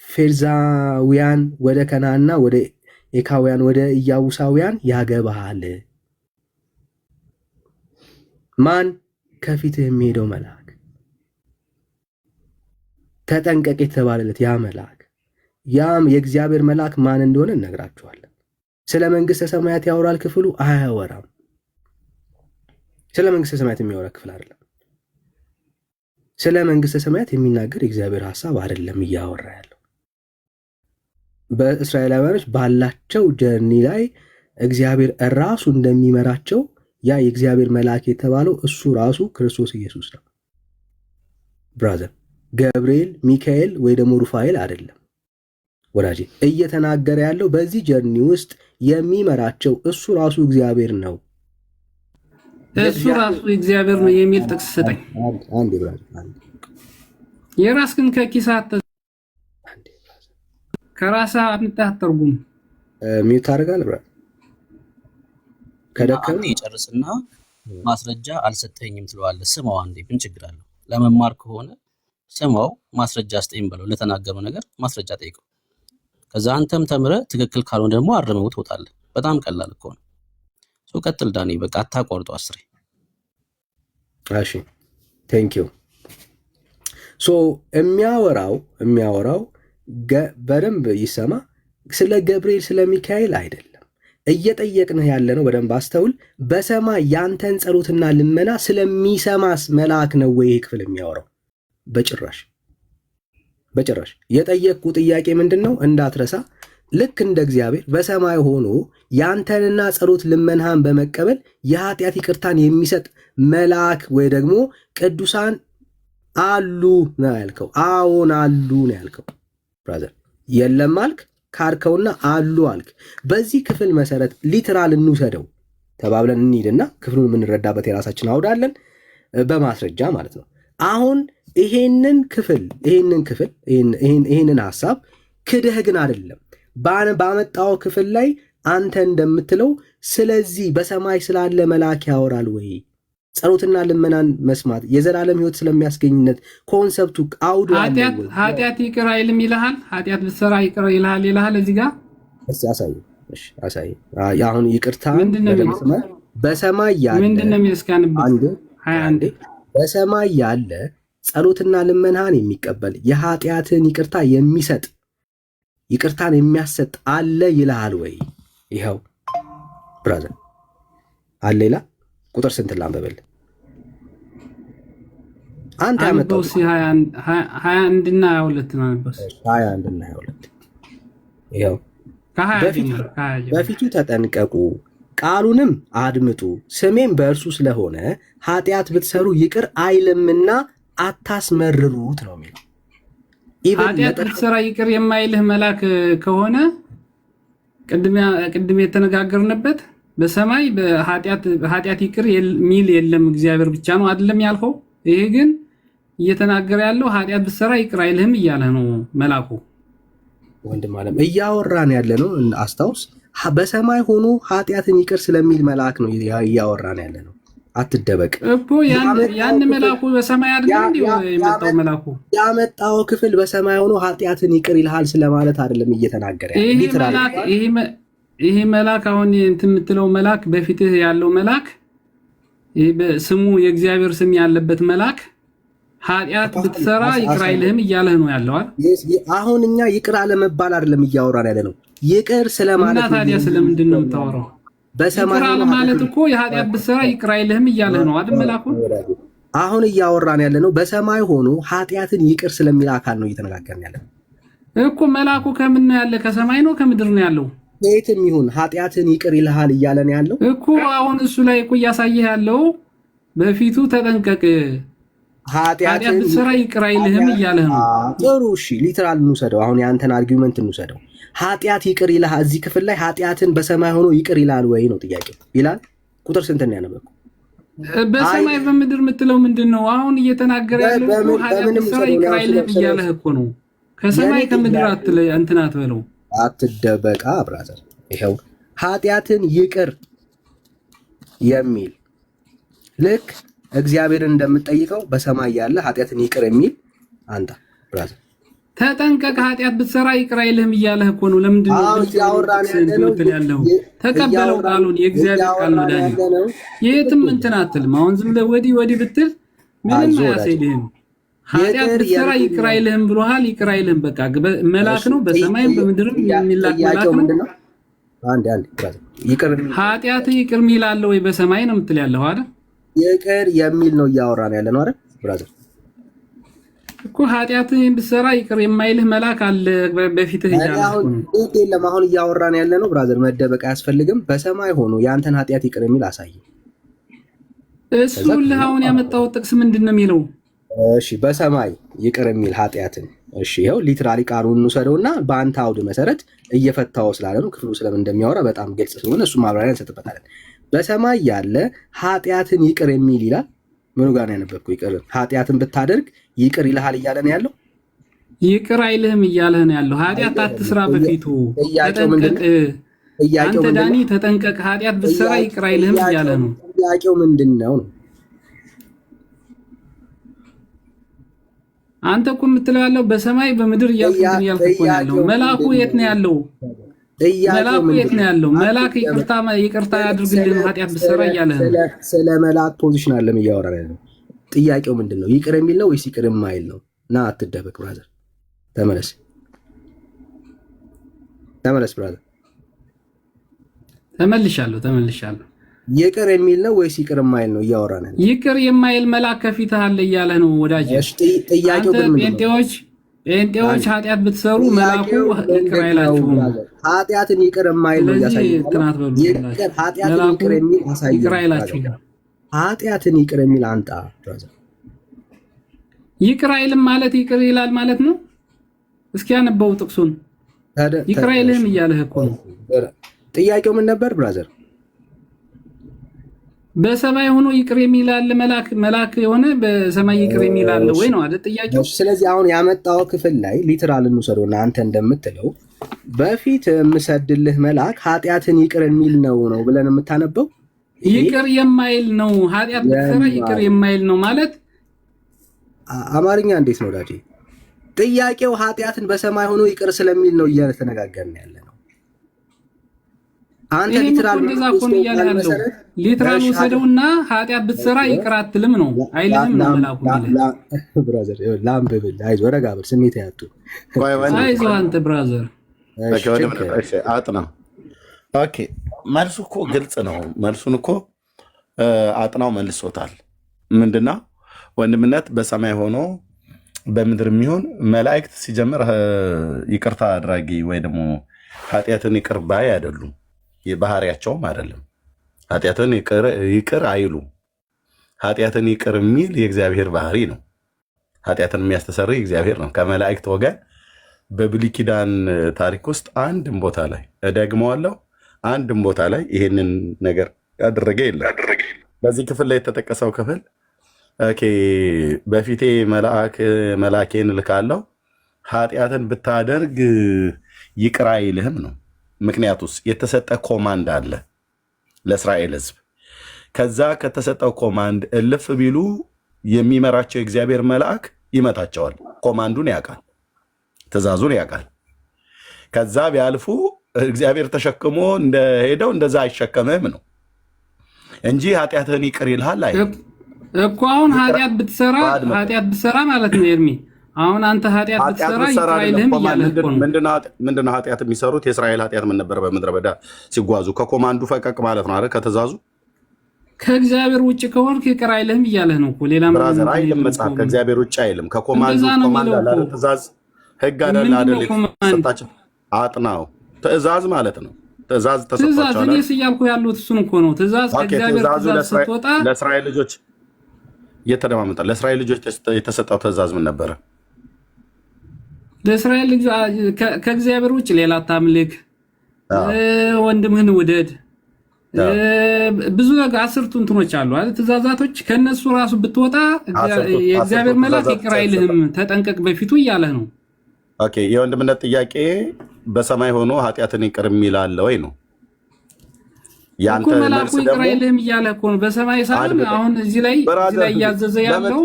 ፌርዛውያን፣ ወደ ከናና ወደ ኤካውያን፣ ወደ ኢያቡሳውያን ያገባሃል። ማን? ከፊትህ የሚሄደው መልአክ፣ ተጠንቀቅ የተባለለት ያ መልአክ። ያም የእግዚአብሔር መልአክ ማን እንደሆነ እነግራችኋለን። ስለ መንግስተ ሰማያት ያወራል ክፍሉ? አያወራም። ስለ መንግስተ ሰማያት የሚያወራ ክፍል አይደለም። ስለ መንግስተ ሰማያት የሚናገር የእግዚአብሔር ሐሳብ አይደለም እያወራ ያለው። በእስራኤላውያኖች ባላቸው ጀርኒ ላይ እግዚአብሔር ራሱ እንደሚመራቸው ያ የእግዚአብሔር መልአክ የተባለው እሱ ራሱ ክርስቶስ ኢየሱስ ነው። ብራዘር፣ ገብርኤል ሚካኤል ወይ ደግሞ ሩፋኤል አይደለም ወዳጄ። እየተናገረ ያለው በዚህ ጀርኒ ውስጥ የሚመራቸው እሱ ራሱ እግዚአብሔር ነው። እሱ ራሱ እግዚአብሔር ነው የሚል ጥቅስ ሰጠኝ። አንዴ ብራዘር፣ አንዴ የራስህን ከኪሳት ከራስህ አምጥተህ አትተርጉም። ሚውት አድርጋለህ ብራዘር። ከደከም ይጨርስና ማስረጃ አልሰጠኝም ትለዋለህ። ስማው አንዴ፣ ምን ችግር አለው? ለመማር ከሆነ ስማው፣ ማስረጃ ስጠኝ በለው። ለተናገረው ነገር ማስረጃ ጠይቀው። ከዛ አንተም ተምረህ ትክክል ካልሆነ ደግሞ አርመው ትወጣለህ። በጣም ቀላል እኮ ነው። ሶ ቀጥል ዳኒ፣ በቃ አታቋርጡ አስሬ። እሺ ቴንክ ዩ። ሶ የሚያወራው በደንብ ይሰማ፣ ስለ ገብርኤል ስለ ሚካኤል አይደለም እየጠየቅንህ ያለ ነው። በደንብ አስተውል። በሰማይ ያንተን ጸሎትና ልመና ስለሚሰማስ መልአክ ነው ወይ ይህ ክፍል የሚያወራው? በጭራሽ በጭራሽ። የጠየቅኩ ጥያቄ ምንድን ነው እንዳትረሳ። ልክ እንደ እግዚአብሔር በሰማይ ሆኖ ያንተንና ጸሎት ልመናህን በመቀበል የኃጢአት ይቅርታን የሚሰጥ መልአክ ወይ ደግሞ ቅዱሳን አሉ ነው ያልከው። አዎን አሉ ነው ያልከው ብራዘር። የለም አልክ፣ ካርከውና አሉ አልክ። በዚህ ክፍል መሰረት ሊትራል እንውሰደው ተባብለን እንሂድና ክፍሉን የምንረዳበት የራሳችን አውዳለን በማስረጃ ማለት ነው። አሁን ይሄንን ሐሳብ ክደህ ግን አይደለም ባመጣው ክፍል ላይ አንተ እንደምትለው ስለዚህ በሰማይ ስላለ መልአክ ያወራል ወይ? ጸሎትና ልመናን መስማት የዘላለም ሕይወት ስለሚያስገኝነት ኮንሰፕቱ አውዱ ኃጢአት ይቅር አይልም ይልሃል። ኃጢአት ብትሰራ ይቅር ይልሃል። እዚህ ጋር አሳይ። አሁን ይቅርታ በሰማይ ያለ ምንድነው የሚያስካንበት? አንዴ በሰማይ ያለ ጸሎትና ልመናን የሚቀበል የኃጢአትን ይቅርታ የሚሰጥ ይቅርታን የሚያሰጥ አለ ይልሃል ወይ? ይኸው ብራዘር አለ ይላል። ቁጥር ስንት ላንበበል? አንተ ያመጣው 21 እና 22 ነው። 21 እና 22 ይኸው በፊቱ ተጠንቀቁ፣ ቃሉንም አድምጡ፣ ስሜም በእርሱ ስለሆነ ኃጢአት ብትሰሩ ይቅር አይልምና አታስመርሩት ነው የሚለው። ኃጢአት ብትሰራ ይቅር የማይልህ መልአክ ከሆነ ቅድም የተነጋገርንበት በሰማይ በኃጢአት ይቅር የሚል የለም እግዚአብሔር ብቻ ነው አይደለም ያልከው። ይሄ ግን እየተናገረ ያለው ኃጢአት ብትሰራ ይቅር አይልህም እያለ ነው መልአኩ። ወንድም አለም እያወራን ያለ ነው አስታውስ። በሰማይ ሆኖ ኃጢአትን ይቅር ስለሚል መልአክ ነው እያወራን ያለ ነው። አትደበቅ እኮ ያን መልአኩ በሰማይ አይደለም እንዴ የመጣው? መልአኩ ያመጣው ክፍል በሰማይ ሆኖ ኃጢአትን ይቅር ይልሃል ስለማለት አይደለም እየተናገረ ያለው። ይሄ መልአክ አሁን እንትን የምትለው መልአክ በፊትህ ያለው መልአክ ስሙ የእግዚአብሔር ስም ያለበት መልአክ ኃጢአት ብትሰራ ይቅር አይልህም እያለህ ነው ያለው አይደል? አሁን እኛ ይቅር አለመባል አይደለም እያወራን ያለ ነው። ይቅር ስለማለት እና ታዲያ ስለምንድን ነው የምታወራው? በሰማይ ማለት እኮ የኃጢአት ብትሰራ ይቅር አይልህም እያለህ ነው አይደል መልአኩ? አሁን እያወራን ያለ ነው በሰማይ ሆኖ ኃጢአትን ይቅር ስለሚል አካል ነው እየተነጋገርን ያለ እኮ። መልአኩ ከምን ነው ያለ? ከሰማይ ነው ከምድር ነው ያለው? የትም ይሁን ኃጢአትን ይቅር ይልሃል እያለን ያለው እኮ። አሁን እሱ ላይ እኮ እያሳየህ ያለው በፊቱ ተጠንቀቅ፣ ኃጢአት ብትሰራ ይቅር አይልህም እያለህ ነው። ጥሩ እሺ፣ ሊትራል እንውሰደው። አሁን የአንተን አርጊውመንት እንውሰደው። ኃጢአት ይቅር ይልሃል። እዚህ ክፍል ላይ ኃጢአትን በሰማይ ሆኖ ይቅር ይላል ወይ ነው ጥያቄው። ይላል። ቁጥር ስንት ነው ያነበብኩ? በሰማይ በምድር የምትለው ምንድን ነው? አሁን እየተናገረ ያለው ኃጢአት ብትሰራ ይቅር አይልህም እያለህ እኮ ነው። ከሰማይ ከምድር አትለይ እንትን አትበለው። አትደበቃ ብራዘር። ይኸው ኃጢአትን ይቅር የሚል ልክ እግዚአብሔርን እንደምትጠይቀው በሰማይ ያለ ኃጢአትን ይቅር የሚል አንተ ብራዘር ተጠንቀቅ፣ ኃጢአት ብትሰራ ይቅር አይልህም እያለህ እኮ ነው። ለምንድን ነው ያለው? ተቀበለው ቃሉን፣ የእግዚአብሔር ቃል ነው። ዳኒ የትም እንትን አትልም። አሁን ዝም ብለህ ወዲህ ወዲህ ብትል ምንም አያስሄድህም። ኃጢአት ብትሰራ ይቅር አይልህም ብሎሃል። ይቅር አይልህም በቃ መልአክ ነው። በሰማይም በምድርም የሚላክ መልአክ ነው። አንድ ይቅር ኃጢአት ይቅር የሚል አለ ወይ በሰማይ ነው የምትል ያለው አይደል? ይቅር የሚል ነው እያወራን ያለ ነው አይደል ብራዘር? እኮ ኃጢአትን ብትሰራ ይቅር የማይልህ መልአክ አለ በፊትህ ይላል። የለም አሁን እያወራን ያለ ነው ብራዘር፣ መደበቅ አያስፈልግም። በሰማይ ሆኖ ያንተን ኃጢአት ይቅር የሚል አሳይ። እሱ አሁን ያመጣው ጥቅስ ምንድን ነው የሚለው? እሺ በሰማይ ይቅር የሚል ኃጢአትን፣ እሺ ይኸው ሊትራሊ ቃሉን እንውሰደውና በአንተ አውድ መሰረት እየፈታው ስላለ ነው ክፍሉ ስለምን እንደሚያወራ በጣም ግልጽ ስለሆነ እሱ ማብራሪያ እንሰጥበታለን። በሰማይ ያለ ኃጢአትን ይቅር የሚል ይላል። ምኑ ጋር ነው ያነበብኩ? ይቅር ኃጢአትን ብታደርግ ይቅር ይልሃል እያለ ነው ያለው። ይቅር አይልህም እያለ ነው ያለው። ኃጢአት አትስራ በፊቱ ተጠንቀቅ። አንተ ዳኒ ተጠንቀቅ፣ ኃጢአት ብትሰራ ይቅር አይልህም እያለ ነው። ጥያቄው ምንድን ነው? አንተ እኮ የምትለው ያለው በሰማይ በምድር እያልኩ እኮ ያለው መልአኩ የት ነው ያለው? መልአኩ የት ነው ያለው? መልአክ ይቅርታ ያድርግልን ኃጢአት ብትሰራ እያለ ነው። ስለ መልአክ ፖዚሽን አለም እያወራን ያለው። ጥያቄው ምንድን ነው? ይቅር የሚል ነው ወይስ ይቅር የማይል ነው? ና አትደበቅ ብራዘር፣ ተመለስ ብራዘር። ተመልሻለሁ። ይቅር የሚል ነው ወይስ ይቅር የማይል ነው እያወራን ያለው? ይቅር የማይል መልአክ ከፊትህ አለ እያለ ነው ወዳጅ። ጥያቄው ግን ምንድን ነው? ጴንጤዎች ኃጢአት ብትሰሩ መልአኩ ይቅር አይላችሁም። ኃጢአትን ይቅር የማይል ነው ያሳየው። ኃጢአትን ይቅር የሚል ያሳየው። ይቅር አይላችሁም። ኃጢአትን ይቅር የሚል አንጣ ብራዘር። ይቅር አይልም ማለት ይቅር ይላል ማለት ነው። እስኪ ያነበው ጥቅሱን። ይቅር አይልህም እያለህ እኮ ነው። ጥያቄው ምን ነበር ብራዘር? በሰማይ ሆኖ ይቅር የሚል አለ መልአክ የሆነ በሰማይ ይቅር የሚል አለ ወይ ነው አይደል ጥያቄው? ስለዚህ አሁን ያመጣው ክፍል ላይ ሊትራል እንውሰደውና አንተ እንደምትለው በፊት የምሰድልህ መልአክ ኃጢአትን ይቅር የሚል ነው ብለን የምታነበው ይቅር የማይል ነው። ኃጢአት ብትሰራ ይቅር የማይል ነው ማለት አማርኛ እንዴት ነው ዳጂ? ጥያቄው ኃጢአትን በሰማይ ሆኖ ይቅር ስለሚል ነው እየተነጋገርን ያለ ነው። አንተ ሊትራል ሊትራል ወሰደውና ኃጢአት ብትሰራ ይቅር አትልም ነው አይልም ነው መልአኩ ብራዘር። ላምብብል አይዞህ፣ ረጋ በል፣ ስሜት ያቱ አይዞህ አንተ ብራዘር። አጥና ኦኬ። መልሱ እኮ ግልጽ ነው። መልሱን እኮ አጥናው መልሶታል። ምንድነው ወንድምነት በሰማይ ሆኖ በምድር የሚሆን መላእክት ሲጀምር ይቅርታ አድራጊ ወይ ደግሞ ኃጢአትን ይቅር ባይ አይደሉም። የባህሪያቸውም አይደለም። ኃጢአትን ይቅር አይሉ። ኃጢአትን ይቅር የሚል የእግዚአብሔር ባህሪ ነው። ኃጢአትን የሚያስተሰርይ እግዚአብሔር ነው። ከመላእክት ወገን በብሉይ ኪዳን ታሪክ ውስጥ አንድም ቦታ ላይ እደግመዋለሁ፣ አንድም ቦታ ላይ ይሄንን ነገር ያደረገ የለም። በዚህ ክፍል ላይ የተጠቀሰው ክፍል በፊቴ መልአኬን እልካለሁ ኃጢአትን ብታደርግ ይቅር አይልህም ነው። ምክንያቱስ የተሰጠ ኮማንድ አለ ለእስራኤል ሕዝብ። ከዛ ከተሰጠው ኮማንድ እልፍ ቢሉ የሚመራቸው የእግዚአብሔር መልአክ ይመታቸዋል። ኮማንዱን ያውቃል፣ ትእዛዙን ያውቃል። ከዛ ቢያልፉ እግዚአብሔር ተሸክሞ እንደሄደው እንደዛ አይሸከምህም ነው እንጂ ኃጢአትህን ይቅር ይልሃል አይ እኮ። አሁን ኃጢአት ብትሰራ ማለት ነው ኤርሚ። አሁን አንተ ኃጢአት ብትሰራ ይቅር አይልህም እያለህ እኮ ነው። ምንድነው ኃጢአት የሚሰሩት? የእስራኤል ኃጢአት ምን ነበር? በምድረ በዳ ሲጓዙ ከኮማንዱ ፈቀቅ ማለት ነው አይደል? ከተዛዙ ከእግዚአብሔር ውጭ ከሆንክ ይቅር አይልህም እያለህ ነው እኮ። ሌላ ብራዘር አይልም መጽሐፍ። ከእግዚአብሔር ውጭ አይልም። ከኮማንዱ ኮማንድ አለ አይደል? ትእዛዝ ህግ አይደል አይደል? ተሰጣቸው አጥናው ትእዛዝ ማለት ነው። ትእዛዝ ተሰጣቸው አይደል? እኔስ እያልኩ ያሉት እሱን እኮ ነው። ትእዛዝ ከእግዚአብሔር ትእዛዝ ስትወጣ ለእስራኤል ልጆች እየተደማመጠ ለእስራኤል ልጆች የተሰጠው ትእዛዝ ምን ነበረ? ለእስራኤል ልጅ ከእግዚአብሔር ውጭ ሌላ አታምልክ፣ ወንድምህን ውደድ፣ ብዙ ነገር 10 እንትኖች አሉ አይደል? ትእዛዛቶች ከነሱ ራሱ ብትወጣ የእግዚአብሔር መልአክ ይቅር አይልህም፣ ተጠንቀቅ በፊቱ እያለህ ነው። ኦኬ፣ የወንድምነት ጥያቄ በሰማይ ሆኖ ኃጢአትን ይቅር የሚል አለ ወይ ነው ያንተ መልአኩ ይቅር አይልህም እያለ እኮ ነው። በሰማይ ሳይሆን አሁን እዚህ ላይ እያዘዘ ያለው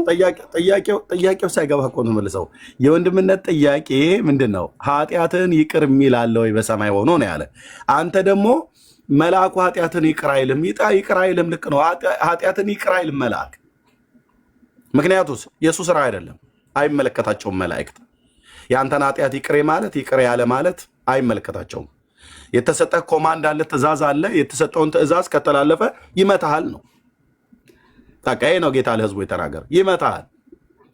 ጥያቄው ሳይገባ እኮ ነው መልሰው። የወንድምነት ጥያቄ ምንድን ነው? ኃጢአትን ይቅር የሚል አለ ወይ በሰማይ ሆኖ ነው ያለ። አንተ ደግሞ መልአኩ ኃጢአትን ይቅር አይልም። ይቅር አይልም፣ ልክ ነው። ኃጢአትን ይቅር አይልም መልአክ። ምክንያቱስ የእሱ ስራ አይደለም፣ አይመለከታቸውም መላእክት። የአንተን ኃጢአት ይቅር ማለት ይቅር ያለ ማለት አይመለከታቸውም። የተሰጠ ኮማንድ አለ፣ ትእዛዝ አለ። የተሰጠውን ትእዛዝ ከተላለፈ ይመታሃል ነው። ታቃይ ነው ጌታ ለህዝቡ የተናገረ ይመታሃል።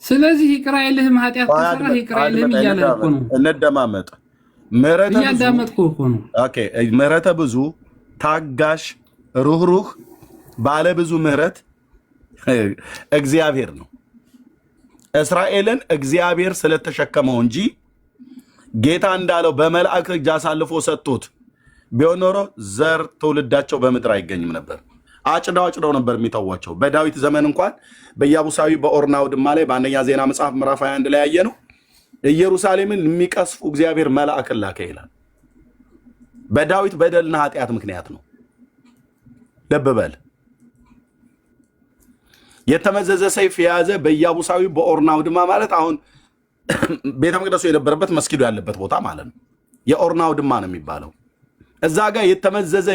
ስለዚህ ይቅር አይልህም፣ ኃጢአት ተሰራ ይቅር አይልህም እያለ እኮ ነው። እንደማመጥ እያዳመጥኩ እኮ ነው። ኦኬ፣ ምህረተ ብዙ፣ ታጋሽ፣ ሩህሩህ፣ ባለ ብዙ ምህረት እግዚአብሔር ነው። እስራኤልን እግዚአብሔር ስለተሸከመው እንጂ ጌታ እንዳለው በመልአክ እጅ አሳልፎ ሰጥቶት ቢሆን ኖሮ ዘር ትውልዳቸው በምድር አይገኝም ነበር። አጭደው ነበር የሚተዋቸው። በዳዊት ዘመን እንኳን በኢያቡሳዊ በኦርና አውድማ ላይ በአንደኛ ዜና መጽሐፍ ምዕራፍ 21 ላይ ያየ ነው። ኢየሩሳሌምን የሚቀስፉ እግዚአብሔር መልአክን ላከ ይላል። በዳዊት በደልና ኃጢአት ምክንያት ነው። ልብ በል። የተመዘዘ ሰይፍ የያዘ በኢያቡሳዊ በኦርና አውድማ ማለት አሁን ቤተ መቅደሱ የነበረበት መስጊዱ ያለበት ቦታ ማለት ነው። የኦርና አውድማ ነው የሚባለው። እዛ ጋር የተመዘዘ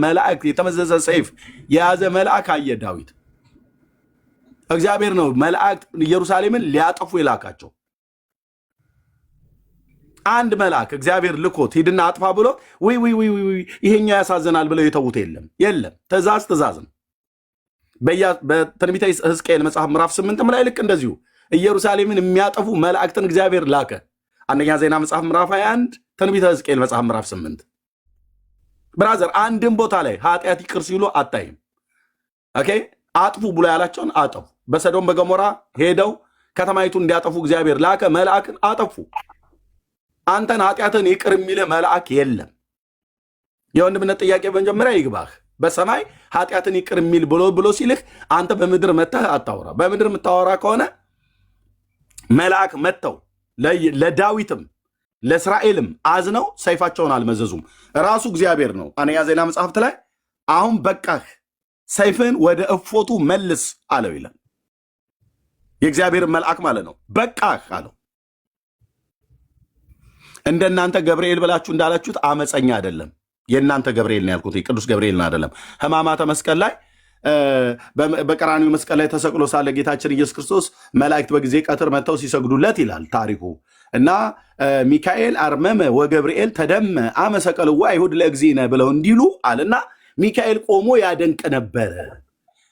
መልአክ የተመዘዘ ሰይፍ የያዘ መልአክ አየ ዳዊት። እግዚአብሔር ነው መልአክ ኢየሩሳሌምን ሊያጠፉ የላካቸው። አንድ መልአክ እግዚአብሔር ልኮት ሂድና አጥፋ ብሎ ወይ ይሄኛው ያሳዝናል ብለው የተዉት የለም። ትእዛዝ ነው። በትንቢተ ሕዝቅኤል መጽሐፍ ምዕራፍ 8 ላይ ልክ እንደዚሁ ኢየሩሳሌምን የሚያጠፉ መላእክትን እግዚአብሔር ላከ። አንደኛ ዜና መጽሐፍ ምዕራፍ 21፣ ትንቢተ ሕዝቅኤል መጽሐፍ ምዕራፍ 8። ብራዘር አንድም ቦታ ላይ ኃጢአት ይቅር ሲሉ አታይም። ኦኬ፣ አጥፉ ብሎ ያላቸውን አጠፉ። በሰዶም በገሞራ ሄደው ከተማይቱን እንዲያጠፉ እግዚአብሔር ላከ፣ መልአክን አጠፉ። አንተን ኃጢአትን ይቅር የሚል መልአክ የለም። የወንድምነት ጥያቄ በመጀመሪያ ይግባህ። በሰማይ ኃጢአትን ይቅር የሚል ብሎ ሲልህ አንተ በምድር መተህ አታውራ። በምድር የምታወራ ከሆነ መልአክ መጥተው ለዳዊትም ለእስራኤልም አዝነው ሰይፋቸውን አልመዘዙም። ራሱ እግዚአብሔር ነው። አንደኛ ዜና መጽሐፍት ላይ አሁን በቃህ፣ ሰይፍን ወደ እፎቱ መልስ አለው ይላል። የእግዚአብሔር መልአክ ማለት ነው። በቃህ አለው። እንደናንተ ገብርኤል ብላችሁ እንዳላችሁት አመፀኛ አይደለም። የእናንተ ገብርኤል ነው ያልኩት፣ ቅዱስ ገብርኤልን አይደለም። ሕማማተ መስቀል ላይ በቀራኒው መስቀል ላይ ተሰቅሎ ሳለ ጌታችን ኢየሱስ ክርስቶስ መላእክት በጊዜ ቀትር መጥተው ሲሰግዱለት ይላል ታሪኩ። እና ሚካኤል አርመመ ወገብርኤል ተደመ አመሰቀልዋ አይሁድ ለእግዚእነ ብለው እንዲሉ አለና ሚካኤል ቆሞ ያደንቅ ነበረ።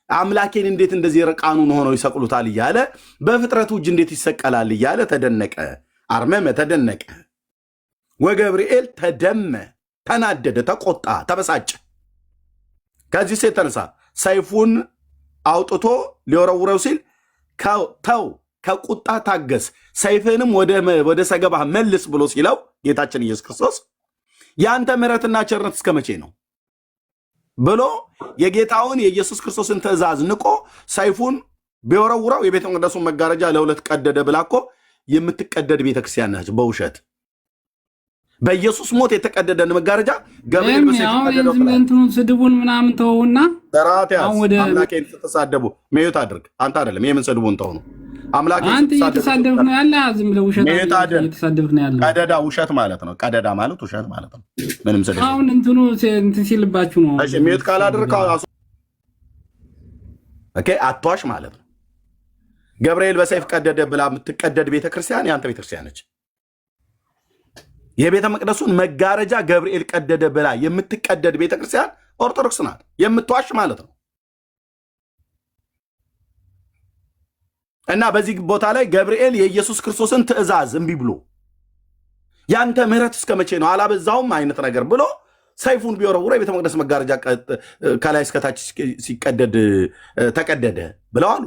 አምላኬን እንዴት እንደዚህ ርቃኑን ሆነው ይሰቅሉታል እያለ በፍጥረቱ እጅ እንዴት ይሰቀላል እያለ ተደነቀ። አርመመ ተደነቀ፣ ወገብርኤል ተደመ ተናደደ፣ ተቆጣ፣ ተበሳጨ። ከዚህ የተነሳ ሰይፉን አውጥቶ ሊወረውረው ሲል ተው፣ ከቁጣ ታገስ፣ ሰይፍንም ወደ ሰገባህ መልስ ብሎ ሲለው ጌታችን ኢየሱስ ክርስቶስ ያንተ ምሕረትና ቸርነት እስከ መቼ ነው ብሎ የጌታውን የኢየሱስ ክርስቶስን ትእዛዝ ንቆ ሰይፉን ቢወረውረው የቤተ መቅደሱን መጋረጃ ለሁለት ቀደደ ብላ እኮ የምትቀደድ ቤተክርስቲያን ናች በውሸት። በኢየሱስ ሞት የተቀደደን መጋረጃ ገብርኤል ስድቡን ምናምን ተውና አምላኬን ስትሳደቡ ሜዩት አድርግ። አንተ አይደለም የምን ስድቡን ተው ነው። አንተ እየተሳደብክ ነው ያለ። ዝም ብለህ ውሸት እየተሳደብክ ነው ያለ። ቀደዳ ውሸት ማለት ነው። ቀደዳ ማለት ውሸት ማለት ነው። ምንም ስድብ አሁን እንትን ሲልባችሁ ነው። እሺ ሜዩት ካላደረክ ኦኬ አትዋሽ ማለት ነው። ገብርኤል በሰይፍ ቀደደ ብላ የምትቀደድ ቤተክርስቲያን የአንተ ቤተክርስቲያን ነች። የቤተ መቅደሱን መጋረጃ ገብርኤል ቀደደ ብላ የምትቀደድ ቤተክርስቲያን ኦርቶዶክስ ናት። የምትዋሽ ማለት ነው። እና በዚህ ቦታ ላይ ገብርኤል የኢየሱስ ክርስቶስን ትእዛዝ እምቢ ብሎ ያንተ ምሕረት እስከ መቼ ነው አላበዛውም አይነት ነገር ብሎ ሰይፉን ቢወረውረ የቤተ መቅደስ መጋረጃ ከላይ እስከታች ሲቀደድ ተቀደደ ብለው አሉ።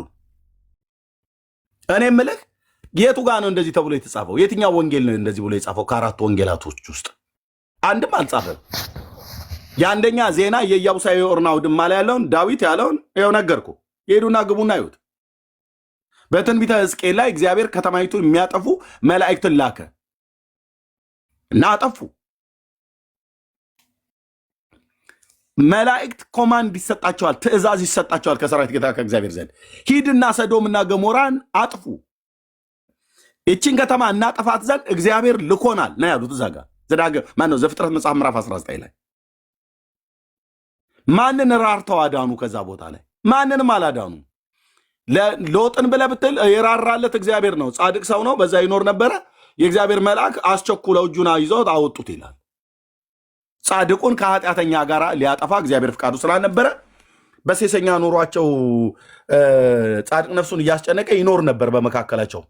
እኔ የምልህ የቱ ጋር ነው እንደዚህ ተብሎ የተጻፈው? የትኛው ወንጌል ነው እንደዚህ ብሎ የጻፈው? ከአራት ወንጌላቶች ውስጥ አንድም አልጻፈም። የአንደኛ ዜና የኢያቡሳዊ ኦርና አውድማ ላይ ያለውን ዳዊት ያለውን ይኸው ነገርኩ። ሄዱና ግቡና ይሁት። በትንቢተ ሕዝቅኤል ላይ እግዚአብሔር ከተማይቱን የሚያጠፉ መላእክትን ላከ እና አጠፉ። መላእክት ኮማንድ ይሰጣቸዋል፣ ትእዛዝ ይሰጣቸዋል ከሰራዊት ጌታ ከእግዚአብሔር ዘንድ ሂድና ሰዶምና ገሞራን አጥፉ፣ ይችን ከተማ እናጠፋት ዘንድ እግዚአብሔር ልኮናል ነው ያሉት። እዛ ጋር ማነው ዘፍጥረት መጽሐፍ ምዕራፍ 19 ላይ ማንን ራርተው አዳኑ? ከዛ ቦታ ላይ ማንንም አላዳኑ። ሎጥን ብለህ ብትል የራራለት እግዚአብሔር ነው፣ ጻድቅ ሰው ነው፣ በዛ ይኖር ነበረ። የእግዚአብሔር መልአክ አስቸኩለው እጁን ይዘውት አወጡት ይላል። ጻድቁን ከኃጢአተኛ ጋር ሊያጠፋ እግዚአብሔር ፍቃዱ ስላልነበረ በሴሰኛ ኑሯቸው ጻድቅ ነፍሱን እያስጨነቀ ይኖር ነበር በመካከላቸው።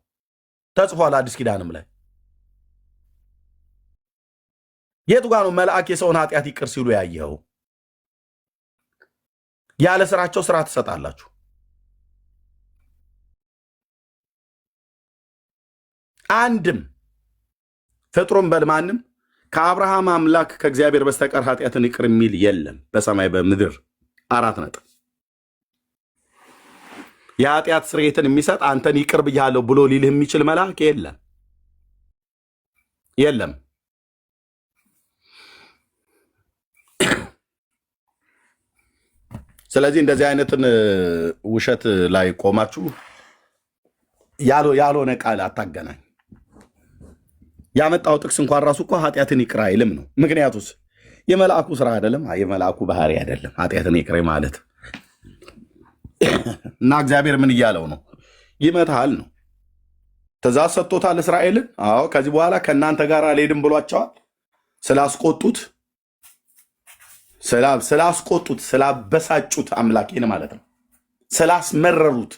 ተጽፏል አዲስ ኪዳንም ላይ። የቱ ጋር ነው መልአክ የሰውን ኃጢአት ይቅር ሲሉ ያየኸው? ያለ ስራቸው ስራ ትሰጣላችሁ። አንድም ፍጥሩም በልማንም ከአብርሃም አምላክ ከእግዚአብሔር በስተቀር ኃጢአትን ይቅር የሚል የለም በሰማይ በምድር። 4 ነጥብ። የኃጢአት ስርየትን የሚሰጥ አንተን ይቅር ብያለሁ ብሎ ሊልህ የሚችል መልአክ የለም የለም። ስለዚህ እንደዚህ አይነትን ውሸት ላይ ቆማችሁ ያልሆነ ቃል አታገናኝ። ያመጣው ጥቅስ እንኳን ራሱ እኮ ኃጢአትን ይቅር አይልም ነው። ምክንያቱስ የመልአኩ ስራ አይደለም፣ የመልአኩ ባህሪ አይደለም ኃጢአትን ይቅር ማለት። እና እግዚአብሔር ምን እያለው ነው? ይመታል ነው። ትእዛዝ ሰጥቶታል እስራኤልን። አዎ ከዚህ በኋላ ከእናንተ ጋር አልሄድም ብሏቸዋል። ስላስቆጡት ስላበሳጩት አምላኬን ማለት ነው፣ ስላስመረሩት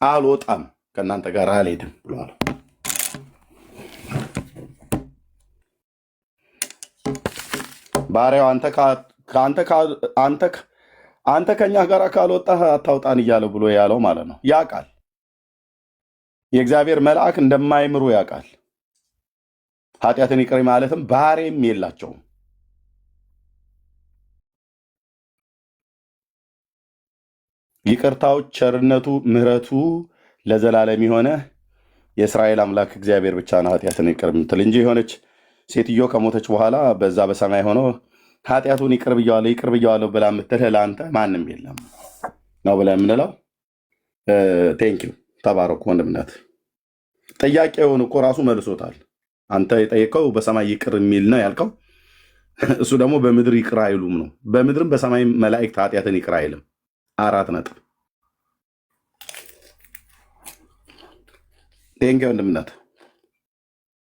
አልወጣም ከእናንተ ጋር አልሄድም ብሏል። ባሪያው አንተ ከኛ ጋር ካልወጣህ አታውጣን እያለው ብሎ ያለው ማለት ነው። ያውቃል፣ የእግዚአብሔር መልአክ እንደማይምሩ ያውቃል። ኃጢአትን ይቅር ማለትም ባህሪም የላቸውም። ይቅርታው፣ ቸርነቱ፣ ምሕረቱ ለዘላለም የሆነ የእስራኤል አምላክ እግዚአብሔር ብቻ ነው ኃጢአትን ይቅር የምትል እንጂ የሆነች ሴትዮ ከሞተች በኋላ በዛ በሰማይ ሆኖ ኃጢአቱን ይቅር ብየዋለሁ ብላ የምትልህ ለአንተ ማንም የለም ነው ብለህ የምንለው። ቴንኪው ተባረኩ ወንድምነት። ጥያቄውን እኮ ራሱ መልሶታል። አንተ የጠየቀው በሰማይ ይቅር የሚል ነው ያልከው፣ እሱ ደግሞ በምድር ይቅር አይሉም ነው። በምድርም በሰማይ መላእክት ኃጢአትን ይቅር አይልም። 4 ነጥብ። ቴንኪው ወንድምነት።